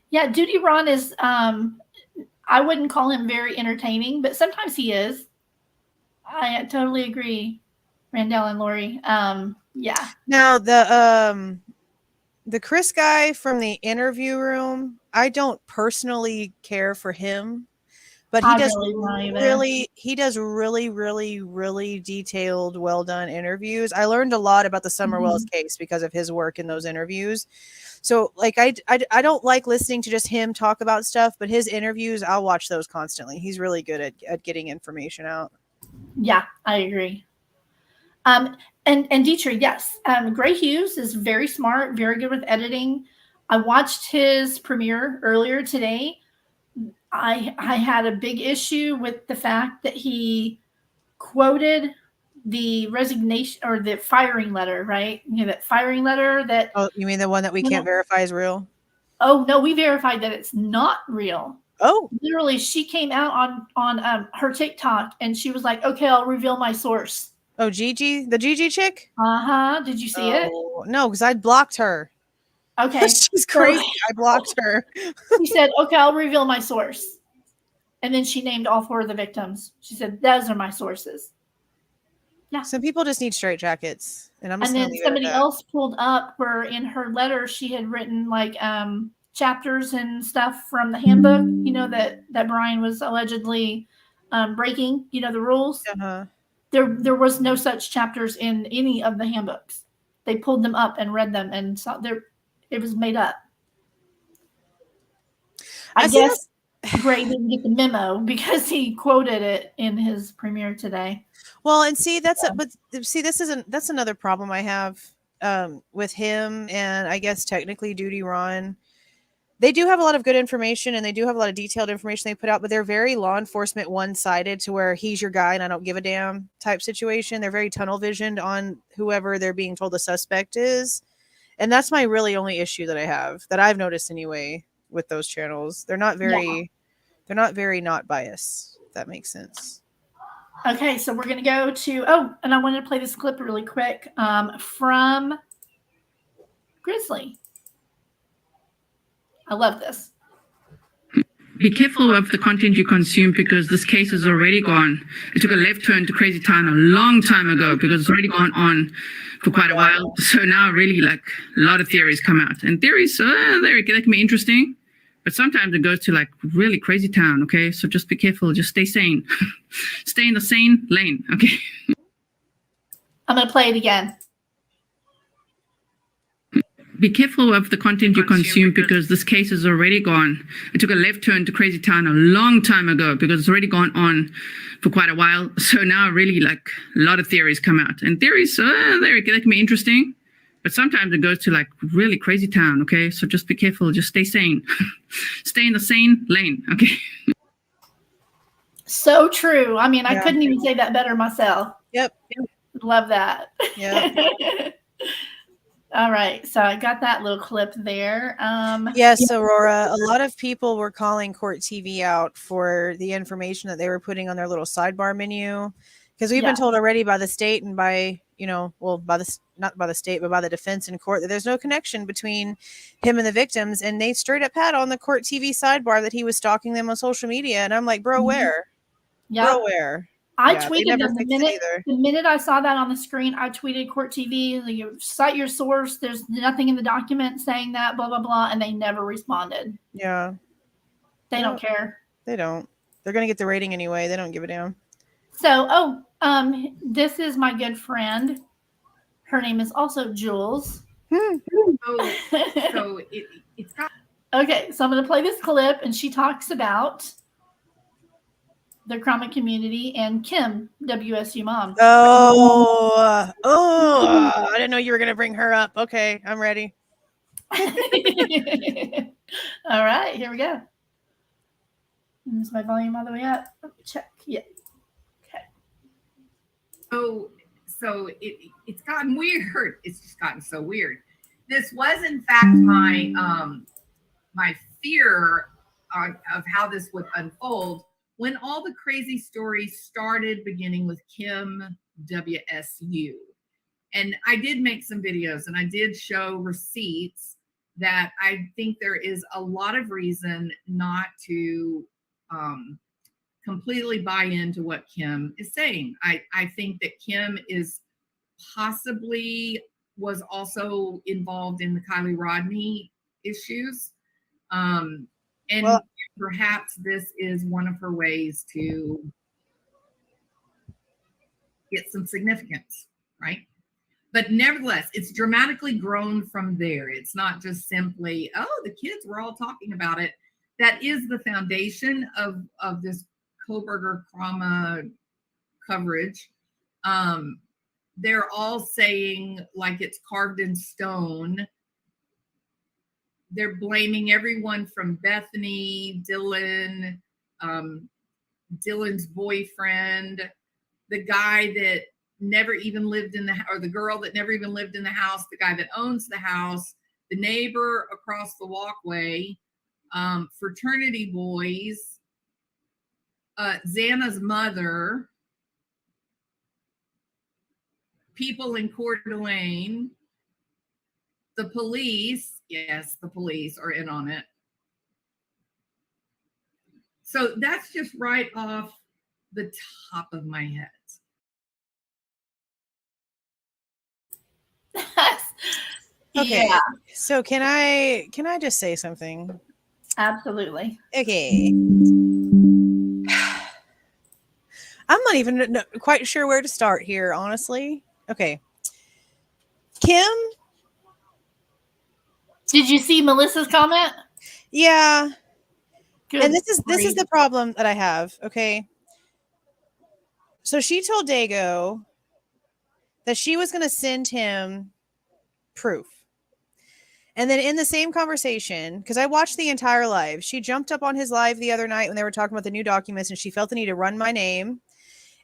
yeah, Duty Ron is. I wouldn't call him very entertaining, but sometimes he is. I totally agree, Randall and Lori. Yeah. Now the Chris guy from the interview room, I don't personally care for him, but he I does really don't either. really detailed, well done interviews. I learned a lot about the Summer Wells case because of his work in those interviews. So like I don't like listening to just him talk about stuff, but his interviews, I'll watch those constantly. He's really good at getting information out. Yeah, I agree. And Dietrich, yes. Gray Hughes is very smart, very good with editing. I watched his premiere earlier today. I had a big issue with the fact that he quoted the resignation or the firing letter, right? That firing letter that. Oh, you mean the one that we can't verify is real? Oh no, we verified that it's not real. Oh, literally, she came out on her TikTok and she was like, "Okay, I'll reveal my source." Oh, Gigi, the Gigi chick? Did you see it? No, because I blocked her. Okay. She's crazy. I blocked her. She said, "Okay, I'll reveal my source." And then she named all 4 of the victims. She said, "Those are my sources." Yeah. Some people just need straight jackets. And I'm just And then somebody else pulled up where in her letter she had written like chapters and stuff from the handbook, that Brian was allegedly breaking, the rules. Uh-huh. There was no such chapters in any of the handbooks. They pulled them up and read them and saw it was made up. I guess Gray didn't get the memo because he quoted it in his premiere today. Well, and see that's another problem I have with him, and I guess technically Duty Ron. They do have a lot of good information and they do have a lot of detailed information they put out, but they're very law enforcement one-sided to where he's your guy and I don't give a damn type situation. They're very tunnel visioned on whoever they're being told the suspect is. And that's my really only issue that I have, that I've noticed anyway with those channels. They're not very not biased, if that makes sense. Okay, so we're going to go to, and I wanted to play this clip really quick from Grizzly. I love this. be careful of the content you consume because this case is already gone. It took a left turn to Crazy Town a long time ago because it's already gone on for quite a while. So now really like a lot of theories come out. And theories, they can be interesting. But sometimes it goes to like really crazy town, okay? So just be careful. Just stay sane. Stay in the sane lane, okay? I'm going to play it again. Be careful of the content you consume because this case is already gone. It took a left turn to Crazy Town a long time ago because it's already gone on for quite a while. So now really like a lot of theories come out. And theories, they can be interesting. But sometimes it goes to like really crazy town, okay? So just be careful. Just stay sane. Stay in the sane lane, okay? So true. I mean, I Yeah. couldn't even say that better myself. Yep. Love that. Yeah. All right. So I got that little clip there. Yes, Aurora. A lot of people were calling Court TV out for the information that they were putting on their little sidebar menu. Because we've Yeah. been told already by the state and by, by the not by the state, but by the defense in court that there's no connection between him and the victims. And they straight up had on the Court TV sidebar that he was stalking them on social media. And I'm like, bro, where? Yeah. Bro, where? I Yeah, they tweeted never them fixed it either. the minute I saw that on the screen. I tweeted Court TV, you cite your source. There's nothing in the document saying that, blah, blah, blah. And they never responded. Yeah, They don't care. they don't. They're going to get the rating anyway. They don't give a damn. So, this is my good friend. Her name is also Jules. So it's got Okay, so I'm going to play this clip, and she talks about the Krama community and Kim, WSU mom. Oh, I didn't know you were going to bring her up. Okay, I'm ready. All right, here we go. Is my volume all the way up? Let me check. Yeah. so it's gotten weird. It's just gotten so weird. This was in fact my my fear of how this would unfold when all the crazy stories started, beginning with Kim WSU. And I did make some videos and I did show receipts that I think there is a lot of reason not to completely buy into what Kim is saying. I think that Kim is possibly was also involved in the Kylie Rodney issues. And perhaps this is one of her ways to get some significance, right? But nevertheless, it's dramatically grown from there. It's not just simply, oh, the kids were all talking about it. That is the foundation of this Kohberger Krama coverage. They're all saying like it's carved in stone. They're blaming everyone from Bethany, Dylan, Dylan's boyfriend, the guy that never even lived in or the girl that never even lived in the house, the guy that owns the house, the neighbor across the walkway, fraternity boys, Xana's mother, people in Coeur d'Alene, the police. Yes, the police are in on it. So that's just right off the top of my head. Okay. Yeah, So can I just say something? absolutely. Okay. I'm not even quite sure where to start here, honestly. Okay. Kim? Did you see Melissa's comment? Yeah. Good And this is grief. the problem that I have, okay? So she told Dago that she was going to send him proof. And then in the same conversation, because I watched the entire live, she jumped up on his live the other night when they were talking about the new documents and she felt the need to run my name.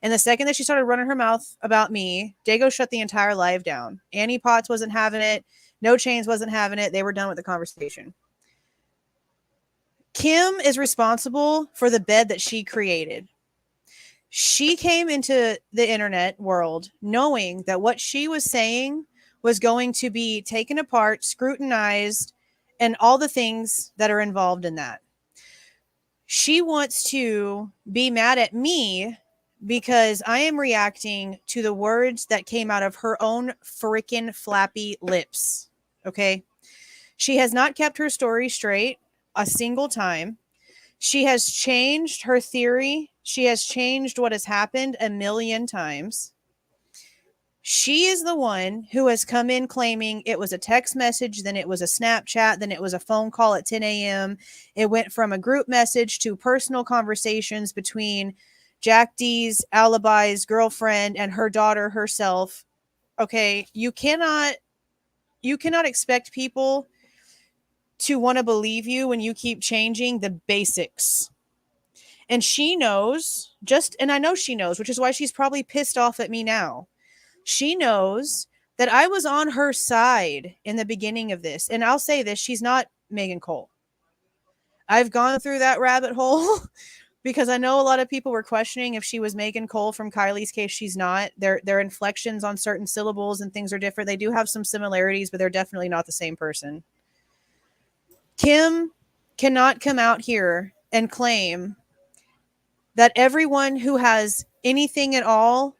And the second that she started running her mouth about me, Dago shut the entire live down. Annie Potts wasn't having it. No Chains wasn't having it. They were done with the conversation. Kim is responsible for the bed that she created. She came into the internet world knowing that what she was saying was going to be taken apart, scrutinized, and all the things that are involved in that. She wants to be mad at me because I am reacting to the words that came out of her own freaking flappy lips. Okay. She has not kept her story straight a single time. She has changed her theory. She has changed what has happened a million times. She is the one who has come in claiming it was a text message, then it was a Snapchat, then it was a phone call at 10 a.m. It went from a group message to personal conversations between Jack D's alibi's girlfriend and her daughter herself. Okay, you cannot expect people to want to believe you when you keep changing the basics. And she knows, and I know she knows, which is why she's probably pissed off at me now. She knows that I was on her side in the beginning of this. And I'll say this, she's not Megan Cole. I've gone through that rabbit hole because I know a lot of people were questioning if she was Megan Cole from Kylie's case. She's not. Their inflections on certain syllables and things are different. They do have some similarities, but they're definitely not the same person. Kim cannot come out here and claim that everyone who has anything at all,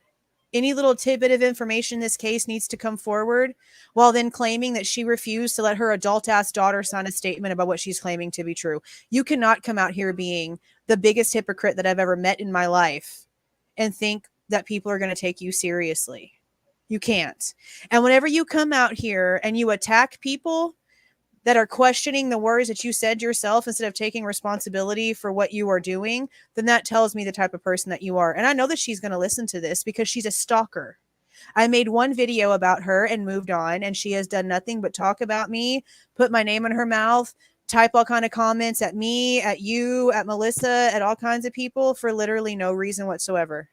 any little tidbit of information in this case needs to come forward, while then claiming that she refused to let her adult ass daughter sign a statement about what she's claiming to be true. You cannot come out here being the biggest hypocrite that I've ever met in my life and think that people are going to take you seriously. You can't. And whenever you come out here and you attack people that are questioning the words that you said yourself instead of taking responsibility for what you are doing, then that tells me the type of person that you are. And I know that she's going to listen to this because she's a stalker. I made one video about her and moved on, and she has done nothing but talk about me, put my name in her mouth, type all kind of comments at me, at you, at Melissa, at all kinds of people for literally no reason whatsoever.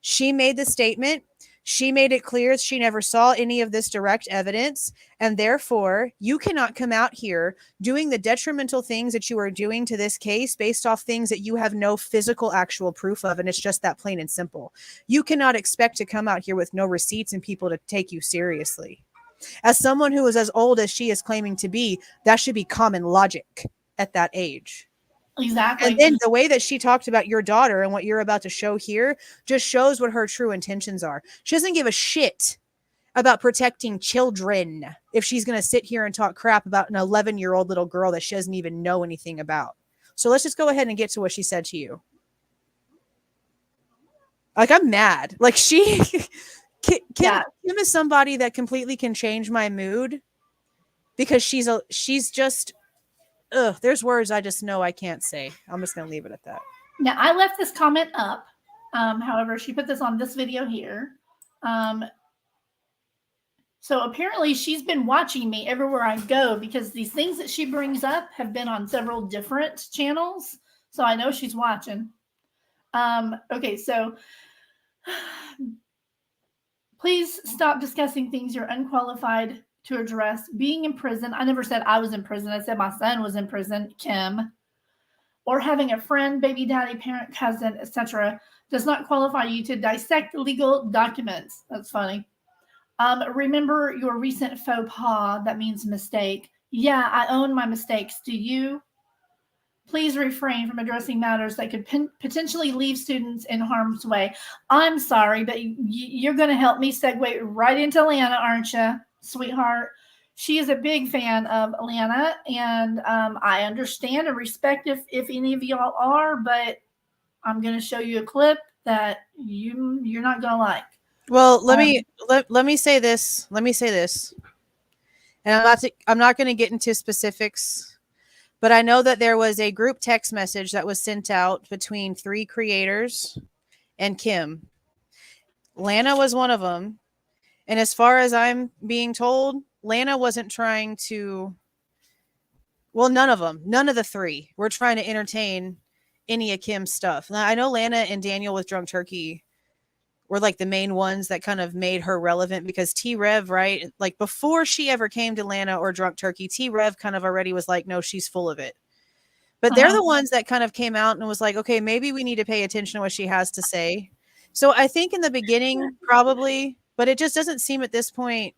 She made the statement. She made it clear she never saw any of this direct evidence, and therefore you cannot come out here doing the detrimental things that you are doing to this case based off things that you have no physical actual proof of, and it's just that plain and simple. You cannot expect to come out here with no receipts and people to take you seriously. As someone who is as old as she is claiming to be, that should be common logic at that age. Exactly. And then the way that she talked about your daughter and what you're about to show here just shows what her true intentions are. She doesn't give a shit about protecting children if she's going to sit here and talk crap about an 11-year-old little girl that she doesn't even know anything about. So let's just go ahead and get to what she said to you. Like, I'm mad. Like, Kim is somebody that completely can change my mood because she's just... there's words I just know I can't say. I'm just going to leave it at that. Now, I left this comment up. However, she put this on this video here. So apparently she's been watching me everywhere I go because these things that she brings up have been on several different channels. So I know she's watching. Okay, so please stop discussing things you're unqualified to address. Being in prison, I never said I was in prison. I said my son was in prison, Kim. Or having a friend, baby daddy, parent, cousin, etc. does not qualify you to dissect legal documents. That's funny. Remember your recent faux pas. That means mistake. Yeah, I own my mistakes. Do you? Please refrain from addressing matters that could potentially leave students in harm's way. I'm sorry, but you're going to help me segue right into Lana, aren't you, sweetheart? She is a big fan of Lana, and I understand and respect if any of y'all are, but I'm going to show you a clip that you're not going to like. Well, let me say this. Let me say this. And I'm not going to get into specifics, but I know that there was a group text message that was sent out between 3 creators and Kim. Lana was one of them. And as far as I'm being told, Lana wasn't trying to, well, none of the 3 were trying to entertain any of Kim's stuff. Now, I know Lana and Daniel with Drunk Turkey were like the main ones that kind of made her relevant because T-Rev, right? Like before she ever came to Lana or Drunk Turkey, T-Rev kind of already was like, no, she's full of it. But they're the ones that kind of came out and was like, okay, maybe we need to pay attention to what she has to say. So I think in the beginning, probably, but it just doesn't seem at this point,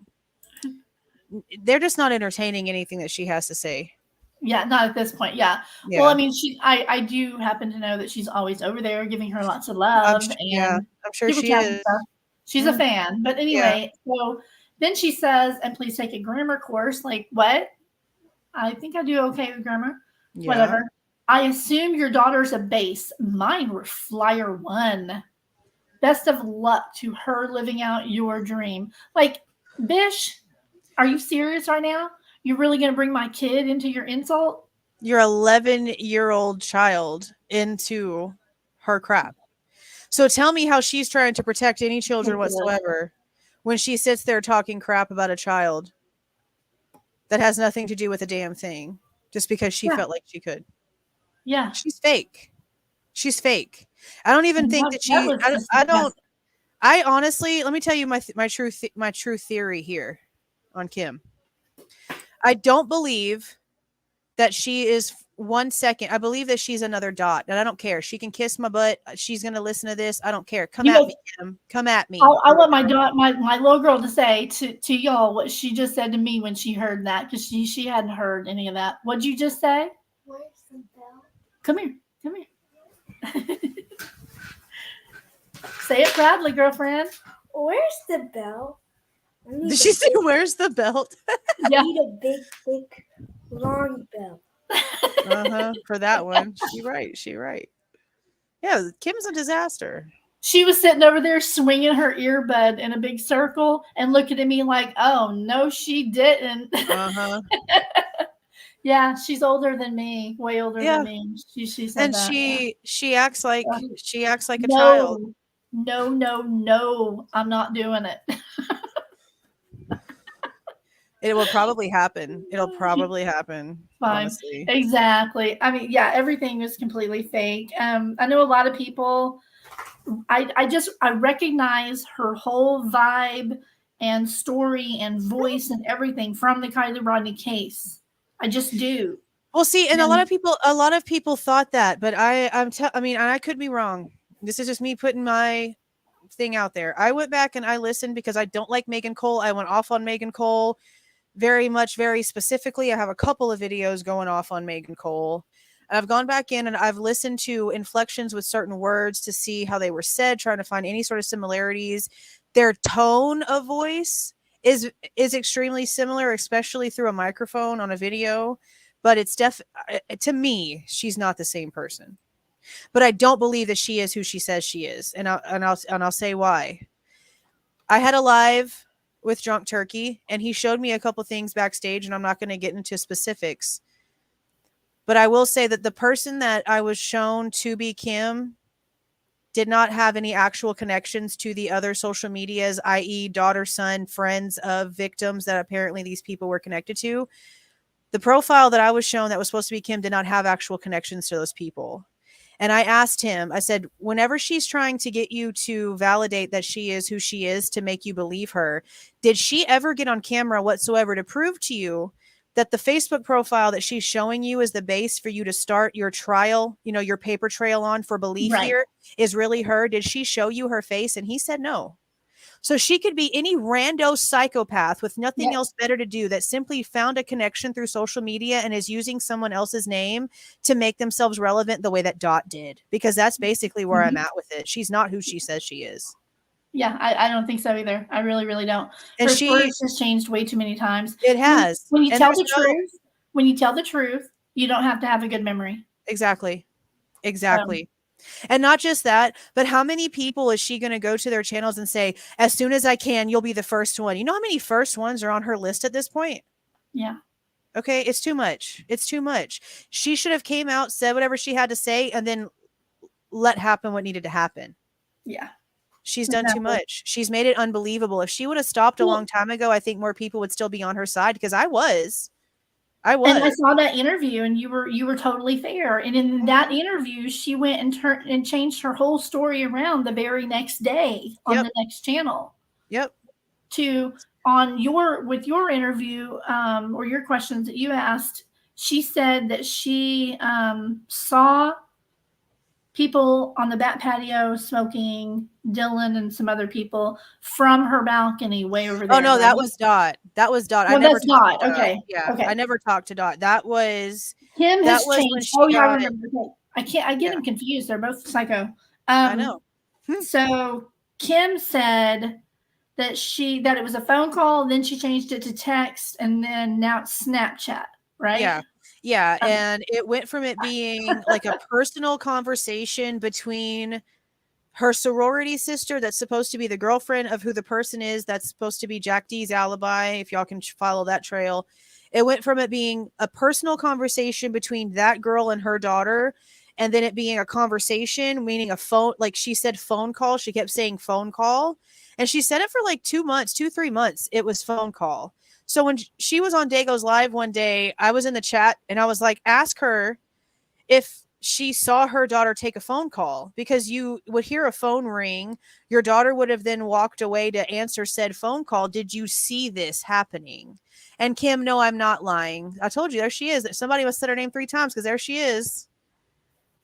they're just not entertaining anything that she has to say. Yeah, not at this point. Yeah. Yeah. Well, I mean, I do happen to know that she's always over there giving her lots of love Yeah, and I'm sure super she chat and is. stuff. She's a Mm. fan. But Yeah. anyway, so then she says, and please take a grammar course. Like, what? I think I do okay with grammar. Yeah. Whatever. I assume your daughter's a base. Mine were flyer one. Best of luck to her living out your dream. Like, Bish, are you serious right now? You're really going to bring my kid into your insult? Your 11-year-old child into her crap. So tell me how she's trying to protect any children whatsoever when she sits there talking crap about a child that has nothing to do with a damn thing just because she Yeah. felt like she could. Yeah. She's fake. She's fake. I don't even And think that that was just I don't disgusting. I honestly, let me tell you my true theory here on Kim. I don't believe that she is 1 second. I believe that she's another Dot, and I don't care. She can kiss my butt. She's gonna listen to this. I don't care. Come You at know, me, Kim. Come at me. I want my little girl to say to y'all what she just said to me when she heard that, because she hadn't heard any of that. What'd you just say? Where's the bell? Come here. Come here. Say it proudly, girlfriend. Where's the bell? I need, Did she say, "Where's the belt?" Yeah. need a big, thick, long bell. For that one, she right. Yeah, Kim's a disaster. She was sitting over there swinging her earbud in a big circle and looking at me like, "Oh no, she didn't." Yeah, she's older than me, way older Yeah. than me. She said And that. she acts like Yeah. a child. No, I'm not doing it. It will probably happen. It'll probably happen. Fine. Honestly. Exactly. I mean, yeah, everything is completely fake. I know a lot of people. I recognize her whole vibe and story and voice and everything from the Kylie Rodney case. I just do. Well, see, and Yeah. a lot of people thought that, but I mean, I could be wrong. This is just me putting my thing out there. I went back and I listened because I don't like Megan Cole. I went off on Megan Cole very specifically. I have a couple of videos going off on Megan Cole. And I've gone back in and I've listened to inflections with certain words to see how they were said, trying to find any sort of similarities. Their tone of voice is extremely similar, especially through a microphone on a video. But it's to me, she's not the same person. But I don't believe that she is who she says she is, and I'll say why. I had a live with Drunk Turkey, and he showed me a couple things backstage, and I'm not going to get into specifics. But I will say that the person that I was shown to be Kim did not have any actual connections to the other social medias, i.e. daughter, son, friends of victims that apparently these people were connected to. The profile that I was shown that was supposed to be Kim did not have actual connections to those people. And I asked him, I said, whenever she's trying to get you to validate that she is who she is to make you believe her, did she ever get on camera whatsoever to prove to you that the Facebook profile that she's showing you is the base for you to start your trial, your paper trail on for belief Right. here is really her? Did she show you her face? And he said no. So she could be any rando psychopath with nothing else better to do that simply found a connection through social media and is using someone else's name to make themselves relevant the way that Dot did, because that's basically where I'm at with it. She's not who she says she is. Yeah, I don't think so either. I really, really don't. And Her story has changed way too many times. It has. When you And tell the there's no- truth, you don't have to have a good memory. Exactly. And not just that, but how many people is she going to go to their channels and say, as soon as I can, you'll be the first one? You know how many first ones are on her list at this point? Yeah. Okay. It's too much. She should have came out, said whatever she had to say, and then let happen what needed to happen. Yeah. She's done too much. She's made it unbelievable. If she would have stopped a long time ago, I think more people would still be on her side, because I was. And I saw that interview, and you were totally fair. And in that interview, she went and changed her whole story around the very next day on the next channel. Yep. With your interview, or your questions that you asked, she said that she saw people on the back patio smoking, Dylan and some other people from her balcony way over there. Oh no, that right? was Dot. That was Dot. I Well, never that's talked to Dot. Dot. Okay. Yeah, Okay. I never talked to Dot. That was Kim that has was when changed. she Oh yeah, I got. remember. Okay. I get Yeah. them confused. They're both psycho. I know. So Kim said that it was a phone call, then she changed it to text, and then now it's Snapchat, right? Yeah. Yeah. And it went from it being like a personal conversation between her sorority sister, that's supposed to be the girlfriend of who the person is, that's supposed to be Jack D's alibi, if y'all can follow that trail. It went from it being a personal conversation between that girl and her daughter, and then it being a conversation, meaning a phone, like she said phone call. She kept saying phone call. And she said it for like 3 months. It was phone call. So when she was on Dago's Live one day, I was in the chat and I was like, ask her if she saw her daughter take a phone call, because you would hear a phone ring. Your daughter would have then walked away to answer said phone call. Did you see this happening? And Kim, no, I'm not lying. I told you, there she is. Somebody must said her name 3 times, because there she is.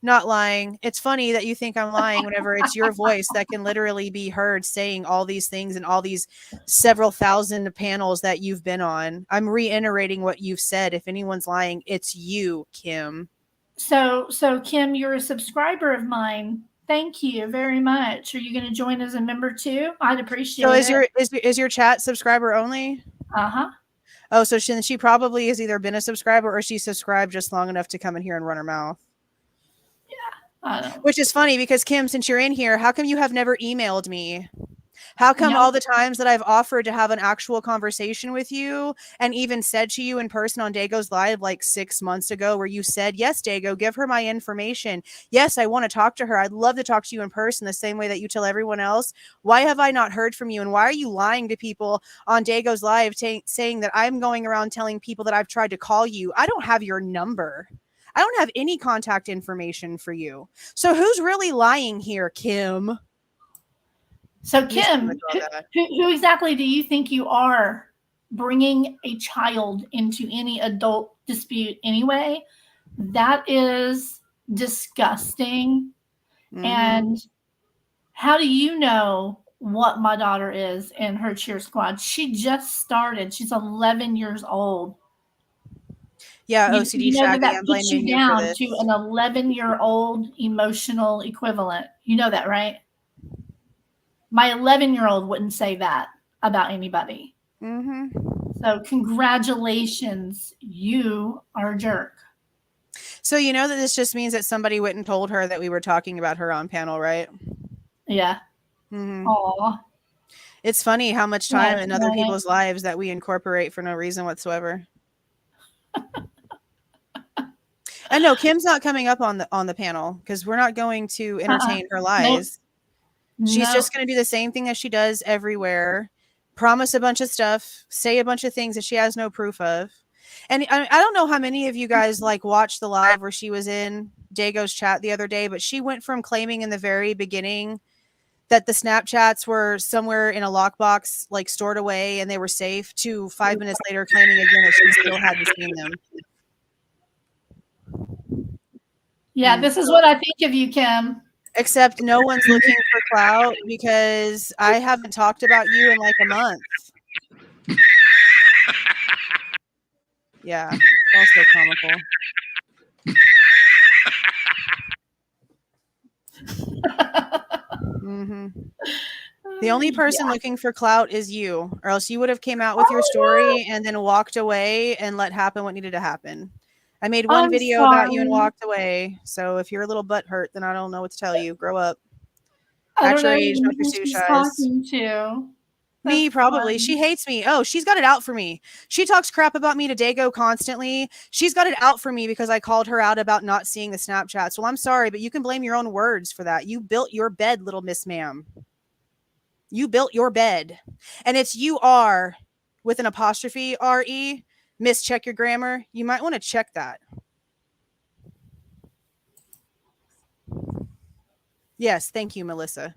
Not lying. It's funny that you think I'm lying whenever it's your voice that can literally be heard saying all these things and all these several thousand panels that you've been on. I'm reiterating what you've said. If anyone's lying, it's you, Kim. So Kim, you're a subscriber of mine. Thank you very much. Are you going to join as a member too? I'd appreciate it. So is your chat subscriber only? Uh-huh. Oh, so she probably has either been a subscriber or she subscribed just long enough to come in here and run her mouth. Which is funny because, Kim, since you're in here, how come you have never emailed me? How come all the times that I've offered to have an actual conversation with you and even said to you in person on Dago's Live like 6 months ago, where you said, yes, Dago, give her my information. Yes, I want to talk to her. I'd love to talk to you in person the same way that you tell everyone else. Why have I not heard from you? And why are you lying to people on Dago's Live saying that I'm going around telling people that I've tried to call you? I don't have your number. I don't have any contact information for you. So who's really lying here, Kim? So Kim, who exactly do you think you are, bringing a child into any adult dispute anyway? That is disgusting. Mm-hmm. And how do you know what my daughter is in her cheer squad? She just started. She's 11 years old. Yeah, OCD Shaggy, that I'm puts blaming you you for down this. to an 11-year-old emotional equivalent. You know that, right? My 11-year-old wouldn't say that about anybody. Mm-hmm. So congratulations, you are a jerk. So you know that this just means that somebody went and told her that we were talking about her on panel, right? Yeah. Mm-hmm. Aw. It's funny how much time in other people's lives that we incorporate for no reason whatsoever. And no, Kim's not coming up on the panel because we're not going to entertain her lies. Nope. She's just going to do the same thing that she does everywhere. Promise a bunch of stuff, say a bunch of things that she has no proof of. And I don't know how many of you guys like watched the live where she was in Dago's chat the other day, but she went from claiming in the very beginning that the Snapchats were somewhere in a lockbox, like stored away and they were safe, to 5 minutes later claiming again that she still hadn't seen them. Yeah, this is what I think of you, Kim. Except no one's looking for clout because I haven't talked about you in like a month. Yeah, also comical. Mm-hmm. The only person looking for clout is you, or else you would have came out with your story and then walked away and let happen what needed to happen. I made one video about you and walked away. So if you're a little butthurt, then I don't know what to tell you. Grow up. At your age, not your sushi eyes. Me, probably. She hates me. Oh, she's got it out for me. She talks crap about me to Dago constantly. She's got it out for me because I called her out about not seeing the Snapchats. Well, I'm sorry, but you can blame your own words for that. You built your bed, little Miss Ma'am. You built your bed. And it's you are with an apostrophe R-E. Miss, check your grammar. You might want to check that. Yes, thank you, Melissa.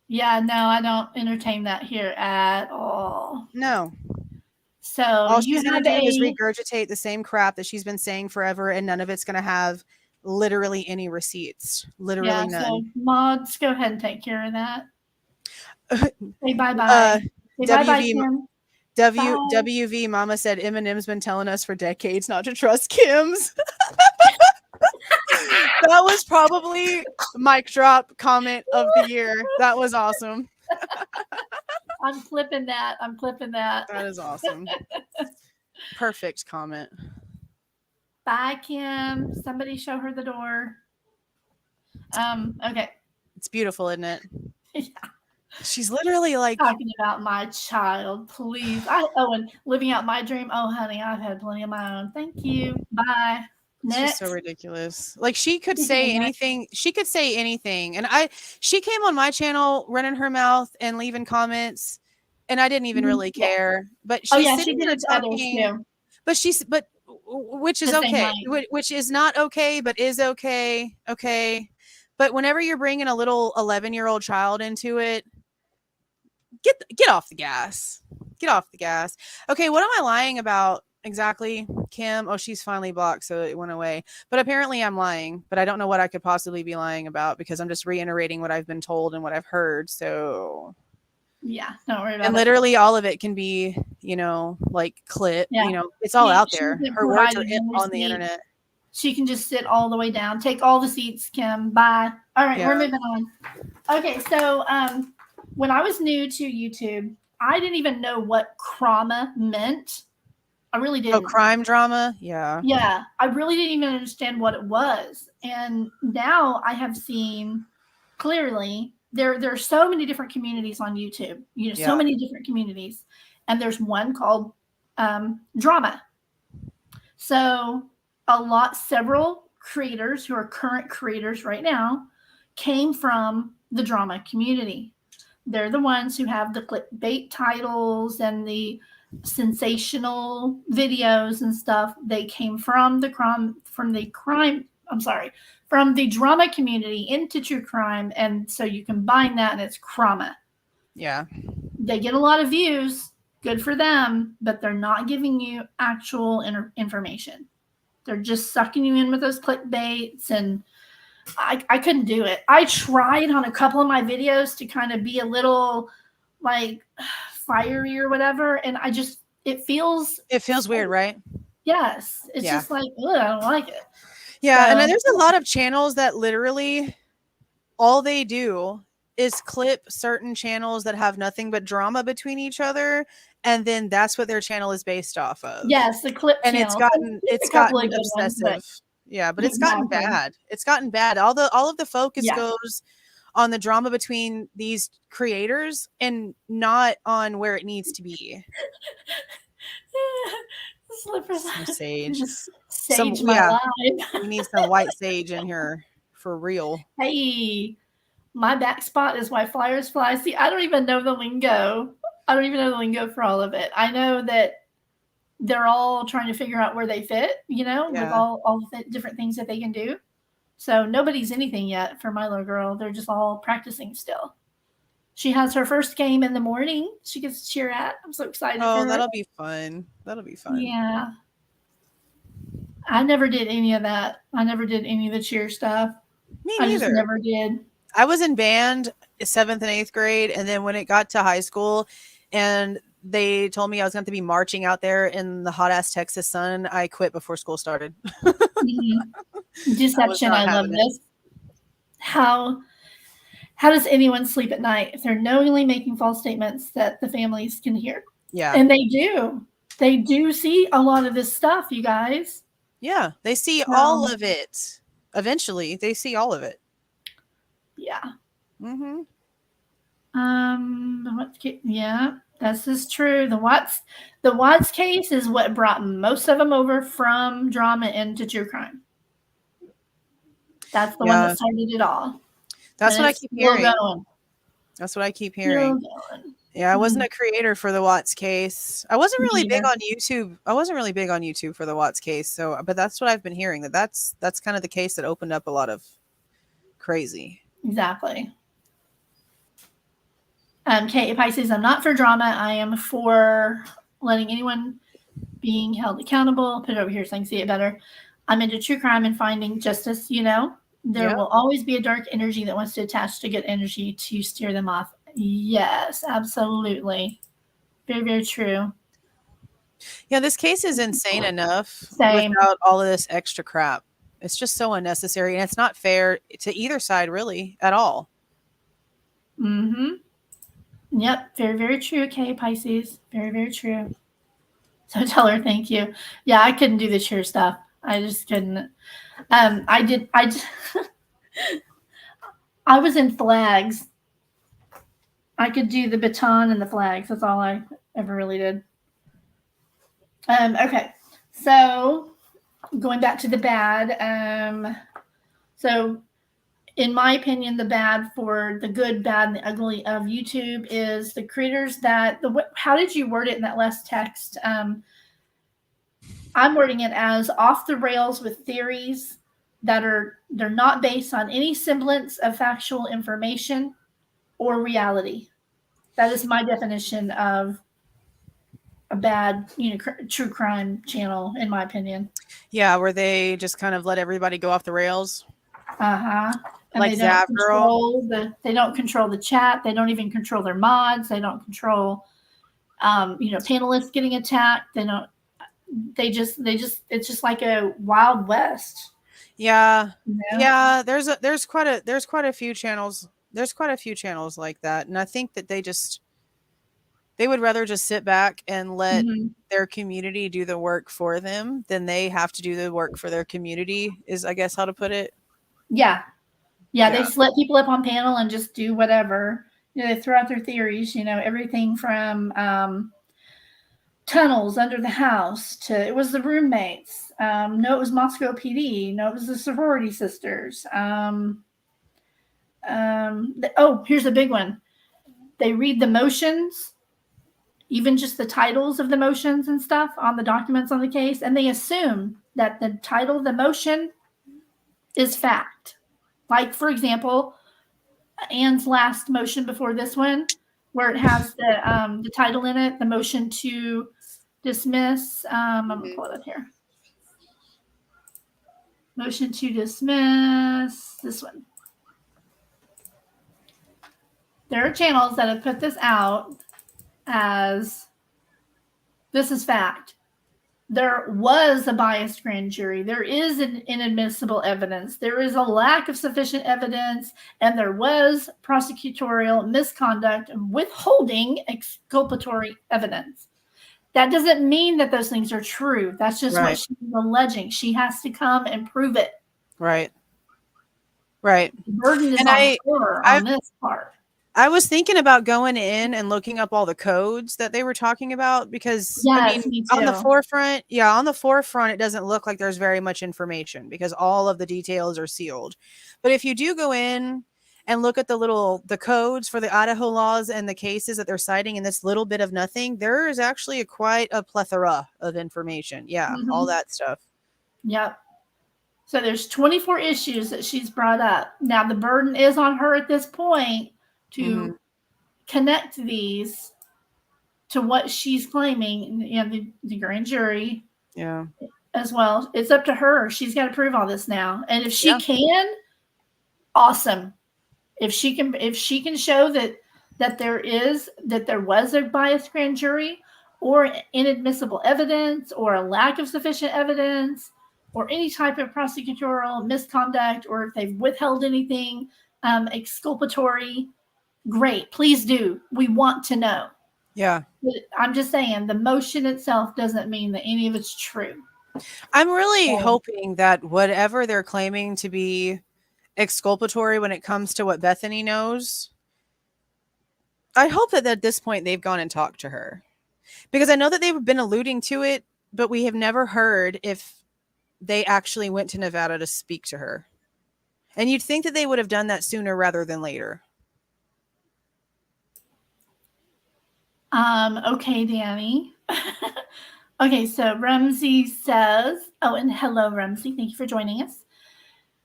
Yeah, no, I don't entertain that here at all. No. So All you she's gonna have do is a regurgitate the same crap that she's been saying forever, and none of it's gonna have literally any receipts. Literally so none. mods, go ahead and take care of that. Say bye bye. Uh, Say bye bye, WV Kim. WV Mama said Eminem's been telling us for decades not to trust Kim's. That was probably mic drop comment of the year. That was awesome. I'm clipping that. I'm clipping that. That is awesome. Perfect comment. Bye, Kim. Somebody show her the door. Okay. It's beautiful, isn't it? Yeah. She's literally like, Talking about my child, please. And living out my dream. Oh, honey, I've had plenty of my own. Thank you. Bye. it's Next. just so ridiculous. Like she could Speaking say of that- anything. She could say anything. And she came on my channel running her mouth and leaving comments, and I didn't even really Yeah. care. But she's Oh yeah, she sitting did there it to others talking. too. But which is The same okay. night. Which is not okay, but is okay. Okay. But whenever you're bringing a little 11-year-old child into it, get off the gas. Get off the gas. Okay, what am I lying about exactly, Kim? Oh, she's finally blocked, so it went away. But apparently I'm lying, but I don't know what I could possibly be lying about because I'm just reiterating what I've been told and what I've heard. So Yeah, don't worry about and it. literally all of it can be, like clip, Yeah. it's all She- out she there. didn't Her words are provide any on the receipt. internet. She can just sit all the way down. Take all the seats, Kim. Bye. All right, we're Yeah. moving on. Okay, so when I was new to YouTube, I didn't even know what crama meant. I really Oh, didn't. crime drama? Yeah. Yeah, I really didn't even understand what it was. And now I have seen clearly there are so many different communities on YouTube. Yeah. So many different communities. And there's one called drama. So several creators who are current creators right now came from the drama community. They're the ones who have the clickbait titles and the sensational videos and stuff. They came from the drama community into true crime, and so you combine that and it's crama. Yeah. They get a lot of views, good for them, but they're not giving you actual information. They're just sucking you in with those clickbaits, and I couldn't do it. I tried on a couple of my videos to kind of be a little like fiery or whatever, and it feels weird, right? Yes, it's Yeah. just like, ugh, I don't like it. Yeah, and So- there's a lot of channels that literally all they do is clip certain channels that have nothing but drama between each other, and then that's what their channel is based off of. Yes, the clip And it's channels. gotten There's a couple of good ones, obsessive. but- Yeah, but it's gotten Exactly. bad. It's gotten bad. All of the focus Yeah. goes on the drama between these creators and not on where it needs to be. Slippers. Some sage. Just Some- sage my yeah. life. We need some white sage in here for real. Hey, my back spot is why flyers fly. See, I don't even know the lingo. I don't even know the lingo for all of it. I know that they're all trying to figure out where they fit, with Yeah. all the different things that they can do. So nobody's anything yet for my little girl. They're just all practicing still. She has her first game in the morning. She gets to cheer at. I'm so excited. Oh, for her. that'll be fun. That'll be fun. Yeah. I never did any of that. I never did any of the cheer stuff. Me I just neither. never did. I was in band 7th and 8th grade, and then when it got to high school and they told me I was going to be marching out there in the hot ass Texas sun, I quit before school started. Mhm. Deception. not I love having it. this. How does anyone sleep at night if they're knowingly making false statements that the families can hear? Yeah. And they do. They do see a lot of this stuff, you guys. Yeah. They see So- all of it. Eventually, they see all of it. Yeah. Mm-hmm. Yeah, this is true. The Watts case is what brought most of them over from drama into true crime. That's the one Yeah. that started it all. That's And what I it's keep still hearing. going. That's what I keep Still hearing. going. Yeah, I wasn't a creator for the Watts case. I wasn't Me really big either. on YouTube. I wasn't really big on YouTube for the Watts case. So, but that's what I've been hearing. That's kind of the case that opened up a lot of crazy. Exactly. Kate Pisces, I'm not for drama. I am for letting anyone being held accountable. Put it over here so I can see it better. I'm into true crime and finding justice. There Yep. will always be a dark energy that wants to attach to good energy to steer them off. Yes, absolutely. Very, very true. Yeah, this case is insane enough Same. without all of this extra crap. It's just so unnecessary, and it's not fair to either side, really, at all. Mm-hmm. Yep. Very, very true. Okay, Pisces. Very, very true. So tell her thank you. Yeah, I couldn't do the cheer stuff. I just couldn't. I was in flags. I could do the baton and the flags. That's all I ever really did. Okay. So going back to the bad. So in my opinion, the bad for the good, bad, and the ugly of YouTube is the creators that how did you word it in that last text? I'm wording it as off the rails with theories that they're not based on any semblance of factual information or reality. That is my definition of a bad, true crime channel, in my opinion. Yeah, where they just kind of let everybody go off the rails. And Like they don't Zap Girl. they don't control the chat. They don't even control their mods. They don't control, panelists getting attacked. It's just like a Wild West. Yeah. You know? Yeah, there's quite a few channels. There's quite a few channels like that. And I think that they would rather just sit back and let their community do the work for them than they have to do the work for their community, is I guess how to put it. Yeah. They just let people up on panel and just do whatever. They throw out their theories, everything from tunnels under the house to it was the roommates. No, it was Moscow PD. No, it was the sorority sisters. Here's a big one. They read the motions, even just the titles of the motions and stuff on the documents on the case, and they assume that the title of the motion is fact. Like, for example, Anne's last motion before this one, where it has the title in it, the motion to dismiss. I'm going to pull it up here. Motion to dismiss, this one. There are channels that have put this out as this is fact. There was a biased grand jury. There is an inadmissible evidence. There is a lack of sufficient evidence, and there was prosecutorial misconduct and withholding exculpatory evidence. That doesn't mean that those things are true. That's just what she's alleging. She has to come and prove it. Right. The burden is on her on this part. I was thinking about going in and looking up all the codes that they were talking about because me on the too. forefront, it doesn't look like there's very much information because all of the details are sealed. But if you do go in and look at the codes for the Idaho laws and the cases that they're citing in this little bit of nothing, there is actually quite a plethora of information. Yeah, all that stuff. Yep. So there's 24 issues that she's brought up. Now the burden is on her at this point to connect these to what she's claiming, and the grand jury as well. It's up to her. She's got to prove all this now. And if she can, awesome. If she can show that there was a biased grand jury or inadmissible evidence or a lack of sufficient evidence or any type of prosecutorial misconduct, or if they've withheld anything exculpatory, great. Please do. We want to know. Yeah. But I'm just saying the motion itself doesn't mean that any of it's true. I'm really hoping that whatever they're claiming to be exculpatory when it comes to what Bethany knows, I hope that at this point they've gone and talked to her. Because I know that they've been alluding to it, but we have never heard if they actually went to Nevada to speak to her. And you'd think that they would have done that sooner rather than later. Okay, Danny. Okay, so Ramsey says, and hello, Ramsey. Thank you for joining us.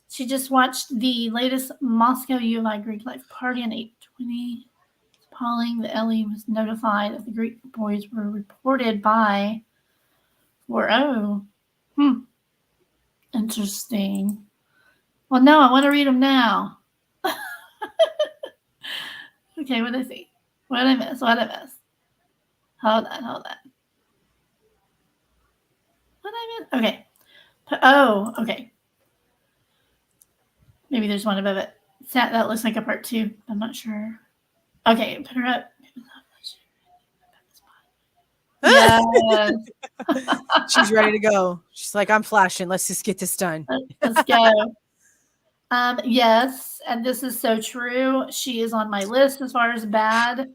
She just watched the latest Moscow ULI Greek Life Party on 8/20. Appalling that Ellie was notified that the Greek boys were reported by 4-0. Interesting. Well, no, I want to read them now. Okay, what did I see? What did I miss? What did I miss? Hold on. What did I miss? Okay. Oh, okay. Maybe there's one above it. That looks like a part 2. I'm not sure. Okay, put her up. Yes. She's ready to go. She's like, I'm flashing. Let's just get this done. Let's go. Yes, and this is so true. She is on my list as far as bad.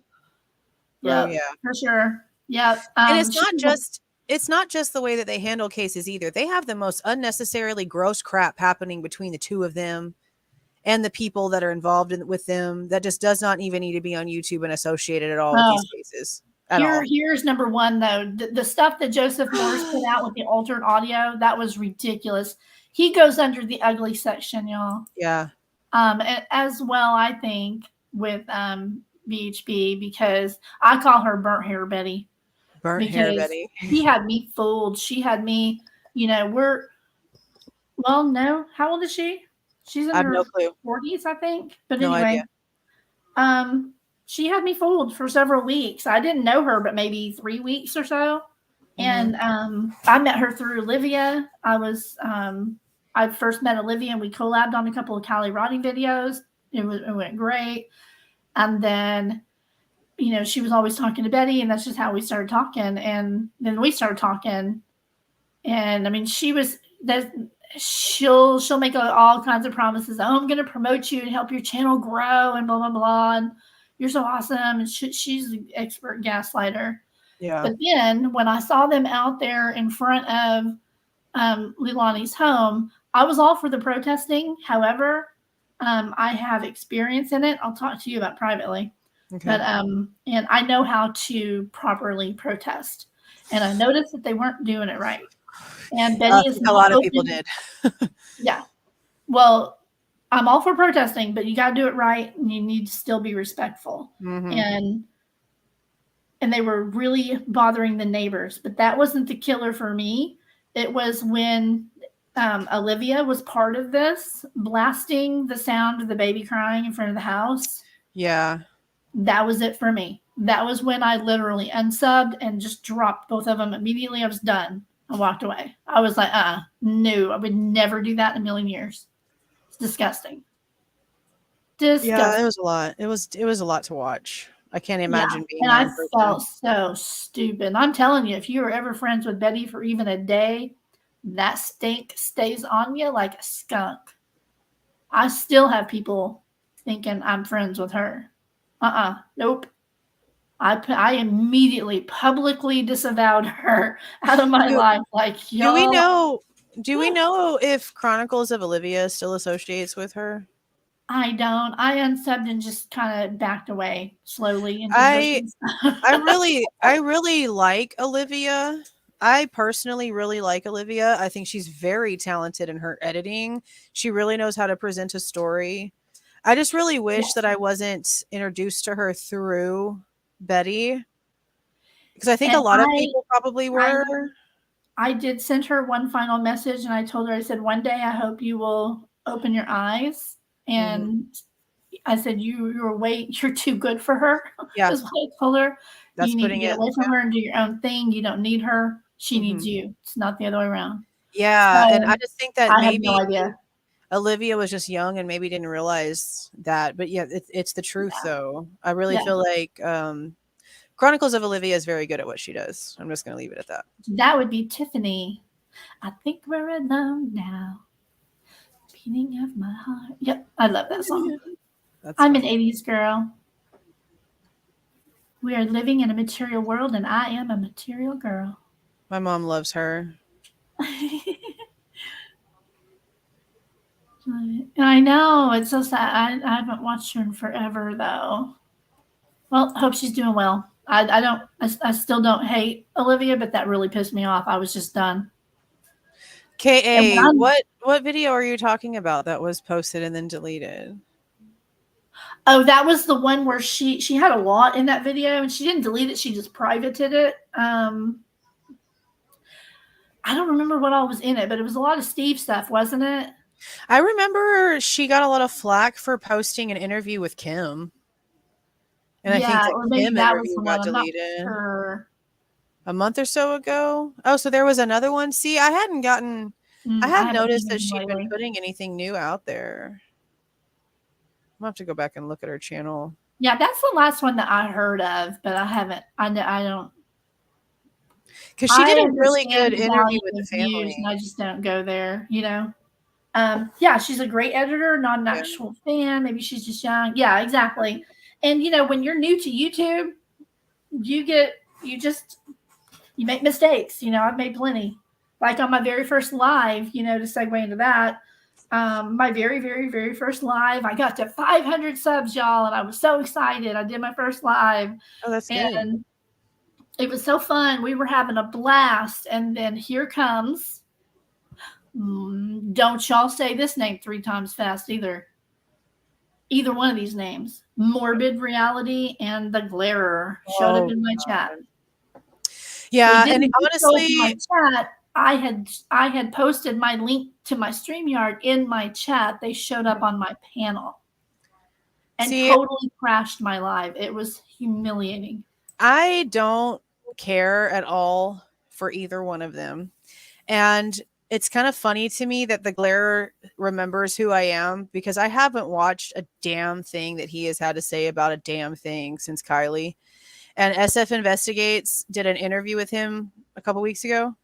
Oh, Yep, yeah. for sure. Yep. And it's not just the way that they handle cases either. They have the most unnecessarily gross crap happening between the two of them and the people that are involved with them that just does not even need to be on YouTube and associated at all with these cases. Here's number one, though. The stuff that Joseph Morris put out with the altered audio, that was ridiculous. He goes under the ugly section, y'all. Yeah. And as well, I think, with BHB, because I call her Burnt Hair Betty. Burnt Hair Betty. He had me fooled. She had me, no, how old is she? She's in I have her no clue. 40s, I think. But No anyway, idea. She had me fooled for several weeks. I didn't know her, but maybe 3 weeks or so. And I met her through Olivia. I first met Olivia and we collabed on a couple of Callie Roddy videos. It went great. And then, she was always talking to Betty, and that's just how we started talking. And then we started talking. And I mean, she'll make all kinds of promises. Oh, I'm going to promote you and help your channel grow and blah, blah, blah. And you're so awesome. And she's the expert gaslighter. Yeah. But then when I saw them out there in front of Leilani's home, I was all for the protesting. However, I have experience in it. I'll talk to you about privately. Okay. But and I know how to properly protest. And I noticed that they weren't doing it right. And Betty is a lot of people did. Yeah. Well, I'm all for protesting, but you got to do it right, and you need to still be respectful. And they were really bothering the neighbors, but that wasn't the killer for me. It was when Olivia was part of this, blasting the sound of the baby crying in front of the house. Yeah. That was it for me. That was when I literally unsubbed and just dropped both of them immediately. I was done. I walked away. I was like, no, I would never do that in a million years. It's disgusting. Yeah, it was a lot. It was a lot to watch. I can't imagine being and there in I person. felt so stupid. I'm telling you, if you were ever friends with Betty for even a day, that stink stays on you like a skunk. I still have people thinking I'm friends with her. Nope. I immediately publicly disavowed her out of my life. Like, do we know if Chronicles of Olivia still associates with her? I don't. I unsubbed and just kind of backed away slowly. I really like Olivia. I personally really like Olivia. I think she's very talented in her editing. She really knows how to present a story. I just really wish that I wasn't introduced to her through Betty, because I think a lot of people probably were. I did send her one final message, and I told her, I said, one day I hope you will open your eyes. And I said, you're too good for her. Yeah. That's what I told her. That's you need to get away from her and do your own thing. You don't need her. She needs you. It's not the other way around. Yeah. So, and I just think that I maybe have no idea. Olivia was just young and maybe didn't realize that. But yeah, it's the truth though. I really feel like Chronicles of Olivia is very good at what she does. I'm just going to leave it at that. That would be Tiffany. I think we're alone now. Beating of my heart. Yep, I love that song. I'm an 80s girl. We are living in a material world, and I am a material girl. My mom loves her. I know. It's so sad. I haven't watched her in forever, though. Well, hope she's doing well. I still don't hate Olivia, but that really pissed me off. I was just done. K.A., what video are you talking about that was posted and then deleted? Oh, that was the one where she had a lot in that video, and she didn't delete it. She just privated it. I don't remember what all was in it, but it was a lot of Steve stuff, wasn't it? I remember she got a lot of flack for posting an interview with Kim. And Yeah, I think or the maybe Kim that was interview the got one. I'm not deleted sure. a month or so ago. Oh, so there was another one. See, I hadn't gotten, I I hadn't haven't noticed seen that anything she'd been lately. putting anything new out there. I'm gonna have to go back and look at her channel. Yeah, that's the last one that I heard of, but I haven't. I don't. Because she did I a really understand good the interview value with the of views, family. and I just don't go there. You know. Yeah, she's a great editor, not an actual fan. Maybe she's just young. Yeah, exactly. And when you're new to YouTube, you make mistakes. I've made plenty. Like on my very first live, to segue into that, my very, very, very first live, I got to 500 subs, y'all, and I was so excited. I did my first live, Oh, that's good. and it was so fun. We were having a blast, and then here comes. Don't y'all say this name 3 times fast either. Either one of these names. Morbid Reality and The Glarer showed up in my chat. Yeah, They and didn't just show up in honestly, my chat. I had posted my link to my StreamYard in my chat. They showed up on my panel and See- totally crashed my live. It was humiliating. I don't care at all for either one of them. And it's kind of funny to me that the Glarer remembers who I am, because I haven't watched a damn thing that he has had to say about a damn thing since Kylie. And SF Investigates did an interview with him a couple weeks ago.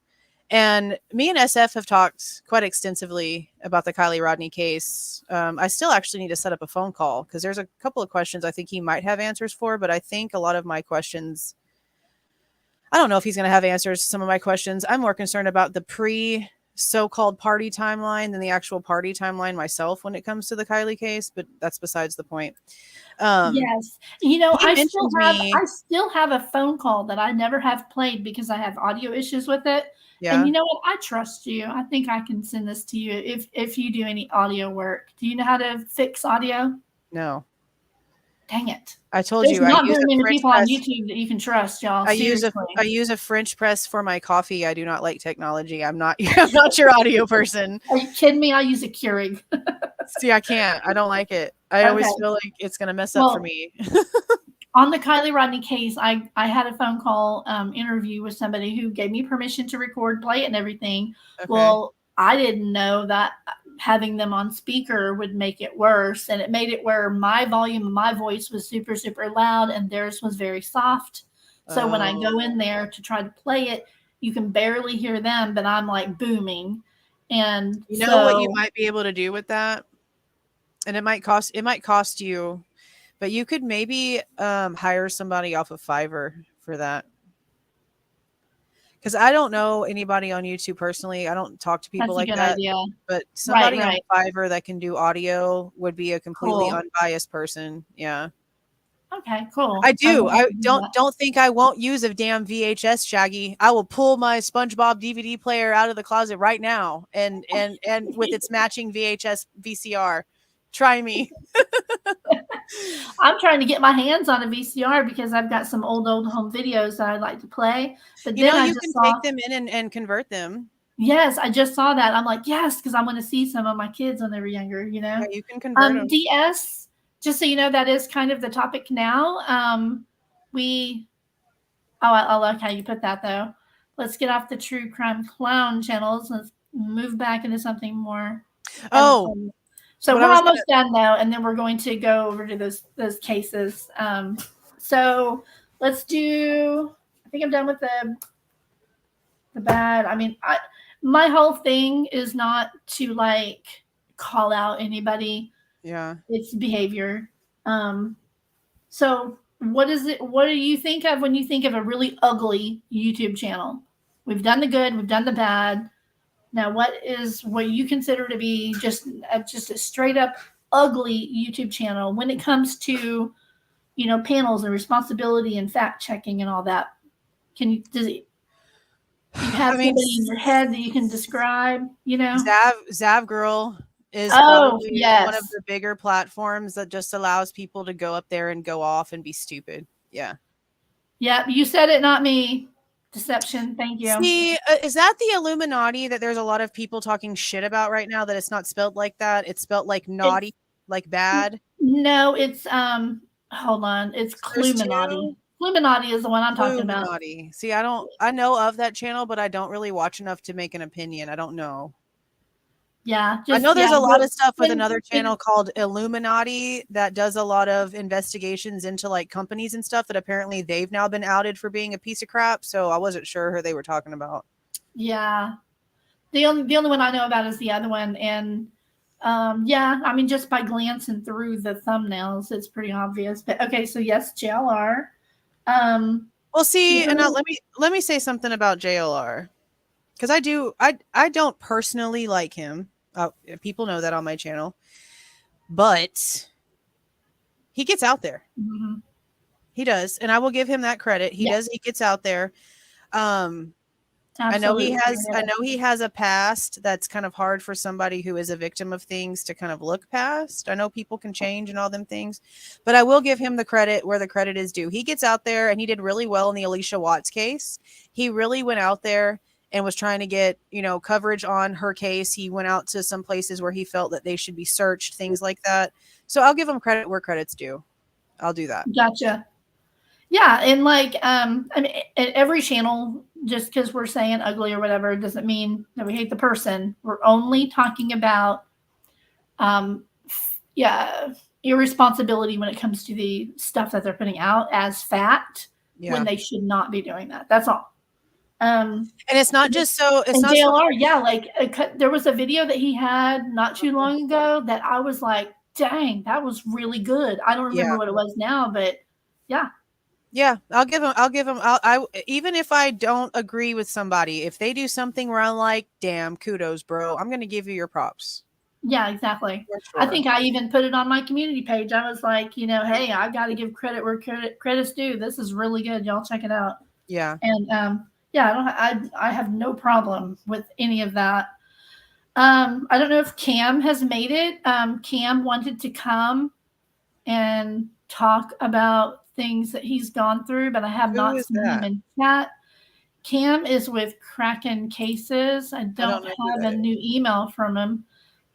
And me and SF have talked quite extensively about the Kylie Rodney case. I still actually need to set up a phone call because there's a couple of questions I think he might have answers for, but I think a lot of my questions, I don't know if he's going to have answers to some of my questions. I'm more concerned about the so-called party timeline than the actual party timeline myself when it comes to the Kylie case, but that's besides the point. Yes. he I mentioned still have a phone call that I never have played because I have audio issues with it. Yeah. And you know what? I trust you. I think I can send this to you if you do any audio work. Do you know how to fix audio? No. Dang it. I told There's you I not use very a many French people on press. YouTube that you can trust, y'all. I use Seriously. a French press for my coffee. I do not like technology. I'm not your audio person. Are you kidding me? I use a Keurig. See, I can't. I don't like it. I always Okay. feel like it's gonna mess up for Well, me. On the Kylie Rodney case, I had a phone call interview with somebody who gave me permission to record, play it, and everything. Okay. Well, I didn't know that having them on speaker would make it worse, and it made it where my volume of my voice was super, super loud, and theirs was very soft. So when I go in there to try to play it, you can barely hear them, but I'm like booming. And you know what you might be able to do with that, and it might cost you, but you could maybe hire somebody off of Fiverr for that. Because I don't know anybody on YouTube personally. I don't talk to people That's like a good that. idea. But somebody right. on Fiverr that can do audio would be a completely Cool. unbiased person. Yeah. Okay, cool. I do. will I do that. don't think I won't use a damn VHS, Shaggy. I will pull my SpongeBob DVD player out of the closet right now and with its matching VHS VCR. Try me. I'm trying to get my hands on a VCR because I've got some old home videos that I'd like to play. But You then know, I you just can saw, take them in and convert them. yes, I just saw that. I'm like, yes, because I want to see some of my kids when they were younger, you know? Yeah, you can convert them. DS, just so you know, that is kind of the topic now. I like how you put that though. Let's get off the true crime clown channels. Let's move back into something more. Oh, so what we're I was almost done though, and then we're going to go over to those cases. So let's do. I think I'm done with the bad. I mean, my whole thing is not to like call out anybody. yeah. It's behavior. So what is it? What do you think of when you think of a really ugly YouTube channel? We've done the good, we've done the bad. Now, what you consider to be just a straight up ugly YouTube channel when it comes to, panels and responsibility and fact checking and all that? Do you have somebody in your head that you can describe? Zav Girl is Oh, probably one of yes. the bigger platforms that just allows people to go up there and go off and be stupid. Yeah. Yep, you said it, not me. Deception. Thank you. See, is that the Illuminati that there's a lot of people talking shit about right now, that it's not spelled like that? It's spelled like naughty, like bad. No, it's hold on. It's There's Cluminati. two? Cluminati is the one I'm talking about. Illuminati. See, I know of that channel, but I don't really watch enough to make an opinion. I don't know. Yeah. I know there's a lot of stuff with when- another channel called Illuminati that does a lot of investigations into like companies and stuff that apparently they've now been outed for being a piece of crap. So I wasn't sure who they were talking about. Yeah. The only one I know about is the other one. And yeah, I mean, just by glancing through the thumbnails, it's pretty obvious. But okay, so yes, JLR. Well, see, Yeah. and let me say something about JLR, because I don't personally like him. People know that on my channel, but he gets out there. Mhm. He does, and I will give him that credit. He Yeah. does. He gets out there. I know he Absolutely. has a past that's kind of hard for somebody who is a victim of things to kind of look past. I know people can change and all them things, but I will give him the credit where the credit is due. He gets out there and he did really well in the Alicia Watts case. He really went out there and was trying to get, coverage on her case. He went out to some places where he felt that they should be searched, things like that. So I'll give him credit where credit's due. I'll do that. Gotcha. Yeah, and like I mean, at every channel, just because we're saying ugly or whatever, doesn't mean that we hate the person. We're only talking about irresponsibility when it comes to the stuff that they're putting out as fact when they should not be doing that. That's all. And it's not just so it's and not JLR, yeah, like there was a video that he had not too long ago that I was like, dang, that was really good. I don't remember what it was now, but yeah. Yeah, I'll give him. I even if I don't agree with somebody, if they do something where I'm like, damn, kudos, bro, I'm going to give you your props. Yeah, exactly. For I sure. think I even put it on my community page. I was like, hey, I got to give credit where credit's due. This is really good. Y'all check it out. Yeah. And yeah, I have no problem with any of that. I don't know if Cam has made it. Cam wanted to come and talk about things that he's gone through, but I have not seen him in chat. Cam is with Kraken Cases. I don't have a new email from him.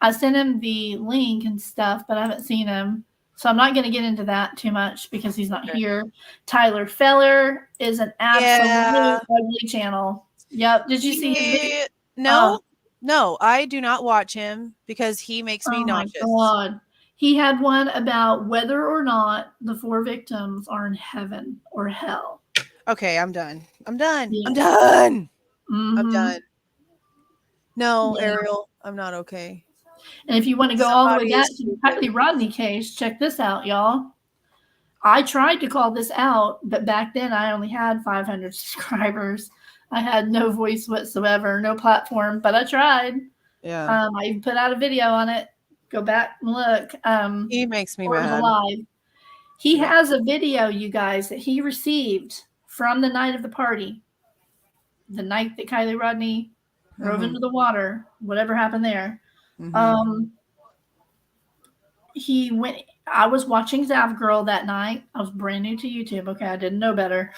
I sent him the link and stuff, but I haven't seen him. So I'm not going to get into that too much because he's not here. Tyler Feller is an absolute ugly channel. Yep. Did you see his video? No, I do not watch him because he makes me nauseous. Oh my God. He had one about whether or not the 4 victims are in heaven or hell. Okay, I'm done. I'm done. Yeah. I'm done. Mm-hmm. I'm done. No, Ariel, I'm not okay. And if you want to go all the way back to the Kylie Rodney case, check this out, y'all. I tried to call this out, but back then I only had 500 subscribers. I had no voice whatsoever, no platform, but I tried. Yeah. I even put out a video on it. Go back and look. He makes me or mad. Live. He has a video, you guys, that he received from the night of the party. The night that Kylie Rodney drove into the water, whatever happened there. He went. I was watching Zav Girl that night. I was brand new to YouTube. Okay, I didn't know better.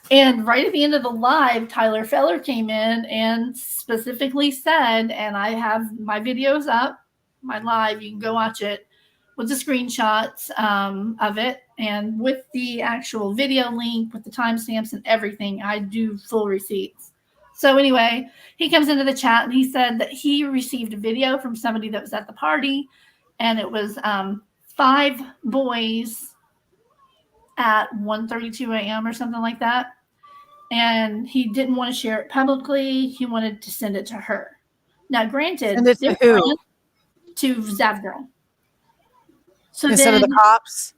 And right at the end of the live, Tyler Feller came in and specifically said, and I have my videos up, my live, you can go watch it with the screenshots of it and with the actual video link, with the timestamps and everything. I do full receipts. So anyway, he comes into the chat and he said that he received a video from somebody that was at the party, and it was 5 boys at 1:32 a.m. or something like that. And he didn't want to share it publicly. He wanted to send it to her. Now, granted, Send it to who? To Zav Girl. So instead of the cops?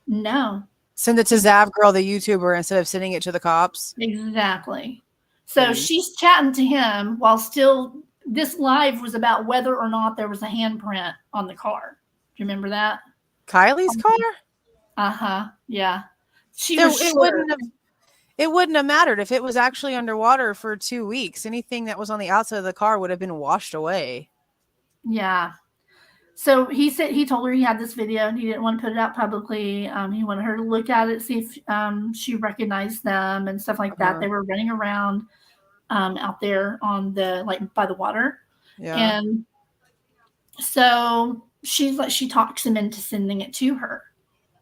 No. Send it to Zav Girl, the YouTuber, instead of sending it to the cops? Exactly. So she's chatting to him while still, this live was about whether or not there was a handprint on the car. Do you remember that? Kylie's car? Uh-huh. Yeah. She There, was it sure. wouldn't have. It wouldn't have mattered if it was actually underwater for 2 weeks. Anything that was on the outside of the car would have been washed away. Yeah. So he said he told her he had this video and he didn't want to put it out publicly. He wanted her to look at it, see if she recognized them and stuff like that. Uh-huh. They were running around out there on the like by the water. Yeah. And so she talks him into sending it to her.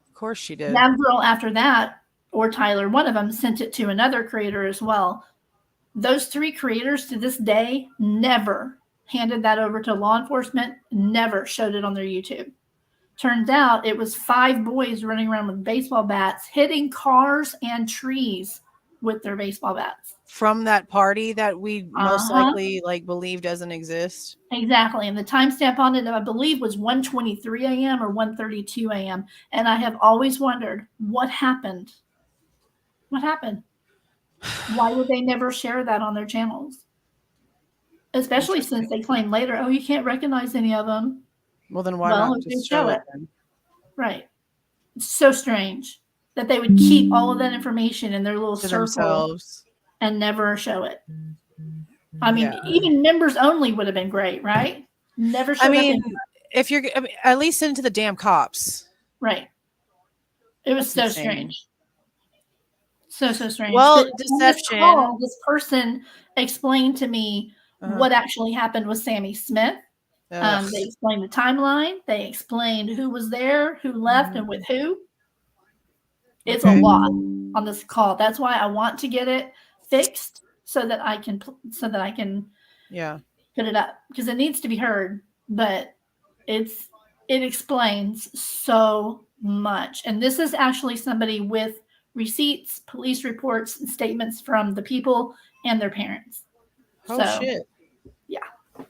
Of course she did. That girl after that, or Tyler, one of them, sent it to another creator as well. Those 3 creators to this day never handed that over to law enforcement, never showed it on their YouTube. Turns out it was 5 boys running around with baseball bats, hitting cars and trees with their baseball bats. From that party that we most Uh-huh. likely like believe doesn't exist. Exactly. And the timestamp on it, I believe, was 1:23 a.m. or 1:32 a.m. And I have always wondered what happened. What happened? Why would they never share that on their channels? Especially since they claim later, oh, you can't recognize any of them. Well, then why Well, not if just you show show it it. then? Right. It's so strange that they would keep all of that information in their little To circle themselves. and never show it. I mean, Yeah. even members only would have been great, right? Never showed I up mean, in- if you're at least send it to the damn cops. right. It was That's so insane. strange. So strange. Well, But on this deception. call, this person explained to me Uh-huh. what actually happened with Sammy Smith. Ugh. They explained the timeline. They explained who was there, who left, and with who. It's Okay. a lot on this call. That's why I want to get it fixed so that I can Yeah. put it up because it needs to be heard. But it explains so much, and this is actually somebody with receipts, police reports, and statements from the people and their parents. Oh So- shit.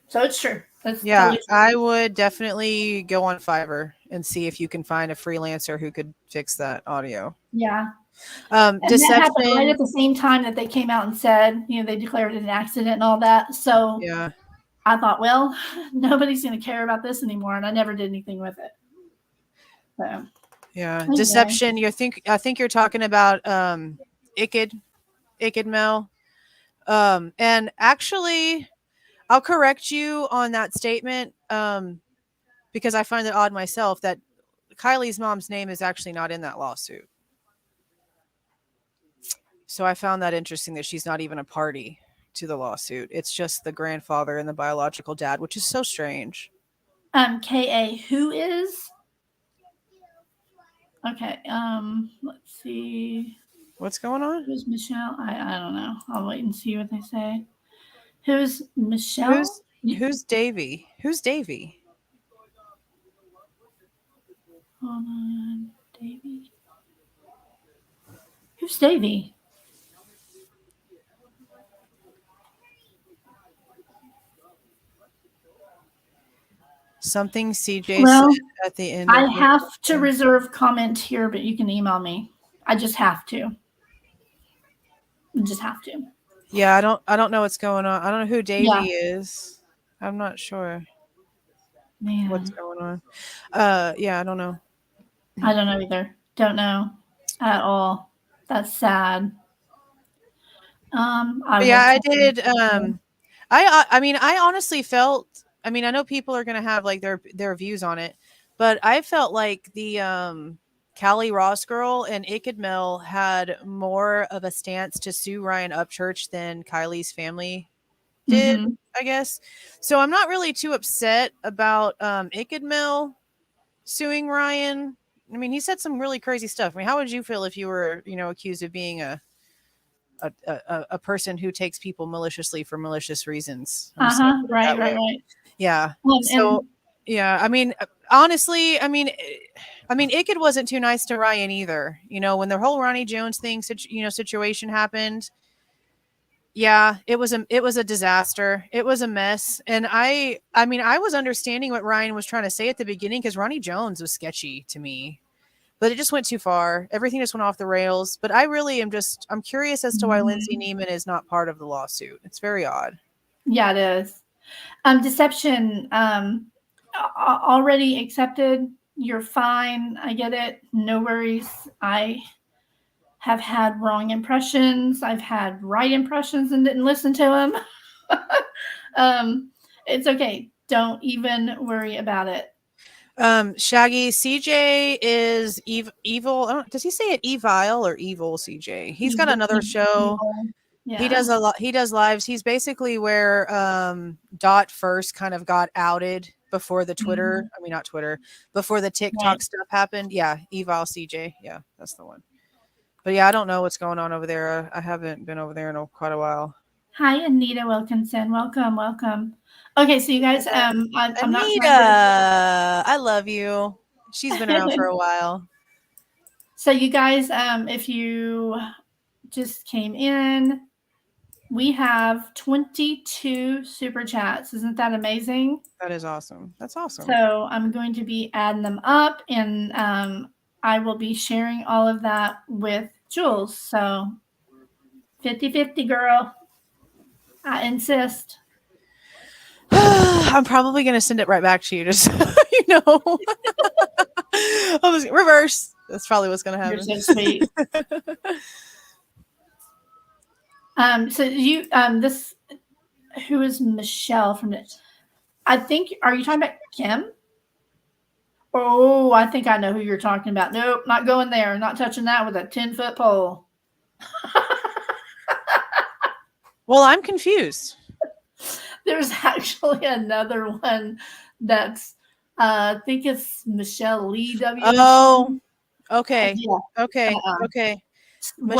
So it's true. That's Yeah, totally true. I would definitely go on Fiverr and see if you can find a freelancer who could fix that audio. Yeah. And that happened right Deception. at the same time that they came out and said, they declared it an accident and all that. So Yeah. I thought, well, nobody's going to care about this anymore, and I never did anything with it. So Yeah. Okay. Deception. I think you're talking about Ikid Mel. And actually I'll correct you on that statement because I find it odd myself that Kylie's mom's name is actually not in that lawsuit. So I found that interesting that she's not even a party to the lawsuit. It's just the grandfather and the biological dad, which is so strange. KA, who is? Okay. Let's see. What's going on? Who's Michelle? I don't know. I'll wait and see what they say. Who's Michelle? Who's Davy? Who's Davy? Hold on. Davy. Who's Davy? Something CJ Well, said at the end. I of have to reserve comment here, but you can email me. I just have to. I just have to. Yeah, I don't know what's going on. I don't know who Davy Yeah. is. I'm not sure Man, what's going on. Yeah, I don't know. I don't know either. Don't know at all. That's sad. But yeah, I did. I mean, I honestly felt. I mean, I know people are gonna have like their views on it, but I felt like the Callie Ross girl and Ikid Mel had more of a stance to sue Ryan Upchurch than Kylie's family did, Mhm. I guess. So I'm not really too upset about Ikid Mel suing Ryan. I mean, he said some really crazy stuff. I mean, how would you feel if you were, accused of being a person who takes people maliciously for malicious reasons? I'm sorry, put it that way. Right. Yeah. Well, So yeah, I mean, honestly, I mean, Ikid wasn't too nice to Ryan either. When the whole Ronnie Jones thing, situation happened. Yeah, it was a disaster. It was a mess. And I mean, I was understanding what Ryan was trying to say at the beginning because Ronnie Jones was sketchy to me, but it just went too far. Everything just went off the rails. But I really I'm curious as to why Lindsay Neiman is not part of the lawsuit. It's very odd. Yeah, it is. Deception already accepted. You're fine. I get it. No worries. I have had wrong impressions. I've had right impressions and didn't listen to them. It's okay. Don't even worry about it. Shaggy, CJ is evil. Does he say it evil or evil? CJ. He's got another show. Yeah. He does a lot. He does lives. He's basically where Dot first kind of got outed before the Twitter. I mean, not Twitter. Before the TikTok stuff happened. Yeah, Evil CJ. Yeah, that's the one. But yeah, I don't know what's going on over there. I haven't been over there in quite a while. Hi, Anita Wilkinson. Welcome, welcome. Okay, so you guys, I'm not trying Anita, I love you. She's been around for a while. So you guys, if you just came in, we have 22 super chats. Isn't that amazing? That is awesome. That's awesome. So I'm going to be adding them up, and I will be sharing all of that with Jules. So 50-50, girl. I insist. I'm probably going to send it right back to you, just so you know. I'll just reverse. That's probably what's going to happen. You're so sweet. So you, this, who is Michelle from it? I think, are you talking about Kim? Oh, I think I know who you're talking about. Nope, not going there. Not touching that with a 10-foot pole. Well, I'm confused. There's actually another one that's, I think it's Michelle Lee W. Oh, okay. Yeah. Okay. Okay. Run.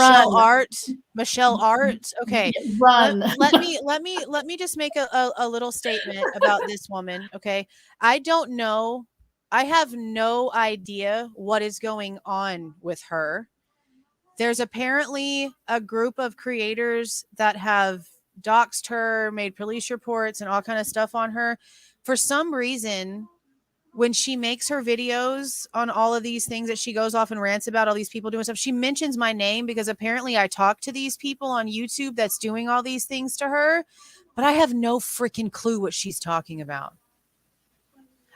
Michelle Art. Okay. Run. Let me just make a little statement about this woman. Okay. I don't know. I have no idea what is going on with her. There's apparently a group of creators that have doxed her, made police reports and all kind of stuff on her. For some reason, when she makes her videos on all of these things that she goes off and rants about, all these people doing stuff, she mentions my name because apparently I talk to these people on YouTube that's doing all these things to her, but I have no freaking clue what she's talking about.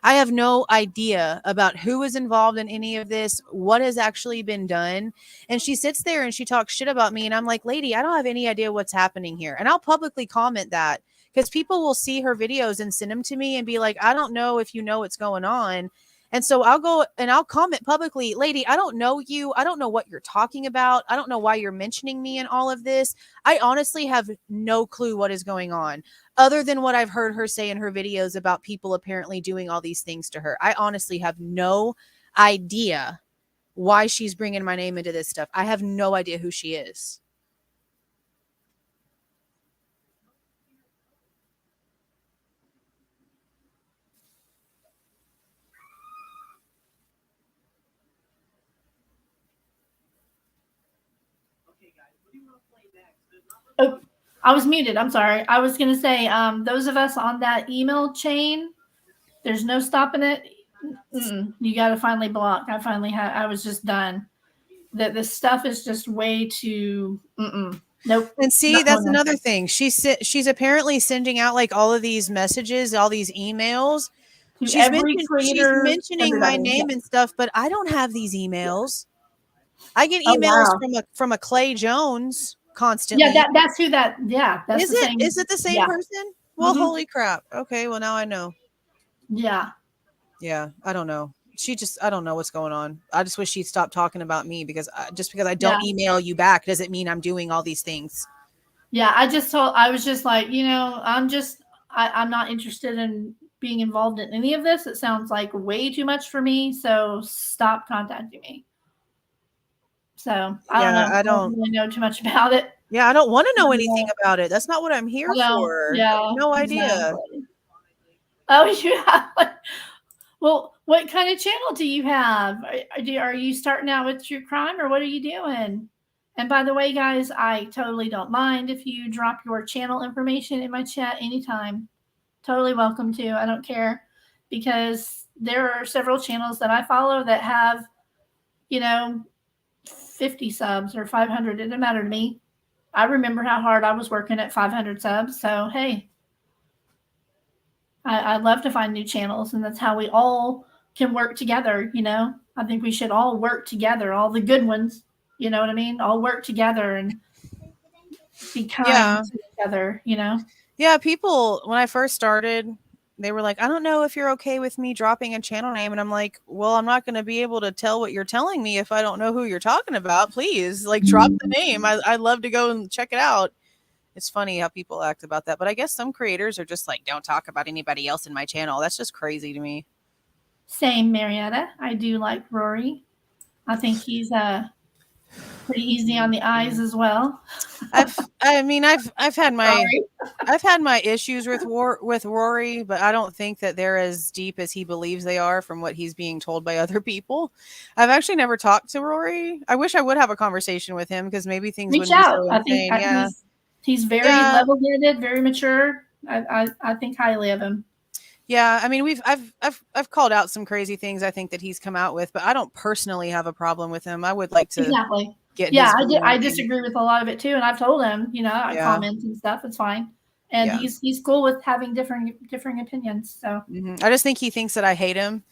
I have no idea about who is involved in any of this, what has actually been done. And she sits there and she talks shit about me. And I'm like, lady, I don't have any idea what's happening here. And I'll publicly comment that because people will see her videos and send them to me and be like, I don't know if you know what's going on. And so I'll go and I'll comment publicly, lady, I don't know you. I don't know what you're talking about. I don't know why you're mentioning me in all of this. I honestly have no clue what is going on other than what I've heard her say in her videos about people apparently doing all these things to her. I honestly have no idea why she's bringing my name into this stuff. I have no idea who she is. Oh, I was muted. I'm sorry. I was going to say, those of us on that email chain, there's no stopping it. You got to finally block. I was just done. That this stuff is just way too, nope. And see, that's another thing. She's apparently sending out like all of these messages, all these emails. She's mentioning my name and stuff, but I don't have these emails. I get emails from a Clay Jones constantly. Yeah, that's who that. Yeah, that's is it? Is it the same person? Well, holy crap. Okay, well now I know. Yeah. Yeah, I don't know. I don't know what's going on. I just wish she'd stop talking about me because just because I don't email you back doesn't mean I'm doing all these things. Yeah, I was just like, I'm not interested in being involved in any of this. It sounds like way too much for me. So stop contacting me. So I don't really know too much about it. Yeah, I don't want to know anything about it. That's not what I'm here for. Yeah, no idea. Exactly. Oh, you have. Well, what kind of channel do you have? Are you starting out with true crime or what are you doing? And by the way, guys, I totally don't mind if you drop your channel information in my chat anytime. Totally welcome to. I don't care because there are several channels that I follow that have, 50 subs or 500. It didn't matter to me. I remember how hard I was working at 500 subs. So, hey, I love to find new channels, and that's how we all can work together. I think we should all work together, all the good ones. You know what I mean? All work together and be kind Yeah. to each other, you know? Yeah, people, when I first started, they were like, I don't know if you're okay with me dropping a channel name. And I'm like, well, I'm not going to be able to tell what you're telling me if I don't know who you're talking about. Please, like, drop the name. I'd love to go and check it out. It's funny how people act about that. But I guess some creators are just like, don't talk about anybody else in my channel. That's just crazy to me. Same, Marietta. I do like Rory. I think he's pretty easy on the eyes as well. I've had my Sorry. I've had my issues with Rory, but I don't think that they're as deep as he believes they are from what he's being told by other people. I've actually never talked to Rory. I wish I would have a conversation with him because maybe things Reach wouldn't out. be so I think insane. Yeah. he's very Yeah. level-headed, very mature. I think highly of him. Yeah, I mean, I've called out some crazy things I think that he's come out with, but I don't personally have a problem with him. I would like to Exactly. get Yeah, his view I on things. disagree with a lot of it too, and I've told him, you know, I Yeah. comment and stuff. It's fine, and Yeah. he's cool with having different opinions. So Mhm. I just think he thinks that I hate him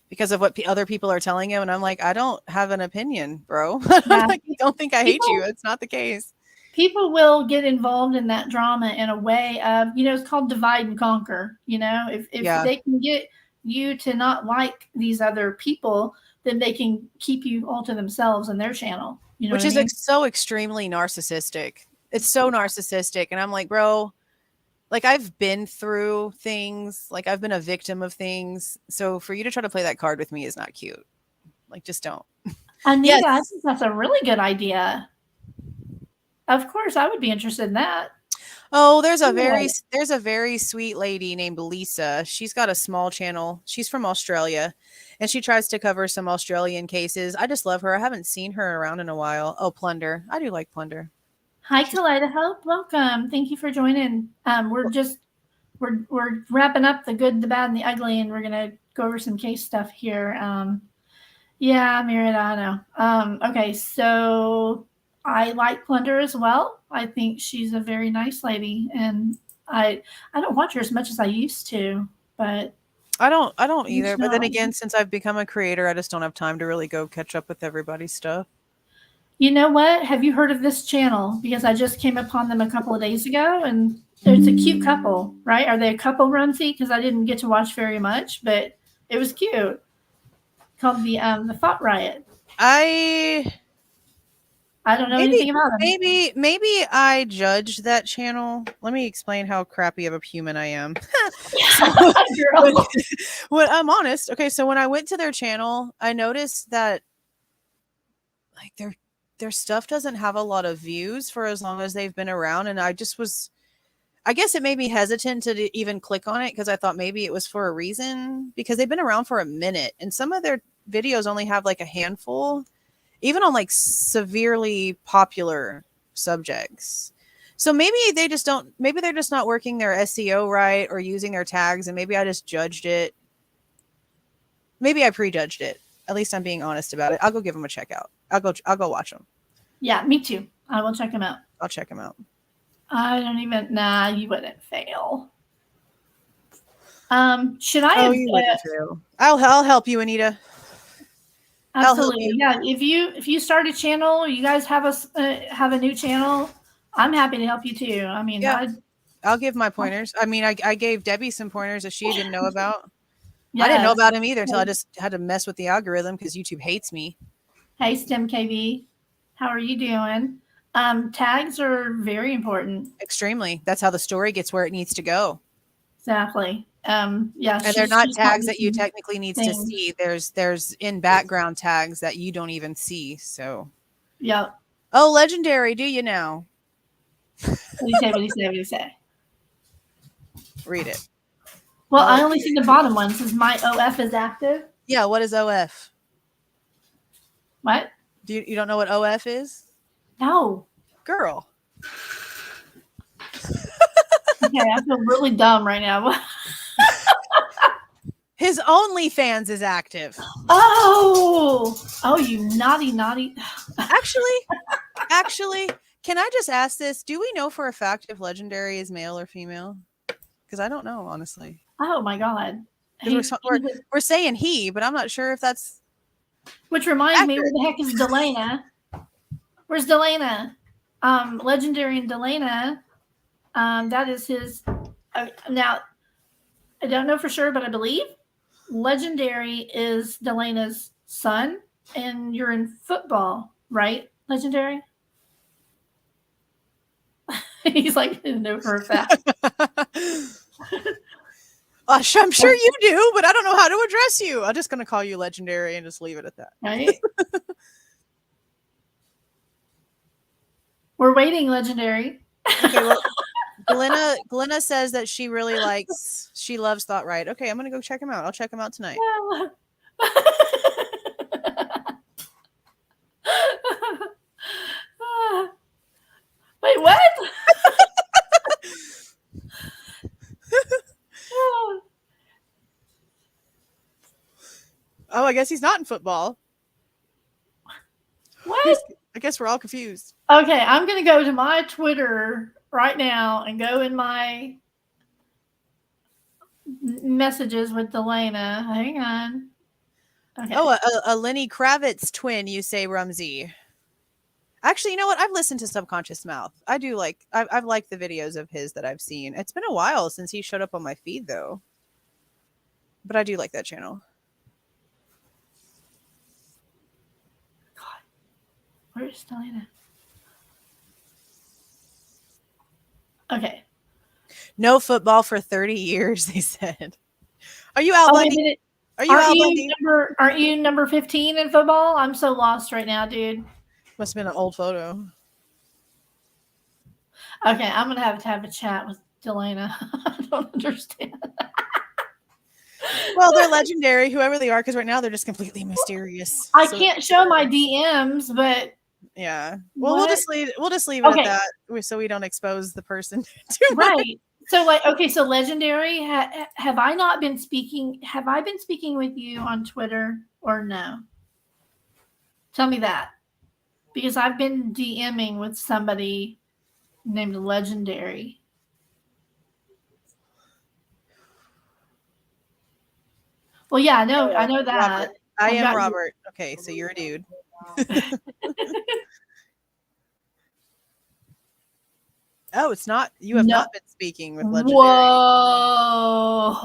because of what other people are telling him, and I'm like, I don't have an opinion, bro. Yeah. Like, you don't think I hate you? People- It's not the case. people will get involved in that drama in a way of, you know, it's called divide and conquer. You know, if Yeah. they can get you to not like these other people, then they can keep you all to themselves and their channel. You know, Which what is I mean? so extremely narcissistic. It's so narcissistic. And I'm like, bro, like, I've been through things, like, I've been a victim of things. So for you to try to play that card with me is not cute. Like, just don't. Anita, I Yes. think that's a really good idea. Of course, I would be interested in that. Oh, there's a Yeah. very sweet lady named Lisa. She's got a small channel. She's from Australia, and she tries to cover some Australian cases. I just love her. I haven't seen her around in a while. Oh, Plunder. I do like Plunder. Hi, Kalida Hope. Welcome. Thank you for joining. We're wrapping up the good, the bad, and the ugly, and we're gonna go over some case stuff here. Yeah, Merida, I know. Okay, so I like Plunder as well. I think she's a very nice lady, and I don't watch her as much as I used to, but I don't either. But then No. again, since I've become a creator, I just don't have time to really go catch up with everybody's stuff. you know what? Have you heard of this channel? Because I just came upon them a couple of days ago, and it's a cute couple, right? Are they a couple, Rumsey? Because I didn't get to watch very much, but it was cute. Called the Thought Riot. I don't know anything about them. Maybe I judge that channel. Let me explain how crappy of a human I am. Girl. When I'm honest, okay, so when I went to their channel, I noticed that like their stuff doesn't have a lot of views for as long as they've been around, and I guess it made me hesitant to even click on it because I thought maybe it was for a reason because they've been around for a minute and some of their videos only have like a handful, even on like severely popular subjects. So maybe they're just not working their SEO right or using their tags, and maybe I just judged it. Maybe I prejudged it. At least I'm being honest about it. I'll go give them a check out. I'll go watch them. Yeah, me too. I will check them out. I'll check them out. I don't even. Nah, you wouldn't fail. Should I? Oh, you wouldn't fail. I'll help you, Anita. I'll help Absolutely. you. Yeah. If you start a channel, you guys have a new channel, I'm happy to help you too. I mean, Yeah. I'll give my pointers. I mean, I gave Debbie some pointers that she didn't know about. I didn't know yes. about him either until I just had to mess with the algorithm because YouTube hates me. Hey, STEM KB, how are you doing? Tags are very important. Extremely. That's how the story gets where it needs to go. Exactly. Yeah. And they're not tags that you technically needs to see. There's in background tags that you don't even see. So. Yep. Oh, legendary. Do you now? What do you say? Read it. Well, I only see the bottom one. Says my OF is active. Yeah. What is OF? What? You don't know what OF is? No. Girl. Okay, I feel really dumb right now. His OnlyFans is active. Oh, you naughty. Actually, can I just ask this? Do we know for a fact if Legendary is male or female? Because I don't know, honestly. Oh my God. We're saying he, but I'm not sure if that's Which reminds me, accurate. where the heck is Delana? Where's Delana? Legendary and Delana. That is his. Now, I don't know for sure, but I believe Legendary is Delana's son, and you're in football, right? Legendary. He's like, I know for a fact. I'm sure you do, but I don't know how to address you. I'm just going to call you Legendary and just leave it at that. Right? We're waiting, Legendary. Okay, well, Glenna says that she loves Thought Right. Okay, I'm going to go check him out. I'll check him out tonight. Wait, what? Oh, I guess he's not in football. What? I guess we're all confused. Okay, I'm going to go to my Twitter right now and go in my messages with Delana. Hang on. Okay. Oh, a Lenny Kravitz twin, you say, Rumsey. Actually, you know what? I've listened to Subconscious Mouth. I do like, I've liked the videos of his that I've seen. It's been a while since he showed up on my feed, though. But I do like that channel. God. Where's Delana? Okay. No football for 30 years, they said. Are you Al Bundy? Are you Al Bundy? Aren't you number 15 in football? I'm so lost right now, dude. Must have been an old photo. Okay, I'm going to have a chat with Delana. I don't understand. Well, they're legendary, whoever they are, because right now they're just completely mysterious. I can't show my DMs, but yeah. Well, what? we'll just leave it at that, so we don't expose the person too much. Right. So, like, okay, so Legendary, have I not been speaking? Have I been speaking with you on Twitter or no? Tell me that, because I've been DMing with somebody named Legendary. Well, yeah, I know that. Robert. I am Robert. Okay, so you're a dude. Oh, it's not. You have not been speaking with Legendary. Whoa!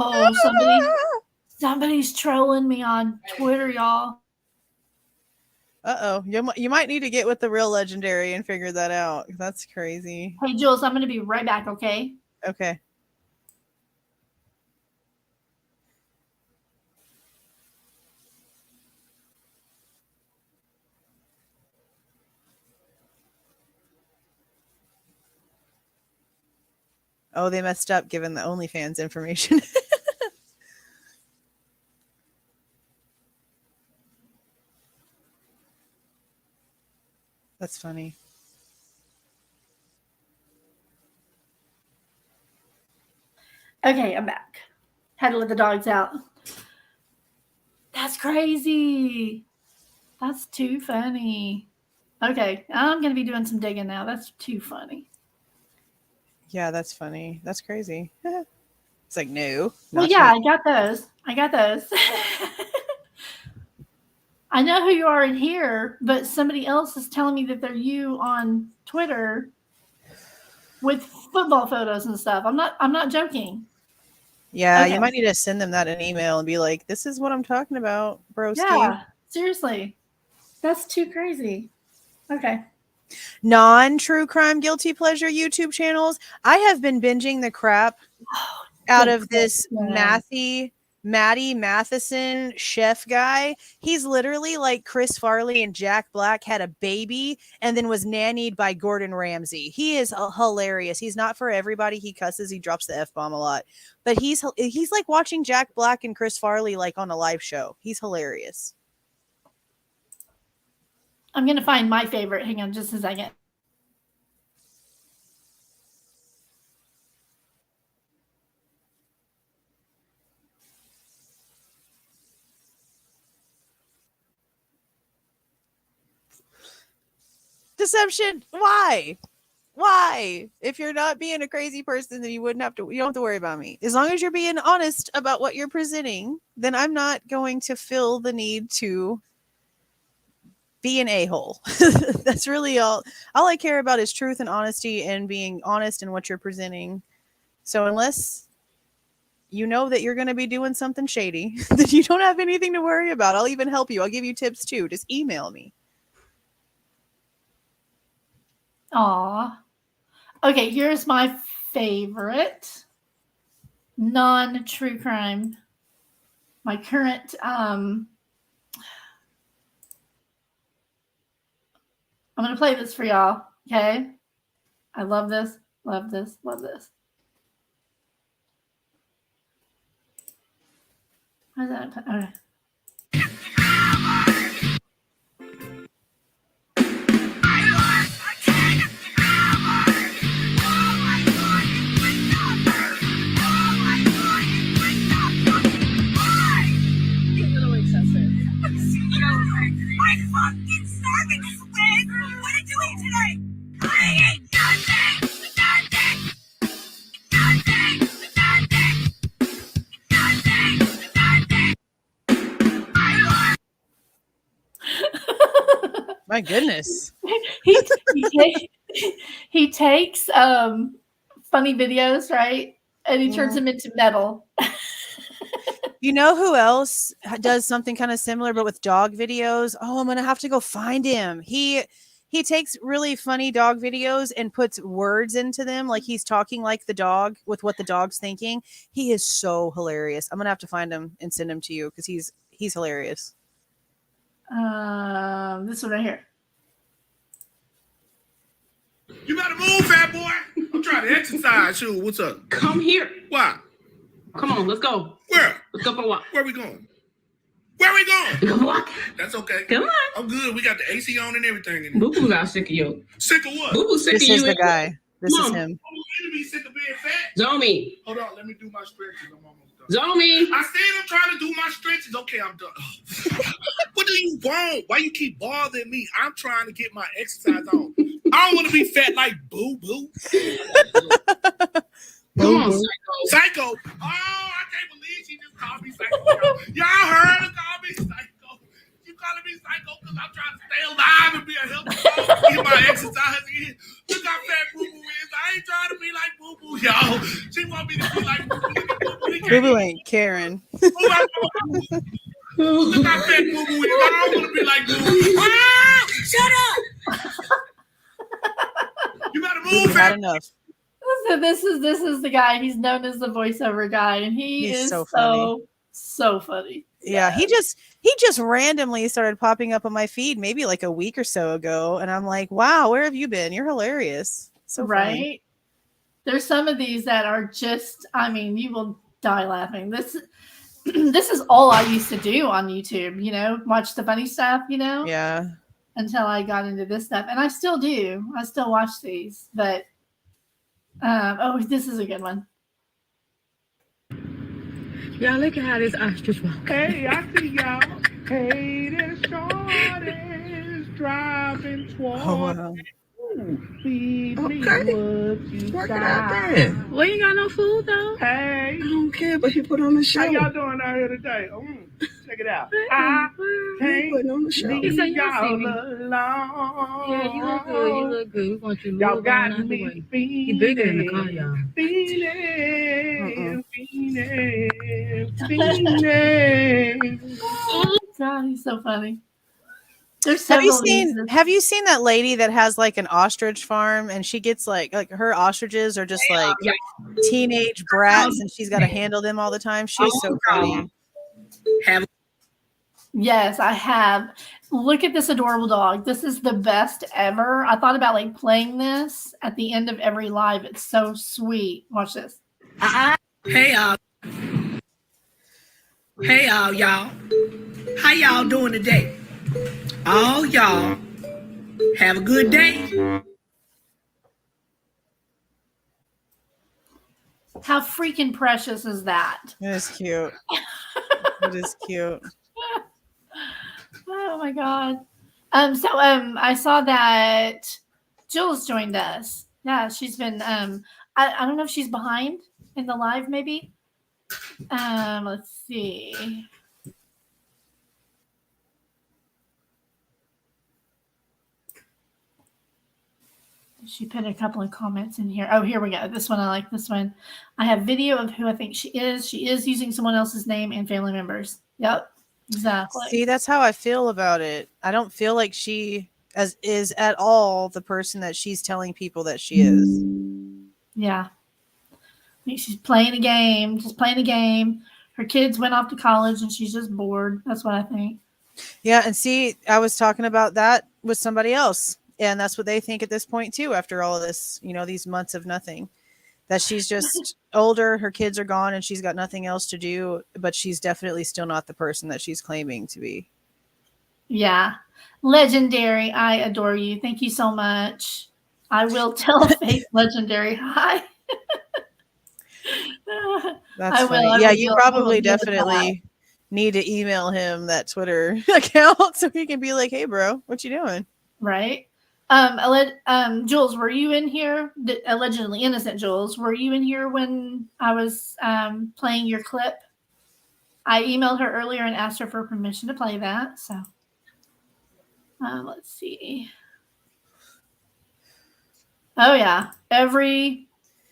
Somebody's trolling me on Twitter, y'all. Uh-oh. You might need to get with the real Legendary and figure that out. That's crazy. Hey, Jules, I'm going to be right back, okay? Okay. Oh, they messed up given the OnlyFans information. That's funny. Okay, I'm back. Had to let the dogs out. That's crazy. That's too funny. Okay, I'm going to be doing some digging now. That's too funny. Yeah, that's funny. That's crazy. It's like, no. Well, yeah, I got those. I know who you are in here, but somebody else is telling me that they're you on Twitter with football photos and stuff. I'm not joking. Yeah, Okay. you might need to send them that an email and be like, this is what I'm talking about, broski. Yeah, seriously. That's too crazy. Okay. Non-true crime guilty pleasure YouTube channels. I have been binging the crap out of this Maddie Matheson chef guy. He's literally like Chris Farley and Jack Black had a baby and then was nannied by Gordon Ramsay. He is hilarious. He's not for everybody. He cusses. He drops the F-bomb a lot. But he's like watching Jack Black and Chris Farley like on a live show. He's hilarious. I'm going to find my favorite. Hang on just a second. Deception. Why? If you're not being a crazy person, then you don't have to worry about me. As long as you're being honest about what you're presenting, then I'm not going to feel the need to be an a-hole. That's really all I care about is truth and honesty and being honest in what you're presenting. So unless you know that you're going to be doing something shady, then you don't have anything to worry about. I'll even help you. I'll give you tips too. Just email me. Aw. Okay, here's my favorite non-true crime. My current I'm gonna play this for y'all. Okay. I love this, love this, love this. How's that? Okay. My goodness. he takes funny videos, right? And he turns them into metal. You know who else does something kind of similar, but with dog videos? Oh, I'm going to have to go find him. He takes really funny dog videos and puts words into them. Like he's talking like the dog with what the dog's thinking. He is so hilarious. I'm going to have to find him and send him to you because he's hilarious. This one right here. You better move, fat boy. I'm trying to exercise. Shoot, what's up? Come here. Why? Come on, let's go. Where? Let's go for a walk. Where we going? Where we going? Come on. That's okay. Come on. I'm good. We got the AC on and everything in Boo Boo got sick of you. Sick of what? Boo Boo sick This of you. is the guy. This is Mom. him. Oh, you be sick of being fat? Zomi. Hold on, let me do my stretches. I'm almost done. Zomi. I said I'm trying to do my stretches. Okay, I'm done. What do you want? Why you keep bothering me? I'm trying to get my exercise on. I don't want to be fat like Boo Boo. Come on, Psycho. Oh, I can't believe she just called me Psycho. Y'all heard her call me Psycho. You calling me Psycho because I'm trying to stay alive and be a healthy dog, get my exercise in. Look how fat Boo Boo is. I ain't trying to be like Boo Boo, y'all. She want me to be like Boo Boo. Boo Boo ain't Karen. Look how fat Boo Boo is. I don't want to be like Boo Boo. Ah, shut up. You better move, We've had fat. enough. So this is the guy. He's known as the voiceover guy, and He's is so so funny. Yeah, he just randomly started popping up on my feed maybe like a week or so ago, and I'm like, wow, where have you been? You're hilarious. So right. funny. There's some of these that are just, I mean, you will die laughing. This is all I used to do on YouTube, you know, watch the funny stuff, you know? Yeah. Until I got into this stuff. And I still do. I still watch these, but this is a good one. Y'all look at how this ostrich walk. Hey, I see y'all. Hey, this shorty is driving towards. Oh, wow. Feed me what you Work it got. out there. Well, you ain't got no food though. Hey, I don't care, but he put on the show. how y'all doing out here today? Check it out. I He can't putting on the show. leave said, y'all "You see me." alone. Yeah, you look good. You look good. We want you to Y'all move got on out the me way. feeling. He bigger in the car, y'all. Feeling. God, he's so funny. There's several Have you of these seen that- have you seen that lady that has like an ostrich farm and she gets like her ostriches are just like teenage brats and she's got to handle them all the time? She's so funny. Yes, I have. Look at this adorable dog. This is the best ever. I thought about like playing this at the end of every live. It's so sweet. Watch this. Hey y'all. Hey y'all. How y'all doing today? All y'all have a good day. How freaking precious is that? It is cute. It is cute. Oh my god. I saw that Jules joined us. Yeah, she's been I don't know if she's behind in the live maybe. Let's see. She put a couple of comments in here. Oh, here we go. This one, I like this one. I have video of who I think she is. She is using someone else's name and family members. Yep, exactly. See, that's how I feel about it. I don't feel like she is at all the person that she's telling people that she is. Yeah. I think she's playing a game, just playing a game. Her kids went off to college and she's just bored. That's what I think. Yeah, and see, I was talking about that with somebody else, and that's what they think at this point too, after all of this, these months of nothing. That she's just older, her kids are gone, and she's got nothing else to do, but she's definitely still not the person that she's claiming to be. Yeah. Legendary, I adore you. Thank you so much. I will tell Faith Legendary hi. That's I will, funny. I Yeah, will you do- probably I will do that. definitely need to email him that Twitter account so he can be like, "Hey, bro, what you doing?" Right. Jules, were you in here? Allegedly innocent Jules, were you in here when I was playing your clip? I emailed her earlier and asked her for permission to play that. So let's see. Oh yeah, everywhere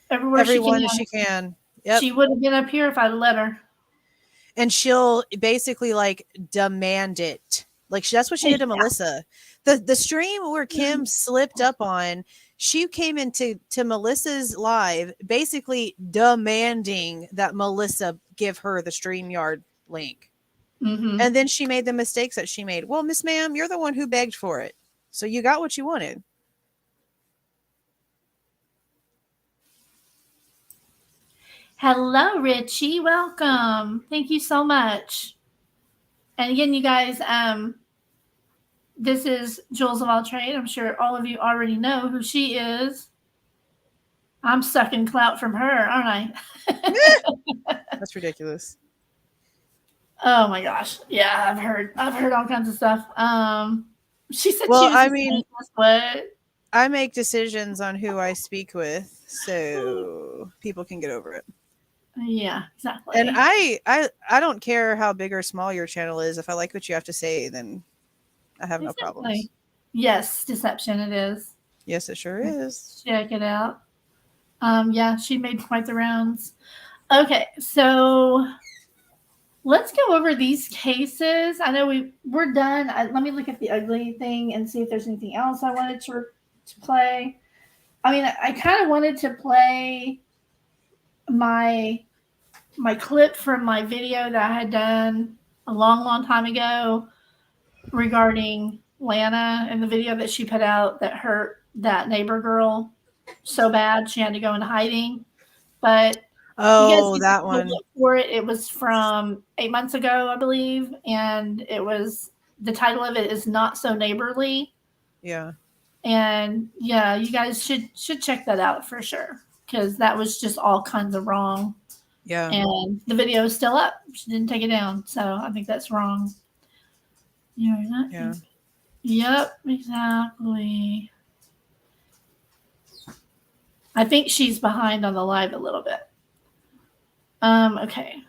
Everyone she she can. can. Yep. She would have been up here if I'd let her. And she'll basically like demand it. Like that's what she did to Melissa. The stream where Kim slipped up on, she came into Melissa's live basically demanding that Melissa give her the StreamYard link. Mm-hmm. And then she made the mistakes that she made. Well, Miss Ma'am, you're the one who begged for it. So you got what you wanted. Hello, Richie. Welcome. Thank you so much. And again, you guys, this is Jules of All Trade. I'm sure all of you already know who she is. I'm sucking clout from her, aren't I? That's ridiculous. Oh my gosh. Yeah, I've heard all kinds of stuff. She said Well, she was I the mean, same as what? I make decisions on who I speak with, so people can get over it. Yeah, exactly. And I don't care how big or small your channel is. If I like what you have to say, then I have no problems. Exactly. Yes, deception it is. Yes, it sure is. Check it out. Yeah, she made quite the rounds. Okay, so let's go over these cases. I know we're done. Let me look at the ugly thing and see if there's anything else I wanted to play. I mean, I kind of wanted to play my clip from my video that I had done a long time ago regarding Lana and the video that she put out that hurt that neighbor girl so bad she had to go into hiding. But oh, that one. Look for it. It was from 8 months ago, I believe, and it was the title of it is Not So Neighborly. Yeah. And yeah, you guys should check that out for sure because that was just all kinds of wrong. Yeah. And the video is still up. She didn't take it down, so I think that's wrong. Yeah. Yep, exactly. I think she's behind on the live a little bit. Okay.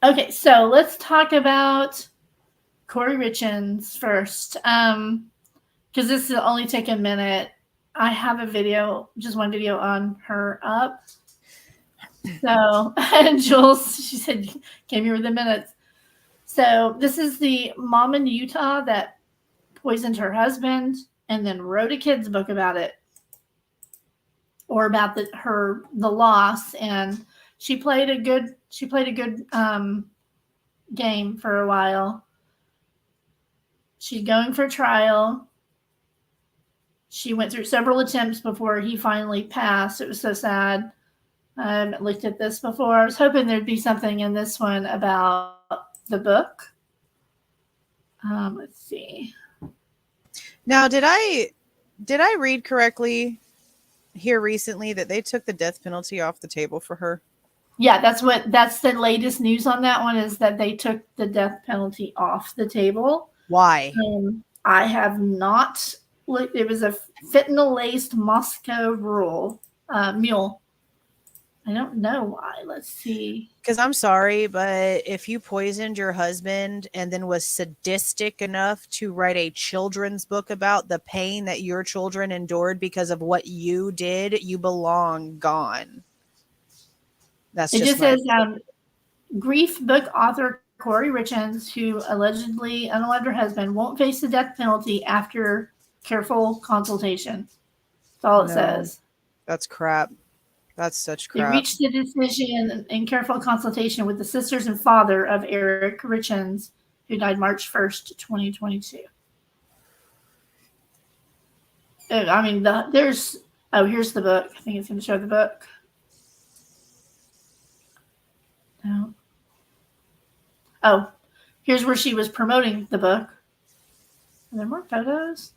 Okay, so let's talk about Corey Richins first. Because this will only take a minute. I have a video, just one video on her up. So, and Jules, she said, came here with the minutes. So this is the mom in Utah that poisoned her husband and then wrote a kid's book about it. Or about the loss, and she played a good game for a while. She's going for trial. She went through several attempts before he finally passed. It was so sad. I haven't looked at this before. I was hoping there'd be something in this one about the book. Let's see. Now, did I read correctly here recently that they took the death penalty off the table for her? Yeah, that's the latest news on that one is that they took the death penalty off the table. Why? I have not looked. It was a fentanyl-laced Moscow mule. I I don't know why. Let's see. Because I'm sorry, but if you poisoned your husband and then was sadistic enough to write a children's book about the pain that your children endured because of what you did, you belong gone. That's It just just my- says grief book author Corey Richards, who allegedly unalived her husband, won't face the death penalty after careful consultation. That's all it No. says. That's crap. That's such They crap. reached a decision in careful consultation with the sisters and father of Eric Richards, who died March 1st, 2022. I mean, here's the book. I think it's going to show the book. No. Oh, here's where she was promoting the book. Are there more photos?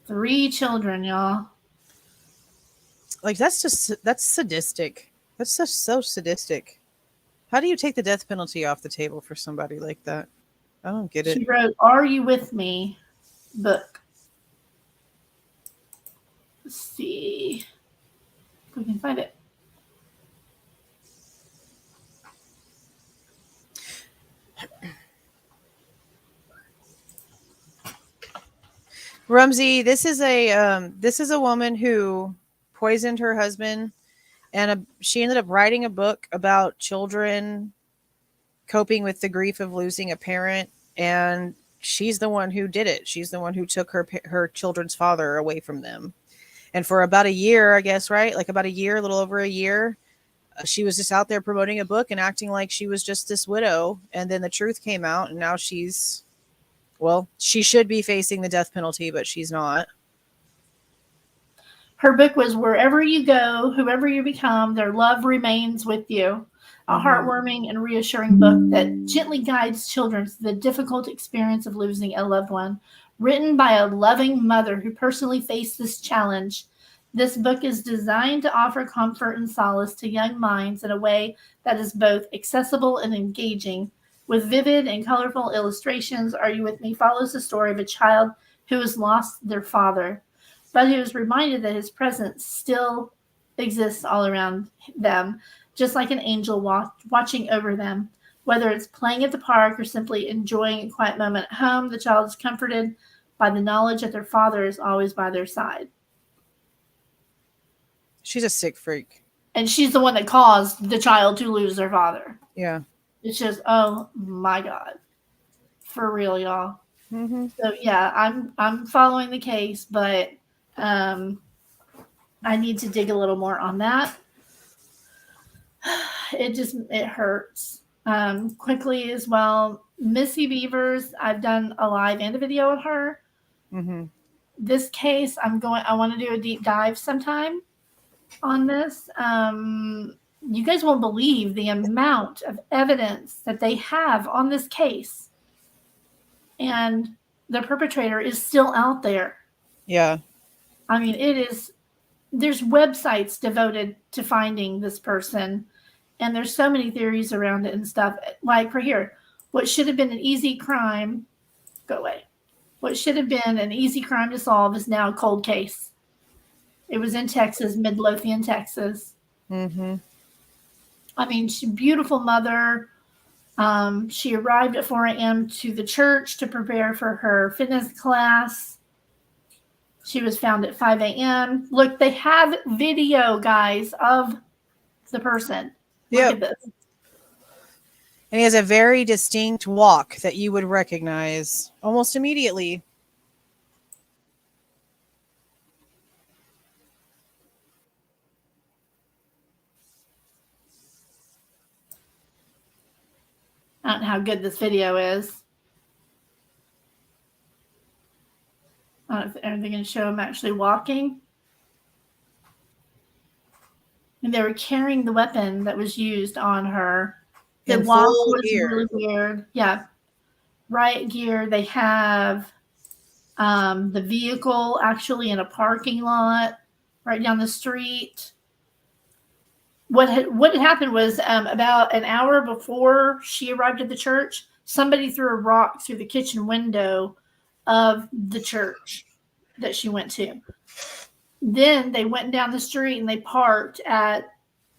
3 children, y'all. Like, that's sadistic. That's just so sadistic. How do you take the death penalty off the table for somebody like that? I don't get it. She wrote, "Are You With Me?" book. Let's see if we can find it. Rumsey, this is a woman who poisoned her husband, and she ended up writing a book about children coping with the grief of losing a parent, and she's the one who did it. She's the one who took her children's father away from them. And for about a year, I guess, right? Like about a year, a little over a year, she was just out there promoting a book and acting like she was just this widow. And then the truth came out, and now she should be facing the death penalty, but she's not. Her book was "Wherever You Go, Whoever You Become, Their Love Remains With You." A heartwarming and reassuring book that gently guides children through the difficult experience of losing a loved one. Written by a loving mother who personally faced this challenge, this book is designed to offer comfort and solace to young minds in a way that is both accessible and engaging. With vivid and colorful illustrations, Are You With Me follows the story of a child who has lost their father, but who is reminded that his presence still exists all around them, just like an angel watching over them. Whether it's playing at the park or simply enjoying a quiet moment at home, the child is comforted by the knowledge that their father is always by their side. She's a sick freak. And she's the one that caused the child to lose their father. Yeah. It's just, oh my God. For real, y'all. Mm-hmm. So yeah, I'm following the case, but I need to dig a little more on that. It hurts. Quickly as well, Missy Beavers, I've done a live and a video of her. Mm-hmm. This case, I want to do a deep dive sometime on this. You guys won't believe the amount of evidence that they have on this case. And the perpetrator is still out there. Yeah. I mean, there's websites devoted to finding this person, and there's so many theories around it and stuff. Like right here, what should have been an easy crime, go away. What should have been an easy crime to solve is now a cold case. It was in Texas, Midlothian, Texas. Mm-hmm. I mean, she's a beautiful mother. She arrived at 4 a.m. to the church to prepare for her fitness class. She was found at 5 a.m. Look, they have video, guys, of the person. Look at this. And he has a very distinct walk that you would recognize almost immediately. I don't know how good this video is. I don't know if they're going to show him actually walking. And they were carrying the weapon that was used on her. The In walk full was gear. really weird. Yeah. Riot gear. They have the vehicle actually in a parking lot right down the street. What had happened was about an hour before she arrived at the church, somebody threw a rock through the kitchen window of the church that she went to. Then they went down the street and they parked at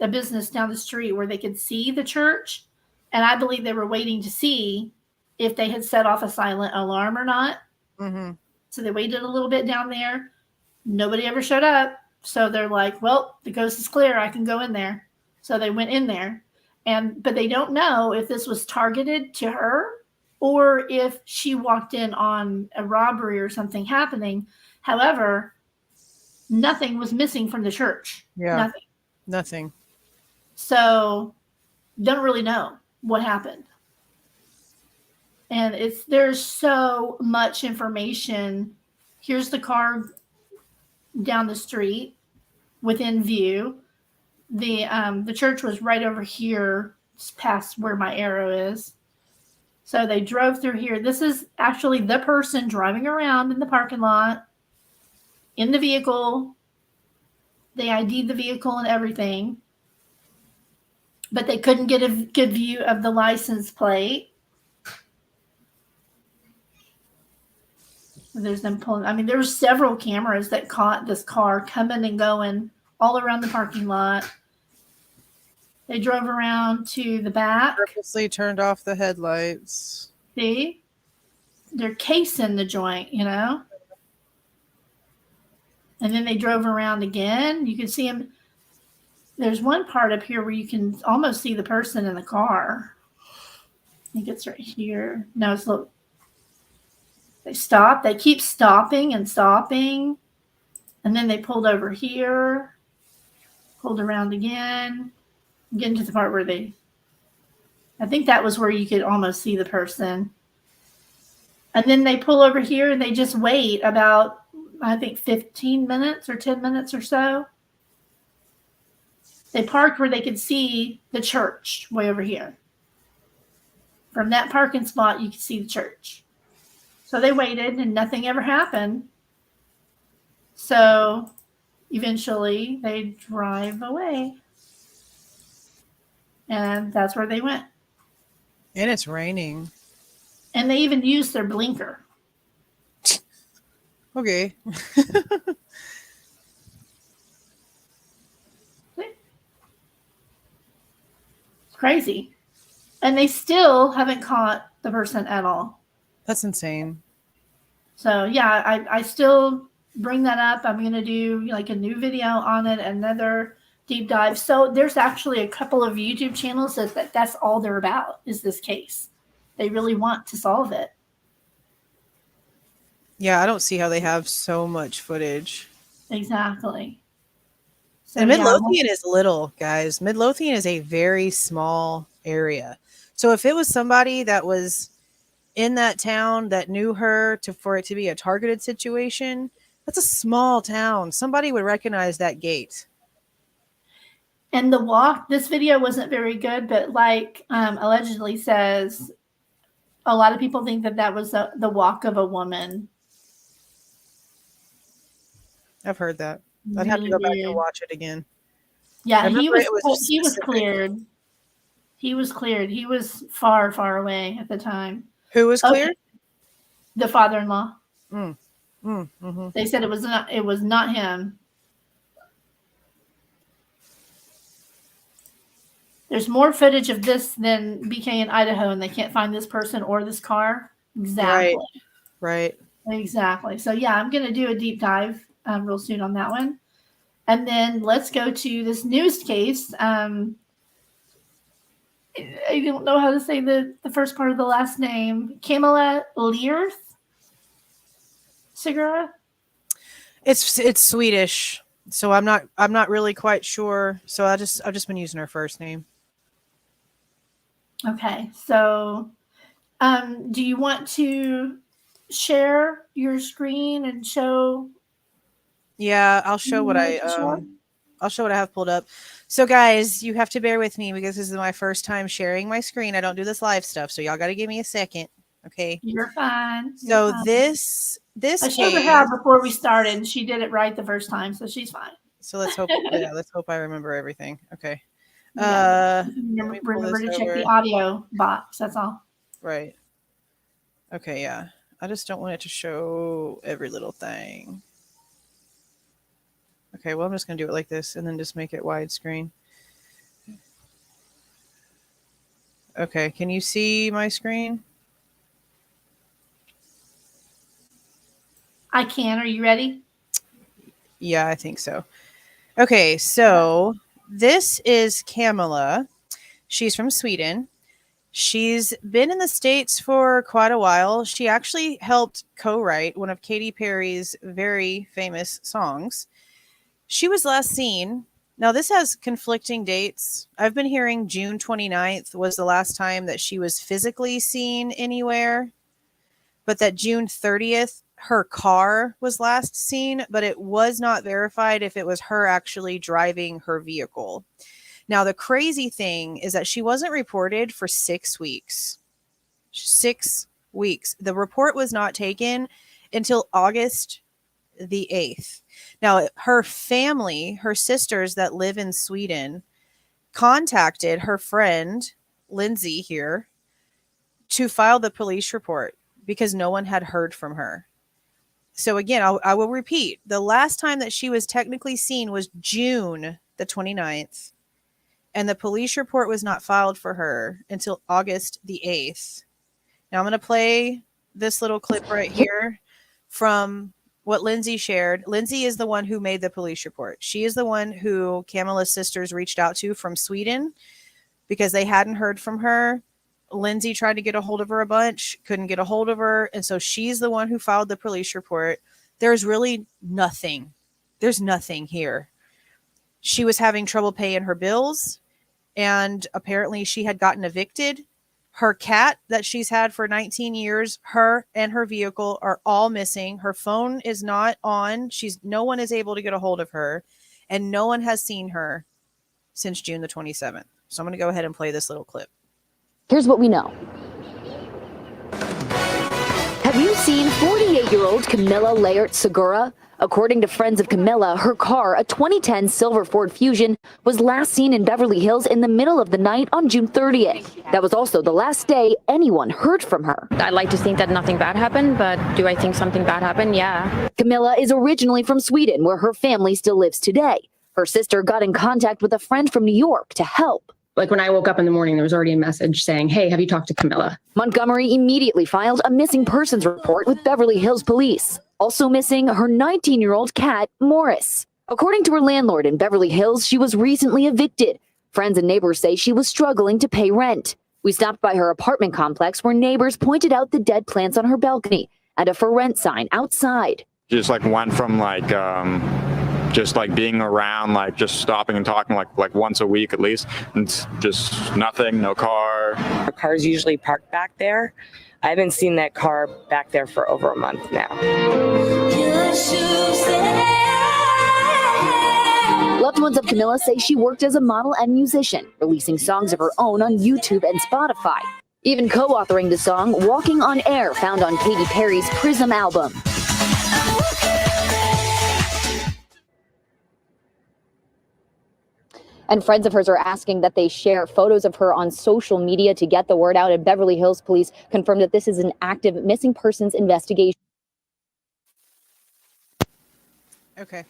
a business down the street where they could see the church. And I believe they were waiting to see if they had set off a silent alarm or not. Mm-hmm. So they waited a little bit down there. Nobody ever showed up. So they're like, well, the coast is clear. I can go in there. So they went in there. But they don't know if this was targeted to her or if she walked in on a robbery or something happening. However, nothing was missing from the church. Yeah. Nothing. Nothing. So don't really know what happened. And there's so much information. Here's the car down the street within view. The church was right over here, past where my arrow is. So they drove through here. This is actually the person driving around in the parking lot, in the vehicle. They ID'd the vehicle and everything. But they couldn't get a good view of the license plate. There's them pulling. I mean, there were several cameras that caught this car coming and going all around the parking lot. They drove around to the back. Purposely turned off the headlights. See? They're casing the joint, you know? And then they drove around again. You can see them. There's one part up here where you can almost see the person in the car. I think it's right here. No, it's look. They stopped. They keep stopping and stopping. And then they pulled over here. Pulled around again. Getting to the part where I think that was where you could almost see the person. And then they pull over here and they just wait about, I think, 15 minutes or 10 minutes or so. They parked where they could see the church way over here. From that parking spot, you could see the church. So they waited and nothing ever happened. So eventually they drive away. And that's where they went. And it's raining. And they even used their blinker. Okay. It's crazy. And they still haven't caught the person at all. That's insane. So yeah, I still bring that up. I'm going to do like a new video on it, another deep dive. So there's actually a couple of YouTube channels that's all they're about is this case. They really want to solve it. Yeah, I don't see how they have so much footage. Exactly. So, And yeah, Midlothian is little, guys. Midlothian is a very small area. So if it was somebody that was in that town that knew her for it to be a targeted situation, that's a small town. Somebody would recognize that gate. And the walk, this video wasn't very good, but like allegedly says, a lot of people think that was the walk of a woman. I've heard that. I'd have to go back and watch it again. Yeah, he was specific. cleared. He was cleared. He was far, far away at the time. Who was cleared? The father-in-law. Mm-hmm. They said it was not him. There's more footage of this than BK in Idaho, and they can't find this person or this car. Exactly. Right. Exactly. So yeah, I'm going to do a deep dive real soon on that one. And then let's go to this news case. I don't know how to say the first part of the last name. Kamala Learth Segura. It's Swedish, so I'm not really quite sure. So I've just been using her first name. Okay. So, do you want to share your screen and show? Yeah, I'll show what I'll show what I have pulled up. So guys, you have to bear with me because this is my first time sharing my screen. I don't do this live stuff, so y'all got to give me a second. Okay. You're fine. So You're fine. this I showed her how before we started, and she did it right the first time, so she's fine. So let's hope I remember everything. Okay. Yeah. Let me pull Remember this to check over. the audio box. That's all. Right. Okay, yeah. I just don't want it to show every little thing. Okay, well, I'm just going to do it like this and then just make it widescreen. Okay, can you see my screen? I can. Are you ready? Yeah, I think so. Okay, so this is Camilla. She's from Sweden. She's been in the States for quite a while. She actually helped co-write one of Katy Perry's very famous songs. She was last seen. Now, this has conflicting dates. I've been hearing June 29th was the last time that she was physically seen anywhere, but that June 30th, her car was last seen, but it was not verified if it was her actually driving her vehicle. Now, the crazy thing is that she wasn't reported for 6 weeks. 6 weeks. The report was not taken until August the 8th. Now, her family, her sisters that live in Sweden, contacted her friend, Lindsay here, to file the police report because no one had heard from her. So again, I will repeat. The last time that she was technically seen was June the 29th. And the police report was not filed for her until August the 8th. Now I'm going to play this little clip right here from what Lindsay shared. Lindsay is the one who made the police report. She is the one who Camilla's sisters reached out to from Sweden because they hadn't heard from her. Lindsay tried to get a hold of her a bunch, couldn't get a hold of her. And so she's the one who filed the police report. There's really nothing. There's nothing here. She was having trouble paying her bills. And apparently she had gotten evicted. Her cat that she's had for 19 years, her and her vehicle are all missing. Her phone is not on. No one is able to get a hold of her. And no one has seen her since June the 27th. So I'm going to go ahead and play this little clip. Here's what we know. Have you seen 48-year-old Camilla Laert Segura? According to friends of Camilla, her car, a 2010 silver Ford Fusion, was last seen in Beverly Hills in the middle of the night on June 30th. That was also the last day anyone heard from her. I'd like to think that nothing bad happened, but do I think something bad happened? Yeah. Camilla is originally from Sweden, where her family still lives today. Her sister got in contact with a friend from New York to help. Like when I woke up in the morning, there was already a message saying, hey, have you talked to Camilla? Montgomery immediately filed a missing persons report with Beverly Hills Police. Also missing her 19-year-old cat, Morris. According to her landlord in Beverly Hills, she was recently evicted. Friends and neighbors say she was struggling to pay rent. We stopped by her apartment complex where neighbors pointed out the dead plants on her balcony and a for rent sign outside. Just went from just being around, just stopping and talking like once a week at least, and just nothing, no car. Our car's usually parked back there. I haven't seen that car back there for over a month now. Loved ones of Camilla say she worked as a model and musician, releasing songs of her own on YouTube and Spotify. Even co-authoring the song Walking on Air, found on Katy Perry's Prism album. And friends of hers are asking that they share photos of her on social media to get the word out. And Beverly Hills Police confirmed that this is an active missing persons investigation. Okay.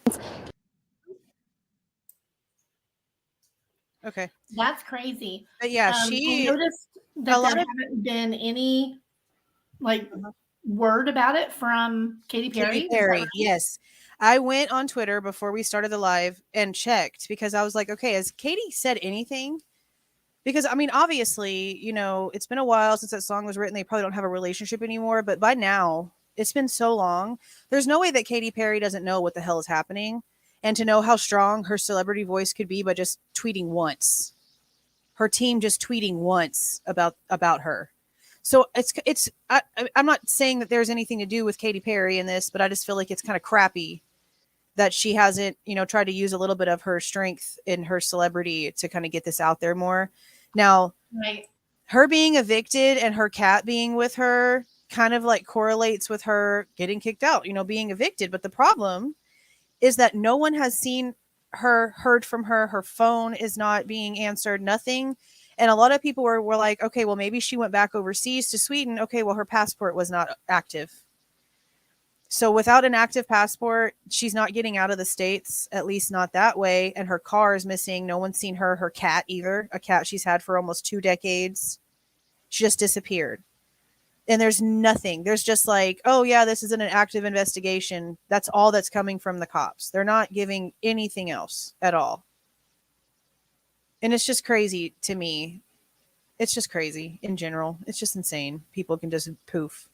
Okay. That's crazy. But yeah, I she noticed that there haven't been any word about it from Katy Perry. Katy Perry, yes. I went on Twitter before we started the live and checked because I was like, okay, has Katy said anything? Because, I mean, obviously, it's been a while since that song was written. They probably don't have a relationship anymore. But by now, it's been so long. There's no way that Katy Perry doesn't know what the hell is happening and to know how strong her celebrity voice could be by just tweeting once. Her team just tweeting once about her. So I'm not saying that there's anything to do with Katy Perry in this, but I just feel like it's kind of crappy that she hasn't, tried to use a little bit of her strength in her celebrity to kind of get this out there more. Now, right. Her being evicted and her cat being with her kind of correlates with her getting kicked out, being evicted. But the problem is that no one has seen her, heard from her. Her phone is not being answered, nothing. And a lot of people were like, okay, well, maybe she went back overseas to Sweden. Okay, well, her passport was not active. So without an active passport, she's not getting out of the States, at least not that way. And her car is missing. No one's seen her cat either. A cat she's had for almost 2 decades. She just disappeared. And there's nothing. There's just like, oh yeah, this isn't an active investigation. That's all that's coming from the cops. They're not giving anything else at all. And it's just crazy to me. It's just crazy in general. It's just insane. People can just poof.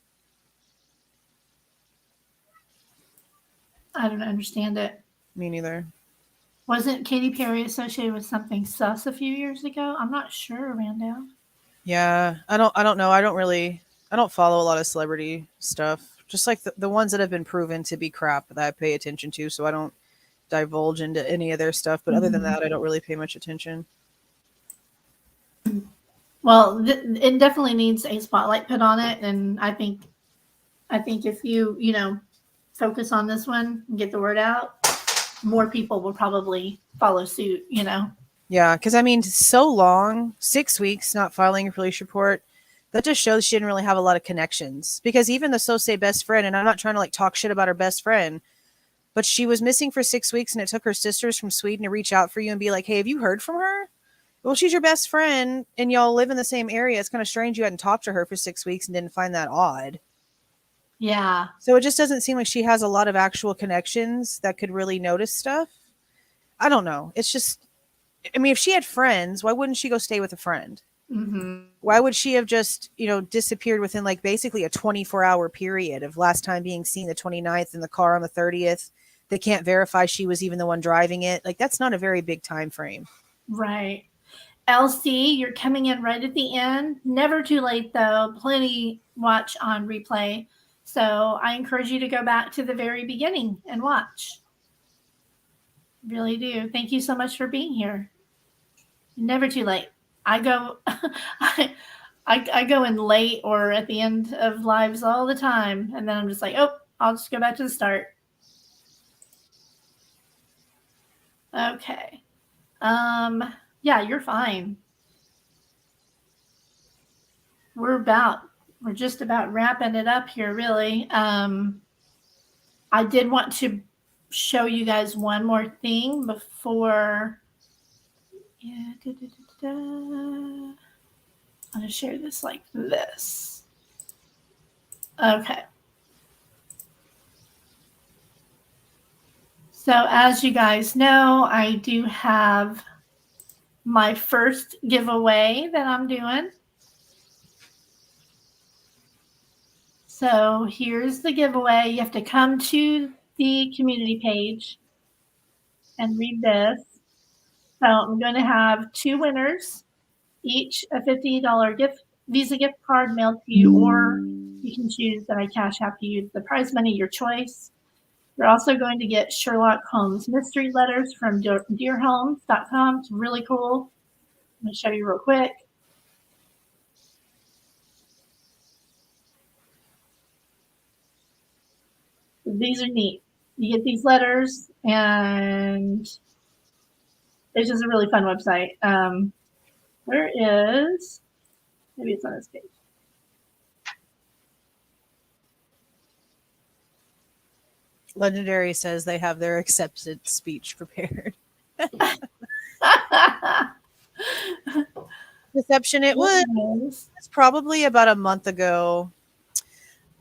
I don't understand it. Me neither. Wasn't Katy Perry associated with something sus a few years ago? I'm not sure, Randall. Yeah, I don't know. I don't follow a lot of celebrity stuff. Just like the ones that have been proven to be crap that I pay attention to, so I don't divulge into any of their stuff. But other than that, I don't really pay much attention. Well, it definitely needs a spotlight put on it, and I think if you focus on this one and get the word out, more people will probably follow suit. Yeah, because I mean, so long, 6 weeks not filing a police report. That just shows she didn't really have a lot of connections. Because even the so-say best friend, and I'm not trying to like talk shit about her best friend, but she was missing for 6 weeks, and it took her sisters from Sweden to reach out for you and be like, hey, have you heard from her? Well, she's your best friend, and y'all live in the same area. It's kind of strange you hadn't talked to her for 6 weeks and didn't find that odd. Yeah. So it just doesn't seem like she has a lot of actual connections that could really notice stuff. I don't know. It's just, I mean, if she had friends, why wouldn't she go stay with a friend? Mm-hmm. Why would she have just, disappeared within like basically a 24-hour period of last time being seen the 29th in the car on the 30th? They can't verify she was even the one driving it. Like, that's not a very big time frame. Right. LC, you're coming in right at the end. Never too late, though. Plenty watch on replay. So I encourage you to go back to the very beginning and watch. Really do. Thank you so much for being here. Never too late. I go I go in late or at the end of lives all the time. And then I'm just like, oh, I'll just go back to the start. Okay. Yeah, you're fine. We're just about wrapping it up here, really. I did want to show you guys one more thing before. Yeah, I'm going to share this like this. Okay. So as you guys know, I do have my first giveaway that I'm doing. So here's the giveaway. You have to come to the community page and read this. So I'm going to have 2 winners, each a $50 Visa gift card mailed to you, or you can choose that I cash out to you the prize money, your choice. You're also going to get Sherlock Holmes mystery letters from dearholmes.com. It's really cool. I'm going to show you real quick. These are neat. You get these letters, and it's just a really fun website. Where is, maybe it's on this page. Legendary says they have their acceptance speech prepared. Deception, it was probably about a month ago.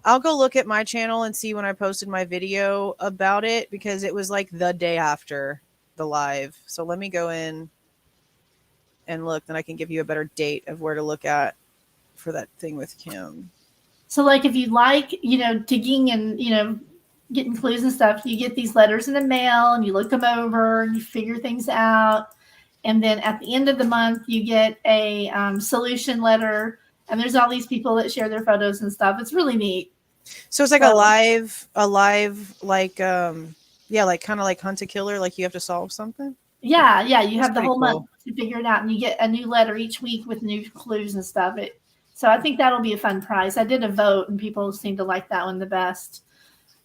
I'll go look at my channel and see when I posted my video about it, because it was like the day after the live. So let me go in and look, then I can give you a better date of where to look at for that thing with Kim. So like if you like, digging and, getting clues and stuff, you get these letters in the mail and you look them over and you figure things out. And then at the end of the month, you get a solution letter, and there's all these people that share their photos and stuff. It's really neat. So it's like a live, like, kind of like Hunt a Killer, like you have to solve something. Yeah. You have the whole cool. month to figure it out, and you get a new letter each week with new clues and stuff. So I think that'll be a fun prize. I did a vote, and people seem to like that one the best.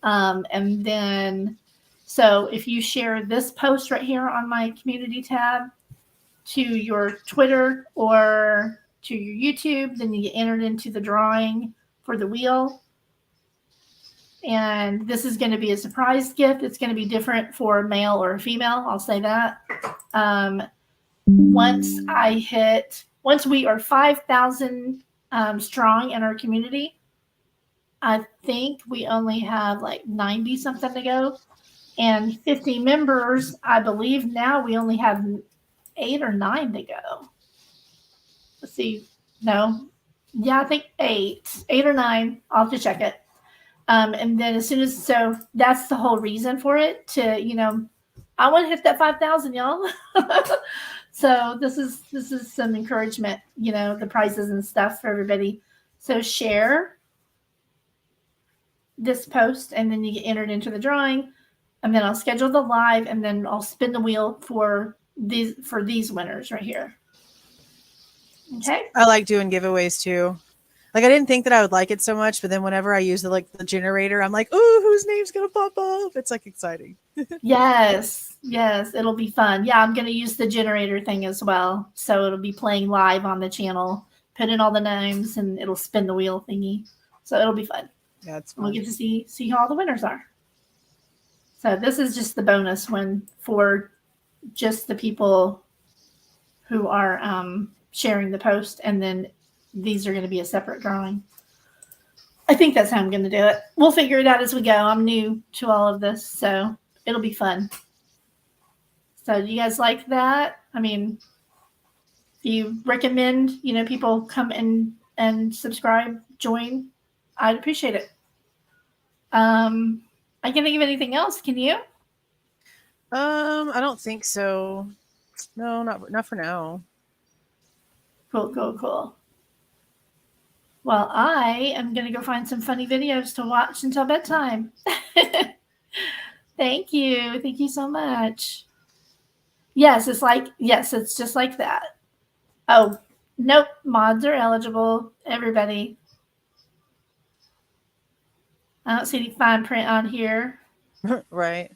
And then, so if you share this post right here on my community tab to your Twitter or to your YouTube, then you get entered into the drawing for the wheel. And this is going to be a surprise gift. It's going to be different for a male or a female. I'll say that. Once we are 5,000 strong in our community, I think we only have like 90 something to go. And 50 members, I believe now we only have 8 or 9 to go. Let's see. No. Yeah, I think 8 or 9. I'll have to check it. And then so that's the whole reason for it to, I want to hit that 5,000, y'all. So this is some encouragement, the prizes and stuff for everybody. So share this post and then you get entered into the drawing, and then I'll schedule the live, and then I'll spin the wheel for these winners right here. Okay. I like doing giveaways too. Like I didn't think that I would like it so much, but then whenever I use the generator, I'm like, "Ooh, whose name's gonna pop up?" It's like exciting. Yes, it'll be fun. Yeah, I'm gonna use the generator thing as well, so it'll be playing live on the channel. Put in all the names, and it'll spin the wheel thingy. So it'll be fun. Yeah, it's fun. We'll get to see who all the winners are. So this is just the bonus one for just the people who are sharing the post, and then these are going to be a separate drawing. I think that's how I'm going to do it. We'll figure it out as we go. I'm new to all of this, so it'll be fun. So do you guys like that? I mean, do you recommend, people come in and subscribe, join? I'd appreciate it. I can't think of anything else. Can you? I don't think so. No, not for now. Cool. Well, I am going to go find some funny videos to watch until bedtime. Thank you. Thank you so much. Yes, it's just like that. Oh, nope. Mods are eligible. Everybody. I don't see any fine print on here. Right.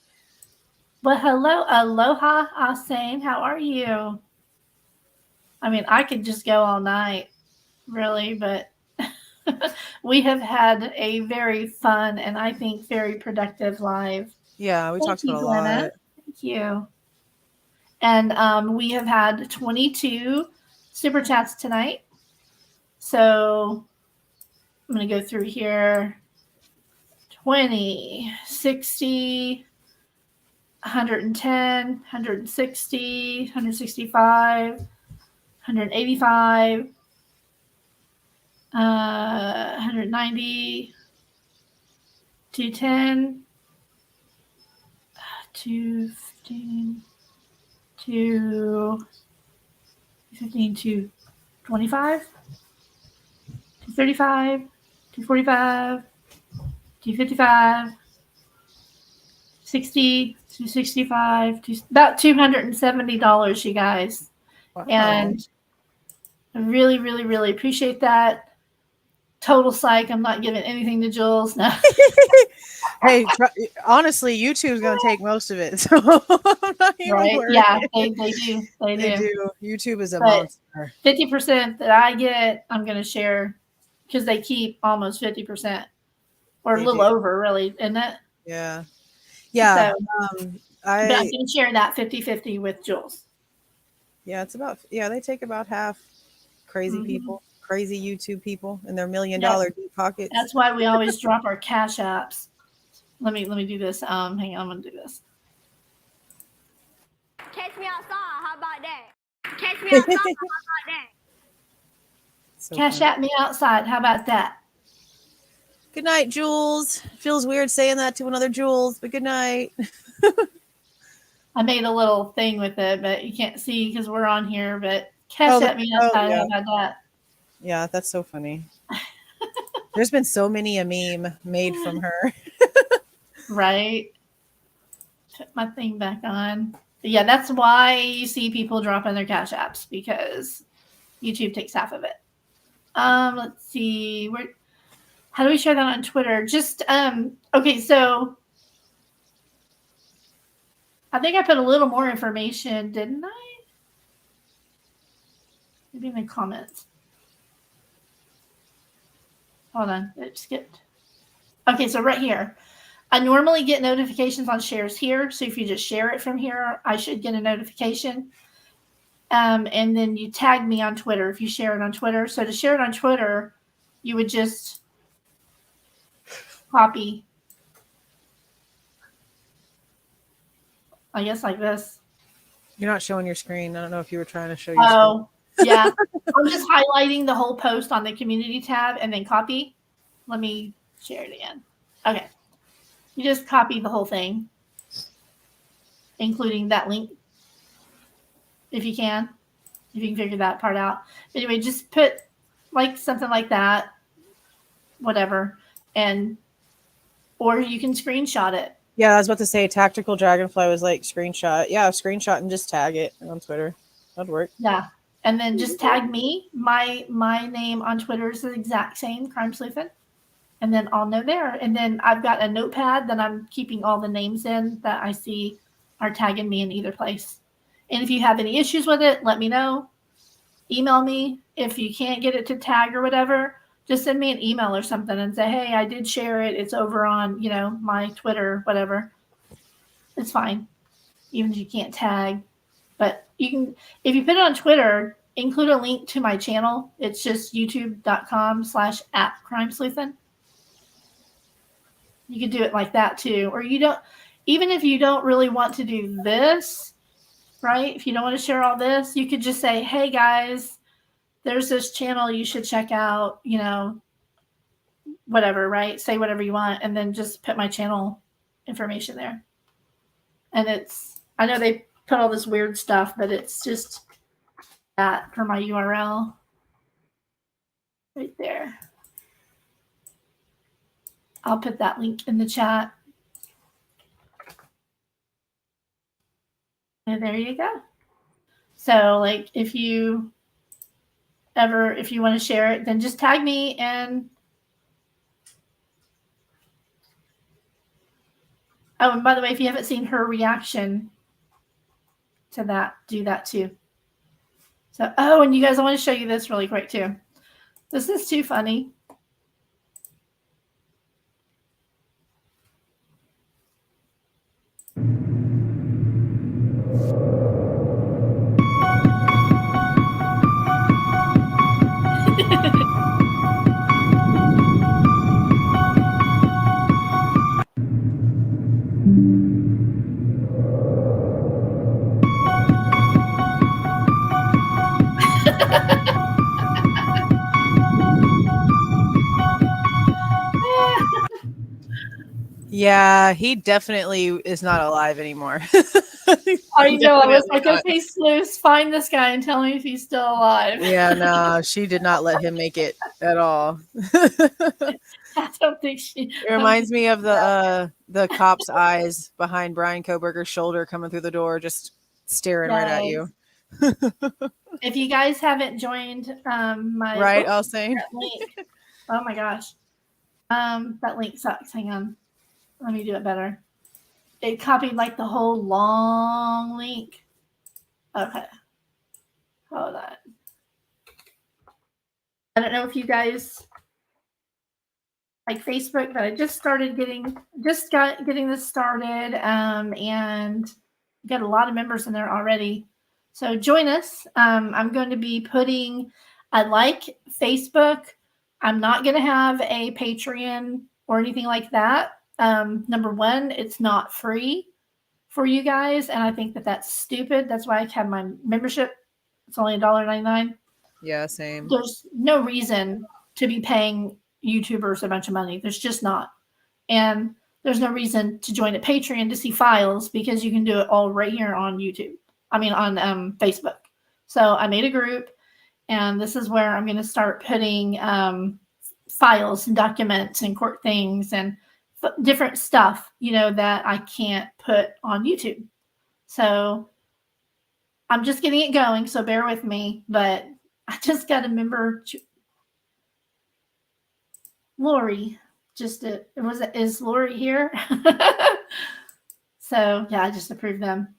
Well, hello. Aloha, Asane. How are you? I mean, I could just go all night, really, but we have had a very fun and I think very productive live. Yeah, we talked about a lot. Thank you. And we have had 22 super chats tonight. So I'm going to go through here. 20, 60, 110, 160, 165, 185, 190, 210, 215, 215, 225, 235, 245, 255, 60, 265, about $270, you guys. Wow. And I really, really, really appreciate that. Total psych. I'm not giving anything to Jules. No. Hey, honestly, YouTube's going to take most of it. So I'm not even worried. Yeah, they do. They do. YouTube is a monster. 50% that I get, I'm going to share because they keep almost 50%. Or a little over, really, isn't it? Yeah. So, but I can share that 50-50 with Jules. Yeah, they take about half. Crazy people, crazy YouTube people in their $1 million deep pockets. That's why we always drop our cash apps. Let me do this. Hang on, I'm gonna do this. Catch me outside. How about that? Catch me outside. How about that? Cash at me outside. How about that? Good night, Jules. Feels weird saying that to another Jules, but good night. I made a little thing with it, but you can't see because we're on here. But cash at me outside. How about that? Yeah, that's so funny. There's been so many a meme made from her. Right. Put my thing back on. But yeah, that's why you see people dropping their cash apps, because YouTube takes half of it. Let's see. How do we share that on Twitter? Just okay, so I think I put a little more information, didn't I? Maybe in the comments. Hold on, it skipped. Okay, so right here. I normally get notifications on shares here. So if you just share it from here, I should get a notification. And then you tag me on Twitter if you share it on Twitter. So to share it on Twitter, you would just copy, I guess like this. You're not showing your screen. I don't know if you were trying to show your screen. Oh, yeah. I'm just highlighting the whole post on the community tab and then copy. Let me share it again. Okay. You just copy the whole thing, including that link, if you can figure that part out. Anyway, just put like something like that, whatever, or you can screenshot it. Yeah, I was about to say Tactical Dragonfly was like screenshot. Yeah, screenshot and just tag it on Twitter. That'd work. Yeah. And then just tag me. My name on Twitter is the exact same, Crime Sleuthin'. And then I'll know there. And then I've got a notepad that I'm keeping all the names in that I see are tagging me in either place. And if you have any issues with it, let me know. Email me. If you can't get it to tag or whatever, just send me an email or something and say, hey, I did share it. It's over on, my Twitter, whatever. It's fine. Even if you can't tag. But you can, if you put it on Twitter, include a link to my channel. It's just youtube.com/@crimesleuthing. You could do it like that too. Or even if you don't really want to do this, right? If you don't want to share all this, you could just say, hey guys, there's this channel you should check out, whatever, right? Say whatever you want and then just put my channel information there. And I know they put all this weird stuff, but it's just that for my URL right there. I'll put that link in the chat. And there you go. So like if you want to share it, then just tag me and oh, and by the way, if you haven't seen her reaction to that, do that too. So, and you guys, I want to show you this really quick too. This is too funny. Yeah, he definitely is not alive anymore. I know. I was like, okay, Sleuth, find this guy and tell me if he's still alive. Yeah, no, she did not let him make it at all. I don't think she. It reminds me of the cop's eyes behind Brian Koberger's shoulder coming through the door, just staring right at you. If you guys haven't joined my right, I'll say. Link. Oh my gosh, that link sucks. Hang on, let me do it better. It copied like the whole long link. Okay, hold on. I don't know if you guys like Facebook, but I just got getting this started, and got a lot of members in there already. So join us. I'm going to be putting, I like Facebook. I'm not going to have a Patreon or anything like that. Number one, it's not free for you guys, and I think that that's stupid. That's why I have my membership. It's only $1.99. Yeah, same. There's no reason to be paying YouTubers a bunch of money. There's just not. And there's no reason to join a Patreon to see files because you can do it all right here on YouTube. I mean, on Facebook. So I made a group, and this is where I'm going to start putting files and documents and court things and different stuff, that I can't put on YouTube. So I'm just getting it going. So bear with me, but I just got a member. Lori, is Lori here? So yeah, I just approved them.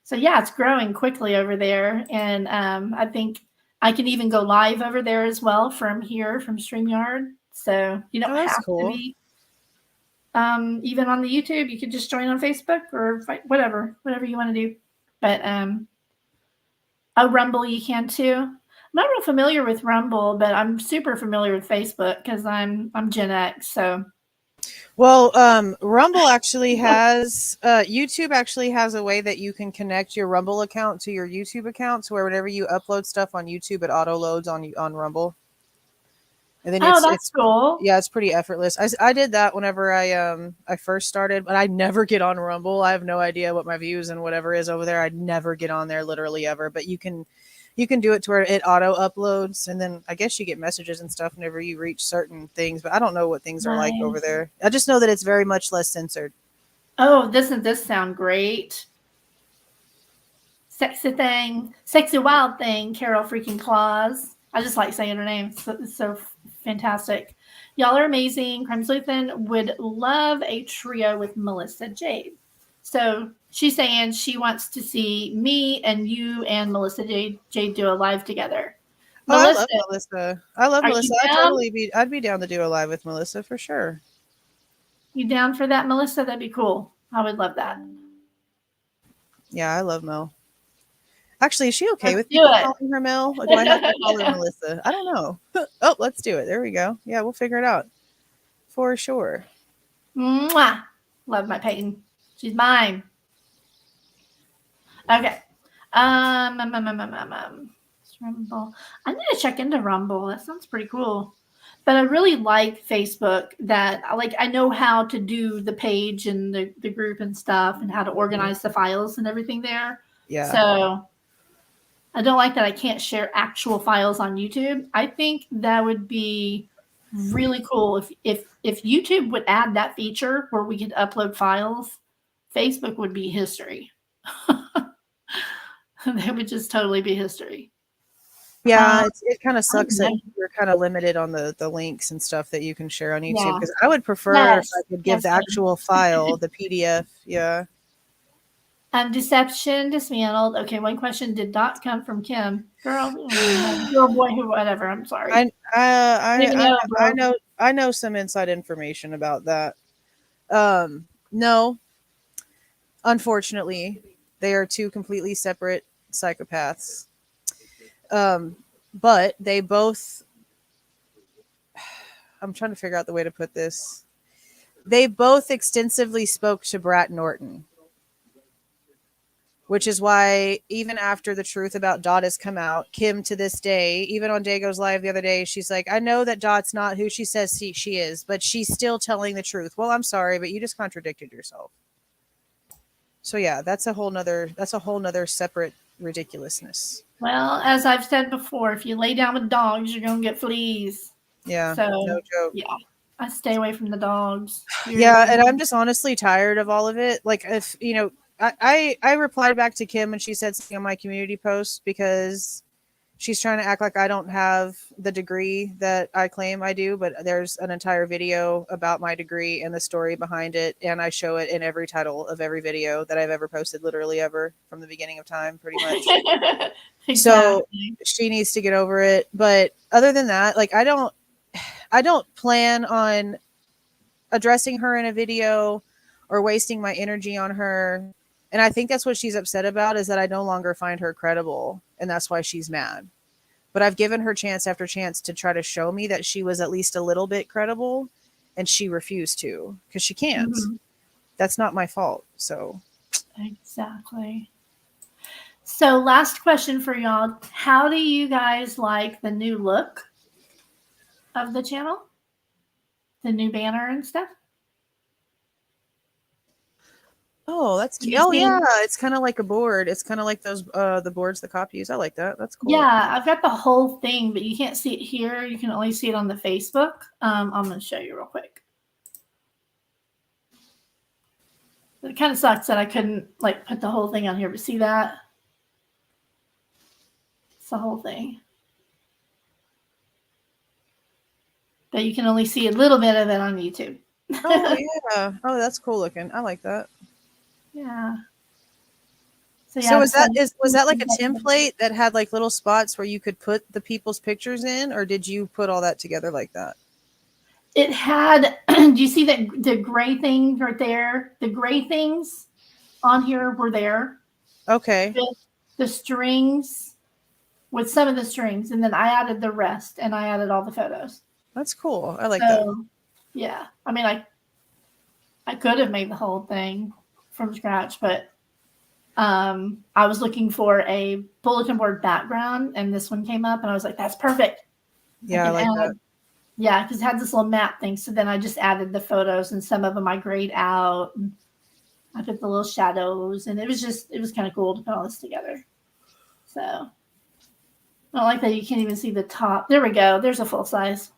So yeah, it's growing quickly over there. And I think I can even go live over there as well from here, from StreamYard. So you don't have to be Even on the YouTube, you could just join on Facebook or whatever you want to do. But Rumble you can too. I'm not real familiar with Rumble, but I'm super familiar with Facebook because I'm Gen X. So, Well, Rumble actually has YouTube actually has a way that you can connect your Rumble account to your YouTube account, so where whenever you upload stuff on YouTube, it auto loads on Rumble. And then that's cool. Yeah, it's pretty effortless. I did that whenever I first started, but I never get on Rumble. I have no idea what my views and whatever is over there. I'd never get on there literally ever. But you can do it to where it auto uploads, and then I guess you get messages and stuff whenever you reach certain things. But I don't know what things are like over there. I just know that it's very much less censored. Oh, doesn't this sound great? Sexy wild thing, Carol freaking Claus. I just like saying her name. It's so fantastic. Y'all are amazing. Crime Sleuthing would love a trio with Melissa Jade. So she's saying she wants to see me and you and Melissa Jade do a live together. I love Melissa. I'd be down to do a live with Melissa for sure. You down for that, Melissa? That'd be cool. I would love that. Yeah, I love Mel. Actually, is she okay Let's with you calling her Mel? Or do I have to call her Melissa? I don't know. Oh, let's do it. There we go. Yeah, we'll figure it out. For sure. Mwah. Love my Peyton. She's mine. Okay. Rumble. I need to check into Rumble. That sounds pretty cool. But I really like Facebook that I know how to do the page and the group and stuff and how to organize the files and everything there. Yeah. So I don't like that I can't share actual files on YouTube. I think that would be really cool if YouTube would add that feature where we could upload files. Facebook would be history. That would just totally be history. Yeah, it kind of sucks that you're kind of limited on the links and stuff that you can share on YouTube, because I would prefer if I could give the actual file, the PDF. Yeah. Deception dismantled. Okay, one question did not come from Kim. Girl, boy, who, whatever. I'm sorry. I know some inside information about that. No, unfortunately, they are two completely separate psychopaths. But they both, I'm trying to figure out the way to put this. They both extensively spoke to Brat Norton, which is why even after the truth about Dot has come out, Kim to this day, even on Dago's live the other day, she's like, I know that Dot's not who she says she is, but she's still telling the truth. Well, I'm sorry, but you just contradicted yourself. So yeah, that's a whole nother separate ridiculousness. Well, as I've said before, if you lay down with dogs, you're gonna get fleas. Yeah, so no joke. Yeah, I stay away from the dogs. Yeah, and I'm just honestly tired of all of it. Like, if you know, I replied back to Kim when she said something on my community post because she's trying to act like I don't have the degree that I claim I do, but there's an entire video about my degree and the story behind it, and I show it in every title of every video that I've ever posted, literally ever, from the beginning of time, pretty much. Exactly. So she needs to get over it. But other than that, like, I don't plan on addressing her in a video or wasting my energy on her. And I think that's what she's upset about, is that I no longer find her credible. And that's why she's mad. But I've given her chance after chance to try to show me that she was at least a little bit credible. And she refused to, because she can't. Mm-hmm. That's not my fault. So. Exactly. So last question for y'all. How do you guys like the new look of the channel? The new banner and stuff? Oh, yeah. It's kind of like a board. It's kind of like those the boards the cop use. I like that. That's cool. Yeah, I've got the whole thing, but you can't see it here. You can only see it on the Facebook. I'm going to show you real quick. It kind of sucks that I couldn't put the whole thing on here, but see that? It's the whole thing. But you can only see a little bit of it on YouTube. Oh, yeah. Oh, that's cool looking. I like that. Yeah. So was that like a template that had like little spots where you could put the people's pictures in, or did you put all that together like that? it had, do you see that the gray thing right there? The gray things on here were there. Okay. With the strings, with some of the strings, and then I added the rest, and I added all the photos. That's cool. I like that. Yeah, I mean, I could have made the whole thing from scratch, but I was looking for a bulletin board background, and this one came up, and I was like, "That's perfect." Yeah, I like that. Yeah, because it had this little map thing. So then I just added the photos, and some of them I grayed out. And I put the little shadows, and it was kind of cool to put all this together. So I like that you can't even see the top. There we go. There's a full size.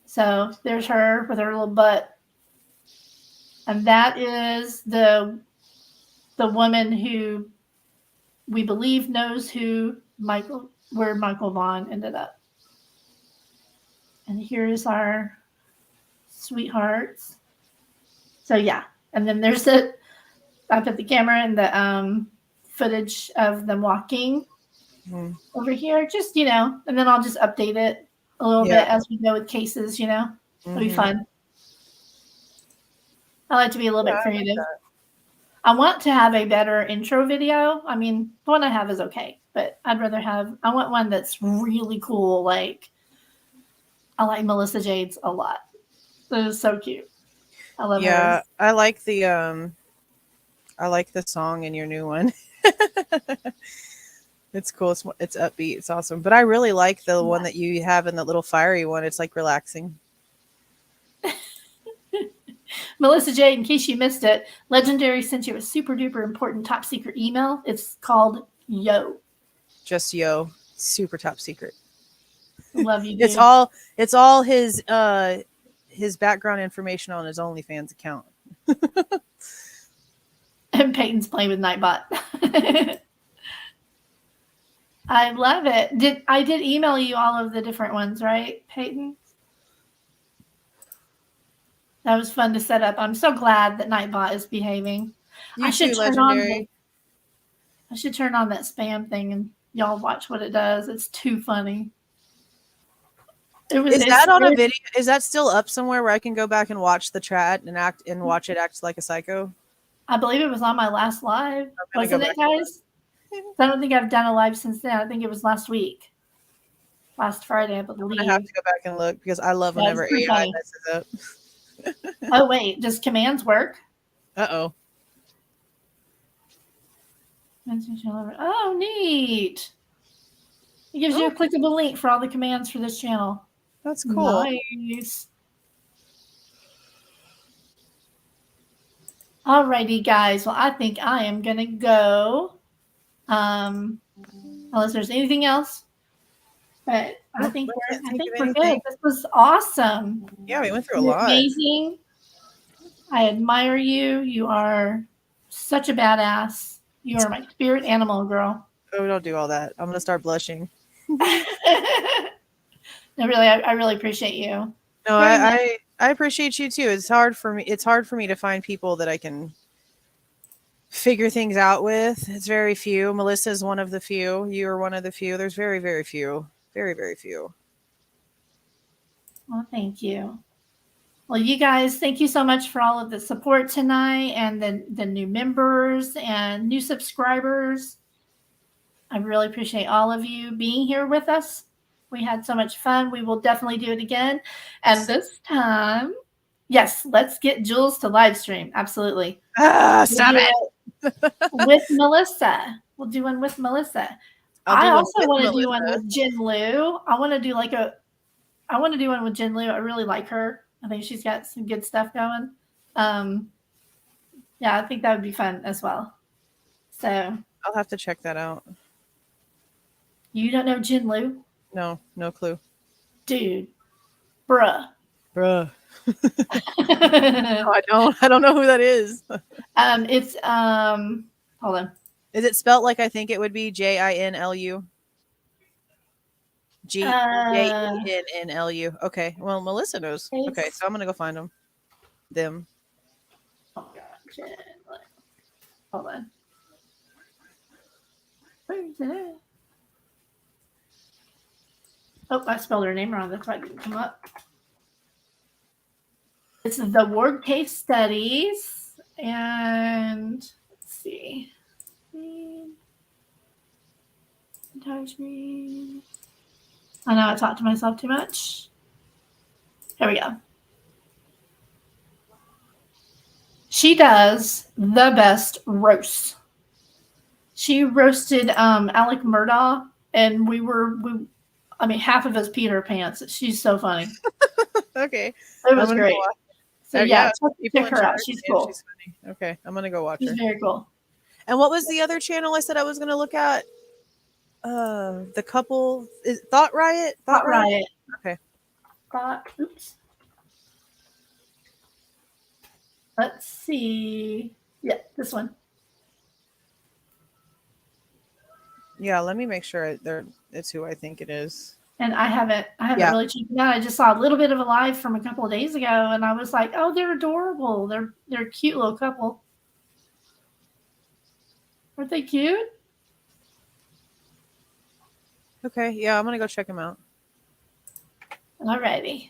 So there's her with her little butt. And that is the woman who we believe knows where Michael Vaughn ended up. And here's our sweethearts. So yeah. And then there's I put the camera in the footage of them walking over here, just, and then I'll just update it a little bit as we go with cases, It'll be fun. I like to be a little bit creative. I want to have a better intro video. I mean, the one I have is okay, but I want one that's really cool. Like, I like Melissa Jade's a lot. It is so cute. I love her. Yeah, I like the song in your new one. It's cool. It's upbeat. It's awesome. But I really like the one that you have in the little fiery one. It's like relaxing. Melissa Jade, in case you missed it, Legendary sent you a super duper important top secret email. It's called Yo. Just Yo. Super top secret. Love you, dude. It's all his background information on his OnlyFans account. And Peyton's playing with Nightbot. I love it. I did email you all of the different ones, right, Peyton? That was fun to set up. I'm so glad that Nightbot is behaving. I should turn on that spam thing and y'all watch what it does. It's too funny. Is that on a video? Is that still up somewhere where I can go back and watch the chat and watch it act like a psycho? I believe it was on my last live. Wasn't it, guys? I don't think I've done a live since then. I think it was last week. Last Friday, I believe. I have to go back and look because I love whenever AI messes up. Oh, wait. Does commands work? Uh-oh. Oh, neat. It gives you a clickable link for all the commands for this channel. That's cool. Nice. Alrighty, guys. Well, I think I am going to go. Unless there's anything else. But I think we're good. This was awesome. Yeah, we went through a lot. Amazing. I admire you. You are such a badass. You are my spirit animal, girl. Oh, don't do all that. I'm gonna start blushing. No, really, I really appreciate you. No, I appreciate you too. It's hard for me to find people that I can figure things out with. It's very few. Melissa is one of the few. You are one of the few. There's very, very few. Very, very few. Well, thank you. Well, you guys, thank you so much for all of the support tonight and the new members and new subscribers. I really appreciate all of you being here with us. We had so much fun. We will definitely do it again. And this time, yes, let's get Jules to live stream. Absolutely. Stop it. With Melissa. We'll do one with Melissa. I also want to do one with Jin Liu. I want to do one with Jin Liu. I really like her. I think she's got some good stuff going. Yeah, I think that would be fun as well. So I'll have to check that out. You don't know Jin Liu? No clue. Dude. Bruh. No, I don't know who that is. It's hold on. Is it spelled like I think it would be? JINLU? JENNLU. Okay. Well, Melissa knows. Okay, so I'm gonna go find them. Oh god. Hold on. Where is it? Oh, I spelled her name wrong. That's why it didn't come up. This is the Ward Case Studies. And let's see. Entire screen. I know I talked to myself too much. Here we go. She does the best roasts. She roasted Alec Murdaugh, and I mean, half of us peed our pants. She's so funny. Okay. It was great. So yeah, people check in her out. charge. She's Yeah, cool. she's funny. Okay, I'm gonna go watch She's her. very cool. And what was the other channel I said I was gonna look at? The couple is Thought Riot. Thought Riot. Okay. Oops. Let's see. Yeah, this one. Yeah, let me make sure it's who I think it is. And I haven't Yeah. really checked it out. I just saw a little bit of a live from a couple of days ago, and I was like, "Oh, they're adorable. They're a cute little couple. Aren't they cute?" Okay, yeah, I'm gonna go check him out. Alrighty.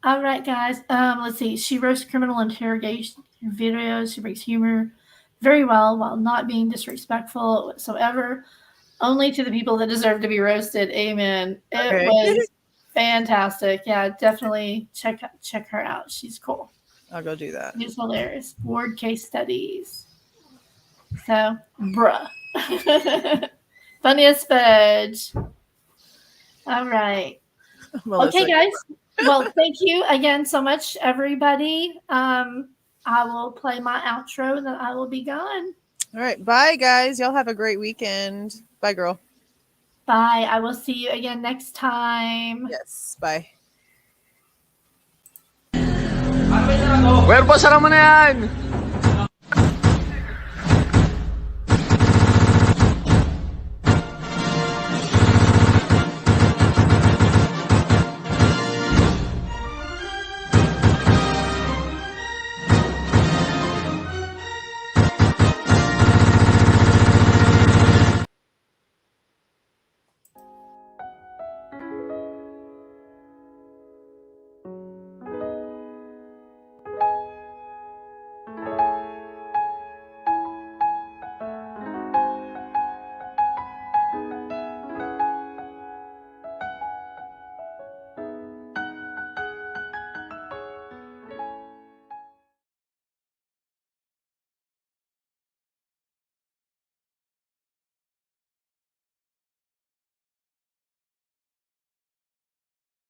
All right, guys. Let's see. She roasts criminal interrogation videos. She brings humor very well while not being disrespectful whatsoever. Only to the people that deserve to be roasted. Amen. Okay. It was fantastic. Yeah, definitely check her out. She's cool. I'll go do that. She's hilarious. Ward Case Studies. So, bruh. Funny as fudge. All right. Melissa. Okay, guys. Well, thank you again so much, everybody. I will play my outro and then I will be gone. All right, bye guys. Y'all have a great weekend. Bye, girl. Bye. I will see you again next time. Yes, bye. Well, pasara mo na yan!